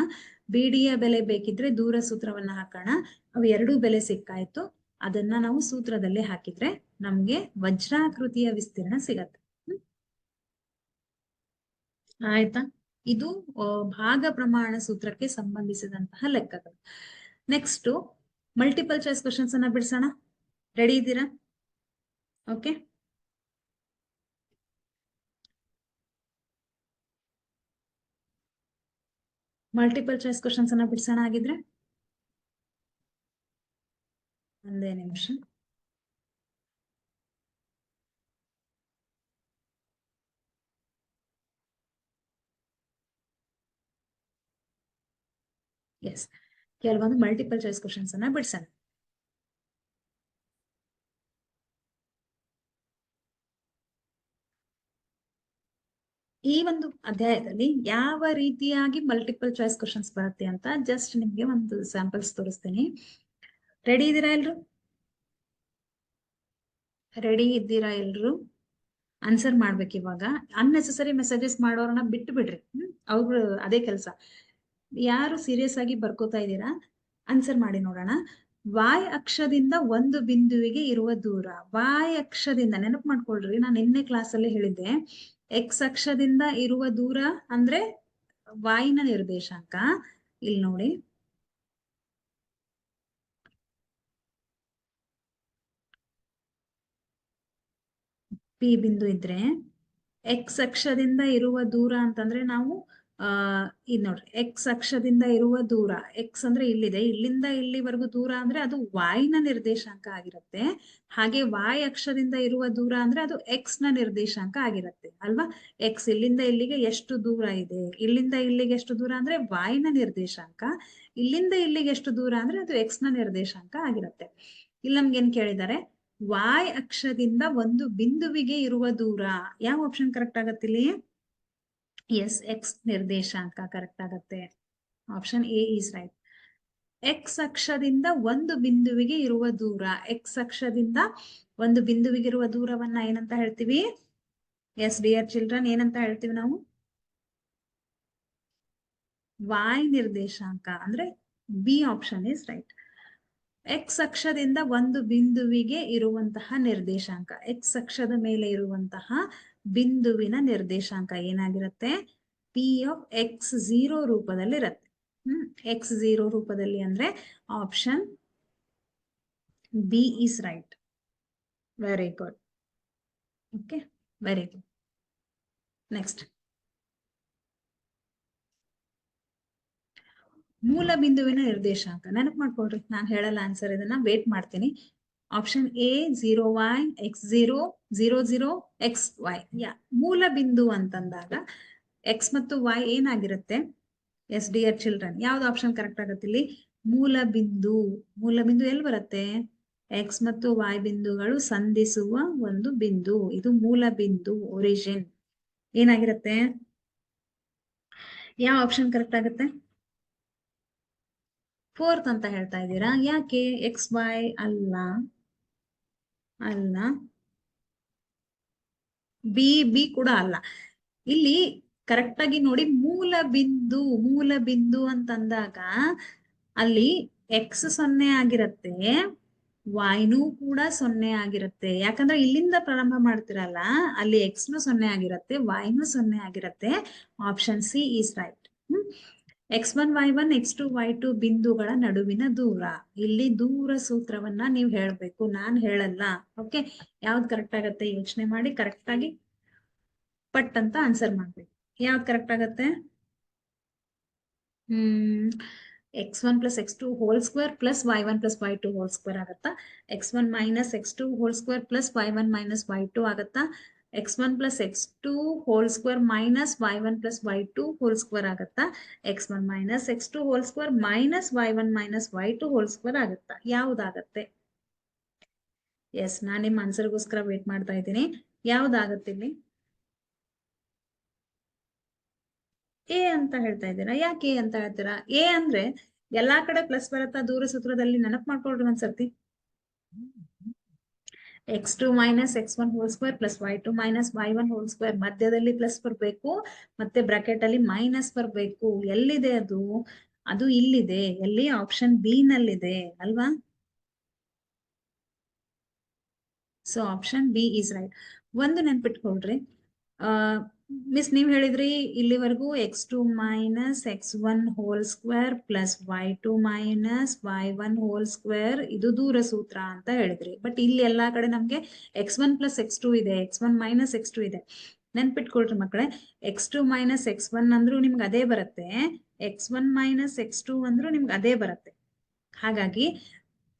BD ಯ ಬೆಲೆ ಬೇಕಿದ್ರೆ ದೂರ ಸೂತ್ರವನ್ನ ಹಾಕೋಣ. ಅವು ಎರಡೂ ಬೆಲೆ ಸಿಕ್ಕಾಯ್ತು. ಅದನ್ನ ನಾವು ಸೂತ್ರದಲ್ಲಿ ಹಾಕಿದ್ರೆ ನಮ್ಗೆ ವಜ್ರಾಕೃತಿಯ ವಿಸ್ತೀರ್ಣ ಸಿಗತ್ತೆ. ಆಯ್ತಾ? ಇದು ಭಾಗ ಪ್ರಮಾಣ ಸೂತ್ರಕ್ಕೆ ಸಂಬಂಧಿಸಿದಂತಹ ಲೆಕ್ಕಗಳು. ನೆಕ್ಸ್ಟ್ ಮಲ್ಟಿಪಲ್ ಚಾಯ್ಸ್ ಕ್ವಶನ್ಸ್ ಅನ್ನ ಬಿಡಿಸೋಣ. ರೆಡಿ ಇದ್ದೀರಾ? ಓಕೆ, ಮಲ್ಟಿಪಲ್ ಚಾಯ್ಸ್ ಕ್ವಶನ್ಸ್ ಅನ್ನ ಬಿಡಿಸೋಣ. ಆಗಿದ್ರೆ ಒಂದೇ ನಿಮಿಷ. ಎಸ್, ಕೆಲವೊಂದು ಮಲ್ಟಿಪಲ್ ಚಾಯ್ಸ್ ಕ್ವಶನ್ಸ್ ಅನ್ನ ಬಿಡಿಸೋಣ. ಈ ಒಂದು ಅಧ್ಯಾಯದಲ್ಲಿ ಯಾವ ರೀತಿಯಾಗಿ ಮಲ್ಟಿಪಲ್ ಚಾಯ್ಸ್ ಕ್ವಶನ್ಸ್ ಬರುತ್ತೆ ಅಂತ ಜಸ್ಟ್ ನಿಮ್ಗೆ ಒಂದು ಸ್ಯಾಂಪಲ್ಸ್ ತೋರಿಸ್ತೀನಿ. ರೆಡಿ ಇದ್ದೀರಾ ಎಲ್ರು? ರೆಡಿ ಇದ್ದೀರಾ ಎಲ್ರು? ಆನ್ಸರ್ ಮಾಡ್ಬೇಕು. ಇವಾಗ ಅನ್ನೆಸೆಸರಿ ಮೆಸೇಜಸ್ ಮಾಡೋರನ್ನ ಬಿಟ್ಟು ಬಿಡ್ರಿ. ಅವ್ರು ಅದೇ ಕೆಲಸ. ಯಾರು ಸೀರಿಯಸ್ ಆಗಿ ಬರ್ಕೋತಾ ಇದ್ದೀರಾ ಆನ್ಸರ್ ಮಾಡಿ ನೋಡೋಣ. Y ಅಕ್ಷದಿಂದ ಒಂದು ಬಿಂದುವಿಗೆ ಇರುವ ದೂರ. Y ಅಕ್ಷದಿಂದ ನೆನಪು ಮಾಡ್ಕೊಳ್ರಿ, ನಾನು ನಿನ್ನೆ ಕ್ಲಾಸ್ ಅಲ್ಲಿ ಹೇಳಿದ್ದೆ. X ಅಕ್ಷದಿಂದ ಇರುವ ದೂರ ಅಂದ್ರೆ Y ನ ನಿರ್ದೇಶಾಂಕ. ಇಲ್ಲಿ ನೋಡಿ, P ಬಿಂದು ಇದ್ರೆ X ಅಕ್ಷದಿಂದ ಇರುವ ದೂರ ಅಂತಂದ್ರೆ ನಾವು ಇದ್ ನೋಡ್ರಿ, X ಅಕ್ಷದಿಂದ ಇರುವ ದೂರ. X ಅಂದ್ರೆ ಇಲ್ಲಿದೆ, ಇಲ್ಲಿಂದ ಇಲ್ಲಿವರೆಗೂ ದೂರ ಅಂದ್ರೆ ಅದು Y ನ ನಿರ್ದೇಶಾಂಕ ಆಗಿರುತ್ತೆ. ಹಾಗೆ Y ಅಕ್ಷದಿಂದ ಇರುವ ದೂರ ಅಂದ್ರೆ ಅದು X ನ ನಿರ್ದೇಶಾಂಕ ಆಗಿರುತ್ತೆ ಅಲ್ವಾ? X ಇಲ್ಲಿಂದ ಇಲ್ಲಿಗೆ ಎಷ್ಟು ದೂರ ಇದೆ, ಇಲ್ಲಿಂದ ಇಲ್ಲಿಗೆ ಎಷ್ಟು ದೂರ ಅಂದ್ರೆ Y ನ ನಿರ್ದೇಶಾಂಕ. ಇಲ್ಲಿಂದ ಇಲ್ಲಿಗೆ ಎಷ್ಟು ದೂರ ಅಂದ್ರೆ ಅದು X ನ ನಿರ್ದೇಶಾಂಕ ಆಗಿರುತ್ತೆ. ಇಲ್ಲಿ ನಮ್ಗೆ ಏನ್ ಕೇಳಿದ್ದಾರೆ? Y ಅಕ್ಷದಿಂದ ಒಂದು ಬಿಂದುವಿಗೆ ಇರುವ ದೂರ. ಯಾವ ಆಪ್ಷನ್ ಕರೆಕ್ಟ್ ಆಗತ್ತೆ ಇಲ್ಲಿ? ಎಸ್, X ನಿರ್ದೇಶಾಂಕ ಕರೆಕ್ಟ್ ಆಗತ್ತೆ. Option A is right. X ಅಕ್ಷದಿಂದ ಒಂದು ಬಿಂದುವಿಗೆ ಇರುವ ದೂರ. X ಅಕ್ಷದಿಂದ ಒಂದು ಬಿಂದುವಿಗೆ ಇರುವ ದೂರವನ್ನ ಏನಂತ ಹೇಳ್ತೀವಿ? ಎಸ್ ಡಿಯರ್ ಚಿಲ್ಡ್ರನ್, ಏನಂತ ಹೇಳ್ತೀವಿ ನಾವು? Y ನಿರ್ದೇಶಾಂಕ. ಅಂದ್ರೆ B option is right. X ಅಕ್ಷದಿಂದ ಒಂದು ಬಿಂದುವಿಗೆ ಇರುವಂತಹ ನಿರ್ದೇಶಾಂಕ, X ಅಕ್ಷದ ಮೇಲೆ ಇರುವಂತಹ ಬಿಂದುವಿನ ನಿರ್ದೇಶಾಂಕ ಏನಾಗಿರುತ್ತೆ? P ಆಫ್ X0 ರೂಪದಲ್ಲಿ ಇರುತ್ತೆ. X0 ರೂಪದಲ್ಲಿ ಅಂದ್ರೆ option B is right. Very good. Okay, very good. Next, ಮೂಲ ಬಿಂದುವಿನ ನಿರ್ದೇಶಾಂಕ. ನೆನಪು ಮಾಡ್ಕೊಳ್ರಿ, ನಾನು ಹೇಳಲ್ಲ ಆನ್ಸರ್, ಇದನ್ನ ವೇಟ್ ಮಾಡ್ತೀನಿ. Option A 0y x0 00 xy. ಮೂಲ ಬಿಂದು ಅಂತಂದಾಗ X ಮತ್ತು Y ಏನಾಗಿರುತ್ತೆ? ಎಸ್ ಡಿಯರ್ ಚಿಲ್ಡ್ರನ್, ಯಾವ್ದು ಆಪ್ಷನ್ ಕರೆಕ್ಟ್ ಆಗುತ್ತೆ ಇಲ್ಲಿ? ಮೂಲ ಬಿಂದು. ಮೂಲ ಬಿಂದು ಎಲ್ಲಿ ಬರುತ್ತೆ? X ಮತ್ತು Y ಬಿಂದುಗಳು ಸಂಧಿಸುವ ಒಂದು ಬಿಂದು. ಇದು ಮೂಲ ಬಿಂದು, ಒರಿಜಿನ್ ಏನಾಗಿರುತ್ತೆ? ಯಾವ ಆಪ್ಷನ್ ಕರೆಕ್ಟ್ ಆಗುತ್ತೆ? 4th ಅಂತ ಹೇಳ್ತಾ ಇದ್ದೀರಾ. ಯಾಕೆ? XY ಅಲ್ಲ, ಅಲ್ಲ, ಬಿ ಕೂಡ ಅಲ್ಲ. ಇಲ್ಲಿ ಕರೆಕ್ಟ್ ಆಗಿ ನೋಡಿ, ಮೂಲ ಬಿಂದು. ಮೂಲ ಬಿಂದು ಅಂತಂದಾಗ ಅಲ್ಲಿ X 0 ಆಗಿರತ್ತೆ, Yನೂ ಕೂಡ 0 ಆಗಿರುತ್ತೆ. ಯಾಕಂದ್ರೆ ಇಲ್ಲಿಂದ ಪ್ರಾರಂಭ ಮಾಡ್ತಿರಲ್ಲ, ಅಲ್ಲಿ Xನೂ 0 ಆಗಿರುತ್ತೆ, Yನೂ 0 ಆಗಿರುತ್ತೆ. Option C is right. X1 Y1 X2 Y2 ಬಿಂದುಗಳ ನಡುವಿನ ದೂರ. ಇಲ್ಲಿ ದೂರ ಸೂತ್ರವನ್ನ ನೀವು ಹೇಳ್ಬೇಕು, ನಾನ್ ಹೇಳಲ್ಲ. ಓಕೆ, ಯಾವ್ದು ಕರೆಕ್ಟ್ ಆಗತ್ತೆ ಯೋಚನೆ ಮಾಡಿ ಕರೆಕ್ಟ್ ಆಗಿ ಪಟ್ ಅಂತ ಆನ್ಸರ್ ಮಾಡ್ಬೇಕು. ಯಾವ್ದು ಕರೆಕ್ಟ್ ಆಗತ್ತೆ? x1 plus x2 whole square plus y1 plus y2 whole square ಆಗತ್ತಾ? x1 minus x2 whole square plus y1 minus y2 ಆಗತ್ತಾ? x1 plus x2 whole square minus y1 plus y2 whole square ಆಗತ್ತಾ? x1 minus x2 whole square minus y1 minus y2 whole square ಆಗತ್ತಾ? ಯಾವುದಾಗತ್ತೆ? S, ನಾನು ನಿಮ್ಮ ಆನ್ಸರ್ಗೋಸ್ಕರ wait ಮಾಡ್ತಾ ಇದ್ದೀನಿ. ಯಾವ್ದಾಗತ್ತೆ ಇಲ್ಲಿ? A ಅಂತ ಹೇಳ್ತಾ ಇದ್ದೀರಾ. ಯಾಕೆ ಎ ಅಂತ ಹೇಳ್ತೀರಾ? ಎ ಅಂದ್ರೆ ಎಲ್ಲಾ ಕಡೆ ಪ್ಲಸ್ ಬರುತ್ತಾ ದೂರ ಸೂತ್ರದಲ್ಲಿ? ನೆನಪು ಮಾಡ್ಕೊಳ್ರಿ ಒಂದ್ಸರ್ತಿ. x2 minus x1 whole square plus y2 minus y1 whole square ಮಧ್ಯದಲ್ಲಿ ಪ್ಲಸ್ ಬರ್ಬೇಕು, ಮತ್ತೆ ಬ್ರಾಕೆಟ್ ಅಲ್ಲಿ ಮೈನಸ್ ಬರ್ಬೇಕು. ಎಲ್ಲಿದೆ ಅದು? ಅದು ಇಲ್ಲಿದೆ. ಎಲ್ಲಿ? ಆಪ್ಷನ್ ಬಿ ನಲ್ಲಿದೆ ಅಲ್ವಾ? So option B is right. ಒಂದು ನೆನ್ಪಿಟ್ಕೊಳ್ರಿ, ಮಿಸ್ ನೀವ್ ಹೇಳಿದ್ರಿ ಇಲ್ಲಿವರೆಗೂ x2 minus x1 whole square plus y2 minus y1 whole square ಇದು ದೂರ ಸೂತ್ರ ಅಂತ ಹೇಳಿದ್ರಿ. ಬಟ್ ಇಲ್ಲಿ ಎಲ್ಲಾ ಕಡೆ ನಮ್ಗೆ x1 ಪ್ಲಸ್ x2 ಇದೆ, x1 ಮೈನಸ್ x2 ಇದೆ. ನೆನ್ಪಿಟ್ಕೊಳ್ರಿ ಮಕ್ಕಳೇ, x2 ಮೈನಸ್ x1 ಅಂದ್ರೂ ನಿಮ್ಗೆ ಅದೇ ಬರುತ್ತೆ, x1 ಮೈನಸ್ x2 ಅಂದ್ರೂ ನಿಮ್ಗೆ ಅದೇ ಬರುತ್ತೆ. ಹಾಗಾಗಿ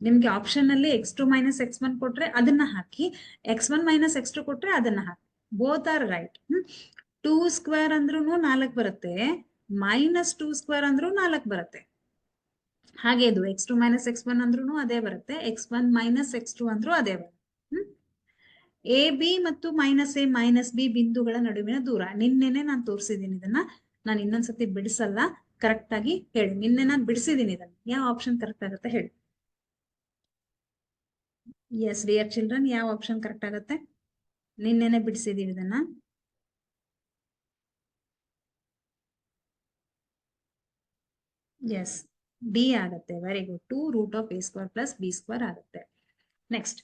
ನಿಮ್ಗೆ ಆಪ್ಷನ್ ಅಲ್ಲಿ x2 ಮೈನಸ್ x1 ಕೊಟ್ರೆ ಅದನ್ನ ಹಾಕಿ, x1 ಮೈನಸ್ x2 ಕೊಟ್ರೆ ಅದನ್ನ ಹಾಕಿ. Both are right. 2 ಸ್ಕ್ವೇರ್ ಅಂದ್ರೂ 4 ಬರುತ್ತೆ, ಮೈನಸ್ 2 ಸ್ಕ್ವೇರ್ ಅಂದ್ರೂ 4 ಬರುತ್ತೆ. ಹಾಗೆ ಇದು x2 ಮೈನಸ್ x1 ಅಂದ್ರೂ ಅದೇ ಬರುತ್ತೆ, x1 ಮೈನಸ್ x2 ಅಂದ್ರೂ ಅದೇ ಬರುತ್ತೆ. ಎ ಬಿ ಮತ್ತು ಮೈನಸ್ ಎ ಮೈನಸ್ ಬಿ ಬಿಂದುಗಳ ನಡುವಿನ ದೂರ. ನಿನ್ನೆನೆ ನಾನು ತೋರಿಸಿದ್ದೀನಿ ಇದನ್ನ, ನಾನು ಇನ್ನೊಂದ್ಸತಿ ಬಿಡಿಸಲ್ಲ. ಕರೆಕ್ಟ್ ಆಗಿ ಹೇಳಿ. ನಿನ್ನೆ ನಾನು ಬಿಡಿಸಿದ್ದೀನಿ ಇದನ್ನ. ಯಾವ ಆಪ್ಷನ್ ಕರೆಕ್ಟ್ ಆಗುತ್ತೆ ಹೇಳಿ. ಎಸ್ ಡಿಯರ್ ಚಿಲ್ಡ್ರನ್, ಯಾವ ಆಪ್ಷನ್ ಕರೆಕ್ಟ್ ಆಗುತ್ತೆ? ನಿನ್ನೆನೆ ಬಿಡಿಸಿದೀವಿ ಇದನ್ನ. ಎಸ್, ಡಿ ಆಗುತ್ತೆ. Very good. 2 root of a square plus B square ಆಗುತ್ತೆ. ನೆಕ್ಸ್ಟ್,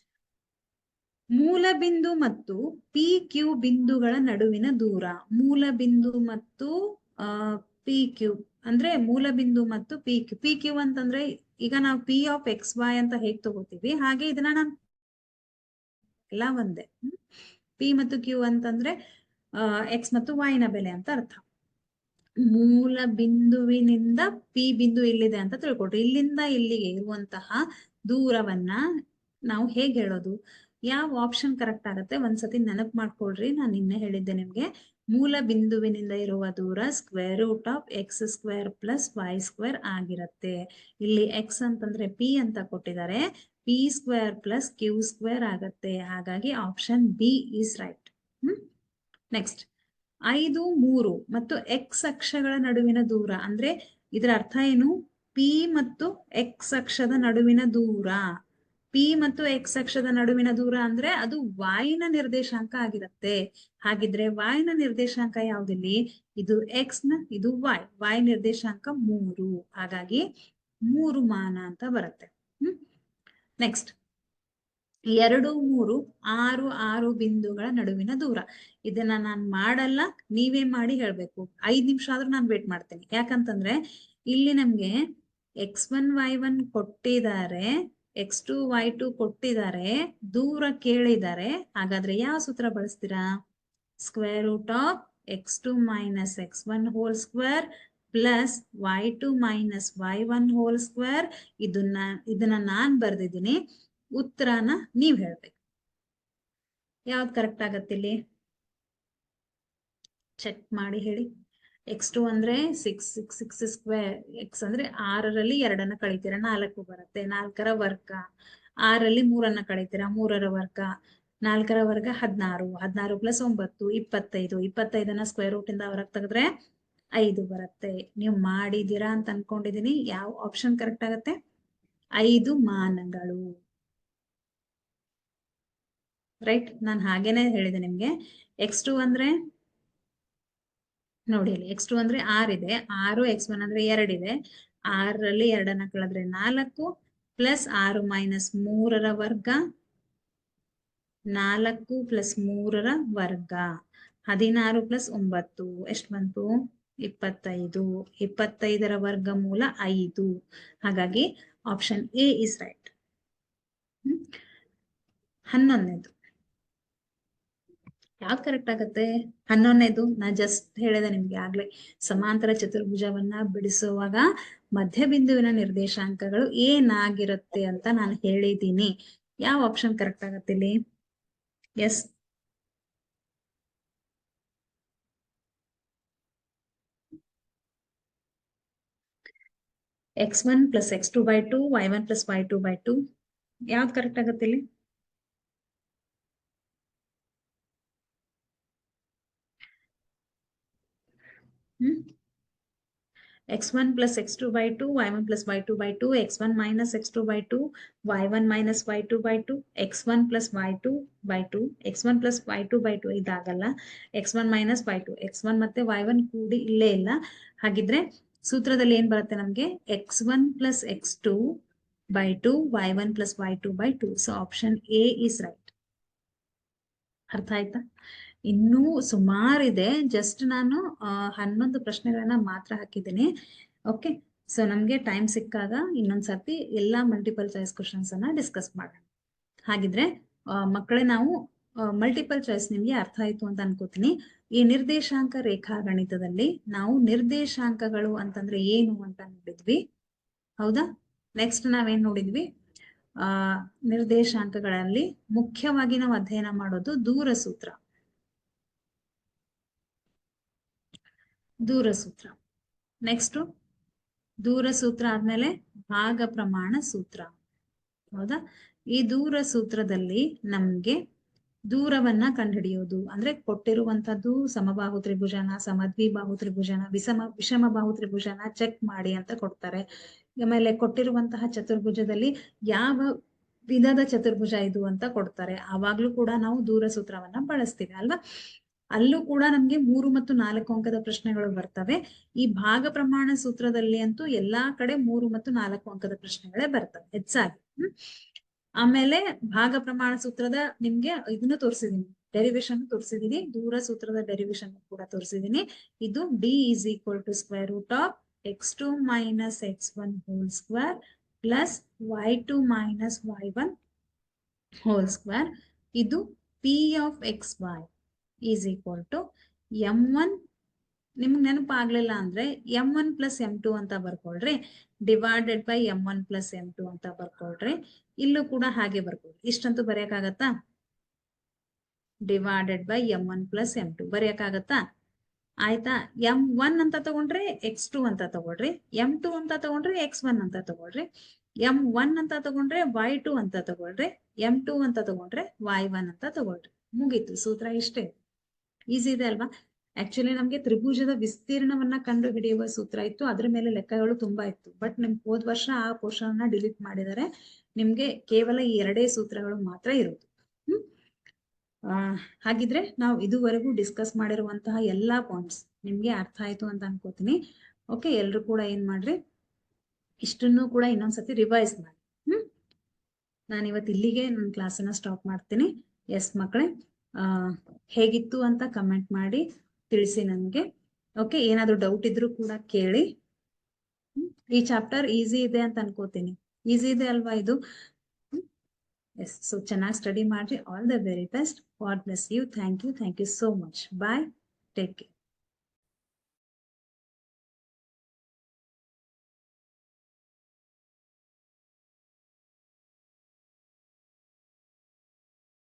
ಮೂಲ ಬಿಂದು ಮತ್ತು ಪಿ ಕ್ಯೂ ಬಿಂದುಗಳ ನಡುವಿನ ದೂರ. ಮೂಲ ಬಿಂದು ಮತ್ತು ಪಿ ಕ್ಯೂ ಅಂದ್ರೆ ಮೂಲ ಬಿಂದು ಮತ್ತು ಪಿ ಕ್ಯೂ. ಪಿ ಕ್ಯೂ ಅಂತಂದ್ರೆ ಈಗ ನಾವು ಪಿ ಆಫ್ ಎಕ್ಸ್ ವೈ ಅಂತ ಹೇಗ್ ತಗೋತೀವಿ ಹಾಗೆ ಇದನ್ನ ನಾನು ಎಲ್ಲ ಒಂದೇ. ಪಿ ಮತ್ತು ಕ್ಯೂ ಅಂತಂದ್ರೆ ಎಕ್ಸ್ ಮತ್ತು ವೈ ನ ಬೆಲೆ ಅಂತ ಅರ್ಥ. ಮೂಲ ಬಿಂದುವಿನಿಂದ ಪಿ ಬಿಂದು ಇಲ್ಲಿದೆ ಅಂತ ತಿಳ್ಕೊಳ್ರಿ. ಇಲ್ಲಿಂದ ಇಲ್ಲಿಗೆ ಇರುವಂತಹ ದೂರವನ್ನ ನಾವು ಹೇಗೆ ಹೇಳೋದು? ಯಾವ ಆಪ್ಷನ್ ಕರೆಕ್ಟ್ ಆಗುತ್ತೆ ಒಂದ್ಸತಿ ನೆನಪು ಮಾಡ್ಕೊಳ್ರಿ. ನಾನು ನಿನ್ನೆ ಹೇಳಿದ್ದೆ ನಿಮ್ಗೆ, ಮೂಲ ಬಿಂದುವಿನಿಂದ ಇರುವ ದೂರ square root of X square plus Y square ಆಗಿರುತ್ತೆ. ಇಲ್ಲಿ ಎಕ್ಸ್ ಅಂತಂದ್ರೆ ಪಿ ಅಂತ ಕೊಟ್ಟಿದ್ದಾರೆ, P square plus Q square ಆಗತ್ತೆ. ಹಾಗಾಗಿ option B is right. Next, 5, 3 ಮತ್ತು ಎಕ್ಸ್ ಅಕ್ಷಗಳ ನಡುವಿನ ದೂರ ಅಂದ್ರೆ ಇದರ ಅರ್ಥ ಏನು? ಪಿ ಮತ್ತು ಎಕ್ಸ್ ಅಕ್ಷದ ನಡುವಿನ ದೂರ. ಪಿ ಮತ್ತು ಎಕ್ಸ್ ಅಕ್ಷದ ನಡುವಿನ ದೂರ ಅಂದ್ರೆ ಅದು ವಾಯ್ನ ನಿರ್ದೇಶಾಂಕ ಆಗಿರುತ್ತೆ. ಹಾಗಿದ್ರೆ ವಾಯ್ನ ನಿರ್ದೇಶಾಂಕ ಯಾವ್ದಿಲ್ಲಿ? ಇದು ಎಕ್ಸ್ ನ, ಇದು ವೈ ನಿರ್ದೇಶಾಂಕ 3. ಹಾಗಾಗಿ 3 ಮಾನ ಅಂತ ಬರುತ್ತೆ. ನೆಕ್ಸ್ಟ್, 2, 3, 6, 6 ಬಿಂದುಗಳ ನಡುವಿನ ದೂರ. ಇದನ್ನ ನಾನು ಮಾಡಲ್ಲ, ನೀವೇ ಮಾಡಿ ಹೇಳ್ಬೇಕು. 5 ನಿಮಿಷ ಆದ್ರೂ ನಾನು ವೇಟ್ ಮಾಡ್ತೇನೆ. ಯಾಕಂತಂದ್ರೆ ಇಲ್ಲಿ ನಮ್ಗೆ x1 y1 ಕೊಟ್ಟಿದ್ದಾರೆ, x2 y2 ಕೊಟ್ಟಿದ್ದಾರೆ, ದೂರ ಕೇಳಿದ್ದಾರೆ. ಹಾಗಾದ್ರೆ ಯಾವ ಸೂತ್ರ ಬಳಸ್ತೀರಾ? Square root of x2 minus x1 whole square plus y2 minus y1 whole square. ಇದನ್ನ ನಾನ್ ಬರ್ದಿದ್ದೀನಿ, ಉತ್ತರನ ನೀವ್ ಹೇಳ್ಬೇಕು. ಯಾವ್ದು ಕರೆಕ್ಟ್ ಆಗತ್ತೆ ಇಲ್ಲಿ? ಚೆಕ್ ಮಾಡಿ ಹೇಳಿ. x2 ಅಂದ್ರೆ 6 ಸ್ಕ್ವೇರ್, x ಅಂದ್ರೆ 6ರಲ್ಲಿ 2 ಕಳಿತೀರಾ 4 ಬರುತ್ತೆ, 4ರ ವರ್ಗ. 6ರಲ್ಲಿ 3 ಕಳಿತೀರಾ 3ರ ವರ್ಗ, 4ರ ವರ್ಗ 16, 16 ಪ್ಲಸ್ 9 25, 25ನ ಸ್ಕ್ವೇರ್ ರೂಟ್ ಇಂದ ಹೊರಗೆ ತೆಗೆದ್ರೆ 5 ಬರುತ್ತೆ. ನೀವು ಮಾಡಿದೀರಾ ಅಂತ ಅನ್ಕೊಂಡಿದೀನಿ. ಯಾವ ಆಪ್ಷನ್ ಕರೆಕ್ಟ್ ಆಗತ್ತೆ? 5 ಮಾನಗಳು. ರೈಟ್. ನಾನು ಹಾಗೇನೆ ಹೇಳಿದೆ ನಿಮ್ಗೆ. x2 ಅಂದ್ರೆ ನೋಡಿ, ಇಲ್ಲಿ x2 ಅಂದ್ರೆ 6 ಇದೆ, 6, x1 ಅಂದ್ರೆ 2 ಇದೆ, 6ರಲ್ಲಿ 2ನ ಕಳೆದ್ರೆ 4 ಪ್ಲಸ್ 6 ಮೈನಸ್ 3ರ ವರ್ಗ, 4 ಪ್ಲಸ್ 3ರ ವರ್ಗ, 16 ಪ್ಲಸ್ 9 ಎಷ್ಟು ಬಂತು? 25. 25ರ ವರ್ಗಮೂಲ 5. ಹಾಗಾಗಿ ಆಪ್ಷನ್ ಎ ಇಸ್ ರೈಟ್. 11ನೇದು ಯಾವ್ದು ಕರೆಕ್ಟ್ ಆಗತ್ತೆ? 11ನೇದು ನಾ ಜಸ್ಟ್ ಹೇಳಿದೆ ನಿಮ್ಗೆ ಆಗ್ಲೇ. ಸಮಾಂತರ ಚತುರ್ಭುಜವನ್ನ ಬಿಡಿಸುವಾಗ ಮಧ್ಯಬಿಂದುವಿನ ನಿರ್ದೇಶಾಂಕಗಳು ಏನಾಗಿರುತ್ತೆ ಅಂತ ನಾನು ಹೇಳಿದ್ದೀನಿ. ಯಾವ ಆಪ್ಷನ್ ಕರೆಕ್ಟ್ ಆಗತ್ತೆ ಇಲ್ಲಿ? S, x1 + x2/2 y1 + y2/2 ಯಾವ್ದು ಕರೆಕ್ಟ್ ಆಗತ್ತೆ ಇಲ್ಲಿ? x1 + x2/2 y1 + y2/2 x1 - x2/2 y1 - y2/2 x1 + y2/2 x1 + y2/2 ಇದಾಗಲ್ಲ. x1 - y2 x1 ಮತ್ತೆ y1 ಕೂಡಿ ಇಲ್ಲೇ ಇಲ್ಲ. ಹಾಗಿದ್ರೆ ಸೂತ್ರದಲ್ಲಿ ಏನ್ ಬರುತ್ತೆ ನಮ್ಗೆ? x1 + x2/2 y1 + y2/2. So option A is right. ಅರ್ಥ ಆಯ್ತಾ? ಇನ್ನೂ ಸುಮಾರಿದೆ. ಜಸ್ಟ್ ನಾನು 11 ಪ್ರಶ್ನೆಗಳನ್ನ ಮಾತ್ರ ಹಾಕಿದ್ದೀನಿ. ಓಕೆ, ಸೊ ನಮ್ಗೆ ಟೈಮ್ ಸಿಕ್ಕಾಗ ಇನ್ನೊಂದ್ಸರ್ತಿ ಎಲ್ಲಾ ಮಲ್ಟಿಪಲ್ ಚಾಯ್ಸ್ ಕ್ವಶನ್ಸ್ ಅನ್ನ ಡಿಸ್ಕಸ್ ಮಾಡೋಣ. ಹಾಗಿದ್ರೆ ಮಕ್ಕಳೇ, ನಾವು ಮಲ್ಟಿಪಲ್ ಚಾಯ್ಸ್ ನಿಮ್ಗೆ ಅರ್ಥ ಆಯ್ತು ಅಂತ ಅನ್ಕೋತೀನಿ. ಈ ನಿರ್ದೇಶಾಂಕ ರೇಖಾಗಣಿತದಲ್ಲಿ ನಾವು ನಿರ್ದೇಶಾಂಕಗಳು ಅಂತಂದ್ರೆ ಏನು ಅಂತ ನೋಡಿದ್ವಿ, ಹೌದಾ? ನೆಕ್ಸ್ಟ್ ನಾವೇನ್ ನೋಡಿದ್ವಿ? ನಿರ್ದೇಶಾಂಕಗಳಲ್ಲಿ ಮುಖ್ಯವಾಗಿ ನಾವು ಅಧ್ಯಯನ ಮಾಡೋದು ದೂರ ಸೂತ್ರ. ನೆಕ್ಸ್ಟ್ ದೂರ ಸೂತ್ರ ಆದ್ಮೇಲೆ ಭಾಗ ಪ್ರಮಾಣ ಸೂತ್ರ, ಹೌದಾ? ಈ ದೂರ ಸೂತ್ರದಲ್ಲಿ ನಮ್ಗೆ ದೂರವನ್ನ ಕಂಡುಹಿಡಿಯೋದು ಅಂದ್ರೆ ಕೊಟ್ಟಿರುವಂತದ್ದು ಸಮಬಾಹು ತ್ರಿಭುಜನ, ಸಮದ್ವಿಬಾಹು ತ್ರಿಭುಜನ, ವಿಷಮಬಾಹು ತ್ರಿಭುಜನ ಚೆಕ್ ಮಾಡಿ ಅಂತ ಕೊಡ್ತಾರೆ. ಆಮೇಲೆ ಕೊಟ್ಟಿರುವಂತಹ ಚತುರ್ಭುಜದಲ್ಲಿ ಯಾವ ವಿಧದ ಚತುರ್ಭುಜ ಇದು ಅಂತ ಕೊಡ್ತಾರೆ. ಆವಾಗ್ಲೂ ಕೂಡ ನಾವು ದೂರ ಸೂತ್ರವನ್ನ ಬಳಸ್ತೀವಿ ಅಲ್ವಾ? ಅಲ್ಲೂ ಕೂಡ ನಮ್ಗೆ 3 ಮತ್ತು 4 ಅಂಕದ ಪ್ರಶ್ನೆಗಳು ಬರ್ತವೆ. ಈ ಭಾಗ ಪ್ರಮಾಣ ಸೂತ್ರದಲ್ಲಿ ಅಂತೂ ಎಲ್ಲಾ ಕಡೆ 3 ಮತ್ತು 4 ಅಂಕದ ಪ್ರಶ್ನೆಗಳೇ ಬರ್ತವೆ ಹೆಚ್ಚಾಗಿ. ಆಮೇಲೆ ಭಾಗ ಪ್ರಮಾಣ ಸೂತ್ರದ ನಿಮ್ಗೆ ಇದನ್ನು ತೋರಿಸಿದೀನಿ, ಡೆರಿವೇಶನ್ ತೋರಿಸಿದೀನಿ, ದೂರ ಸೂತ್ರದ ಡೆರಿವೇಶನ್ ಕೂಡ ತೋರಿಸಿದೀನಿ. ಇದು d = √x2 - x1² + y2 - y1² ಇದು p of xy = m1. ನಿಮ್ಗೆ ನೆನಪಾಗ್ಲಿಲ್ಲ ಅಂದ್ರೆ m1 + m2 ಅಂತ ಬರ್ಕೊಳ್ರಿ, /m1 + m2 ಅಂತ ಬರ್ಕೊಳ್ರಿ. ಇಲ್ಲೂ ಕೂಡ ಹಾಗೆ ಬರ್ಕೊಳ್ರಿ. ಇಷ್ಟಂತೂ ಬರೆಯಕ್ಕಾಗತ್ತಾ? /m1 + m2 ಬರೆಯಕ್ಕಾಗತ್ತಾ? ಆಯ್ತಾ? m1 ಅಂತ ತಗೊಂಡ್ರೆ x2 ಅಂತ ತಗೊಳ್ರಿ, m2 ಅಂತ ತಗೊಂಡ್ರೆ x1 ಅಂತ ತಗೊಳ್ರಿ, m1 ಅಂತ ತಗೊಂಡ್ರೆ y2 ಅಂತ ತಗೊಳ್ರಿ, m2 ಅಂತ ತಗೊಂಡ್ರೆ y1 ಅಂತ ತಗೊಳ್ರಿ. ಮುಗೀತು, ಸೂತ್ರ ಇಷ್ಟೇ. ಈಸಿ ಇದೆ ಅಲ್ವಾ? ಆಕ್ಚುಲಿ ನಮ್ಗೆ ತ್ರಿಭುಜದ ವಿಸ್ತೀರ್ಣವನ್ನ ಕಂಡು ಹಿಡಿಯುವ ಸೂತ್ರ ಇತ್ತು, ಅದ್ರ ಮೇಲೆ ಲೆಕ್ಕಗಳು ತುಂಬಾ ಇತ್ತು. ಬಟ್ ನಿಮ್ಗೆ ಹೋದ ವರ್ಷ ಆ ಪೋರ್ಷನ್ ಅನ್ನ ಡಿಲೀಟ್ ಮಾಡಿದರೆ ನಿಮ್ಗೆ ಕೇವಲ ಈ 2 ಸೂತ್ರಗಳು ಮಾತ್ರ ಇರೋದು. ಹಾಗಿದ್ರೆ ನಾವು ಇದುವರೆಗೂ ಡಿಸ್ಕಸ್ ಮಾಡಿರುವಂತಹ ಎಲ್ಲಾ ಪಾಯಿಂಟ್ಸ್ ನಿಮ್ಗೆ ಅರ್ಥ ಆಯ್ತು ಅಂತ ಅನ್ಕೋತೀನಿ. ಓಕೆ, ಎಲ್ರು ಕೂಡ ಏನ್ ಮಾಡ್ರಿ, ಇಷ್ಟನ್ನು ಕೂಡ ಇನ್ನೊಂದ್ಸತಿ ರಿವೈಸ್ ಮಾಡಿ. ನಾನು ಇವತ್ತು ಇಲ್ಲಿಗೆ ನನ್ನ ಕ್ಲಾಸನ್ನ ಸ್ಟಾಪ್ ಮಾಡ್ತೀನಿ. ಎಸ್ ಮಕ್ಕಳೇ, ಹೇಗಿತ್ತು ಅಂತ ಕಮೆಂಟ್ ಮಾಡಿ ತಿಳಿಸಿ ನನಗೆ. ಓಕೆ, ಏನಾದ್ರು ಡೌಟ್ ಇದ್ರೂ ಕೂಡ ಕೇಳಿ. ಈ ಚಾಪ್ಟರ್ ಈಸಿ ಇದೆ ಅಂತ ಅನ್ಕೋತೀನಿ. ಈಸಿ ಇದೆ ಅಲ್ವಾ ಇದು? ಎಸ್, ಸೊ ಚೆನ್ನಾಗಿ ಸ್ಟಡಿ ಮಾಡ್ರಿ. All the very best. God bless you. Thank you so much. Bye. Take care.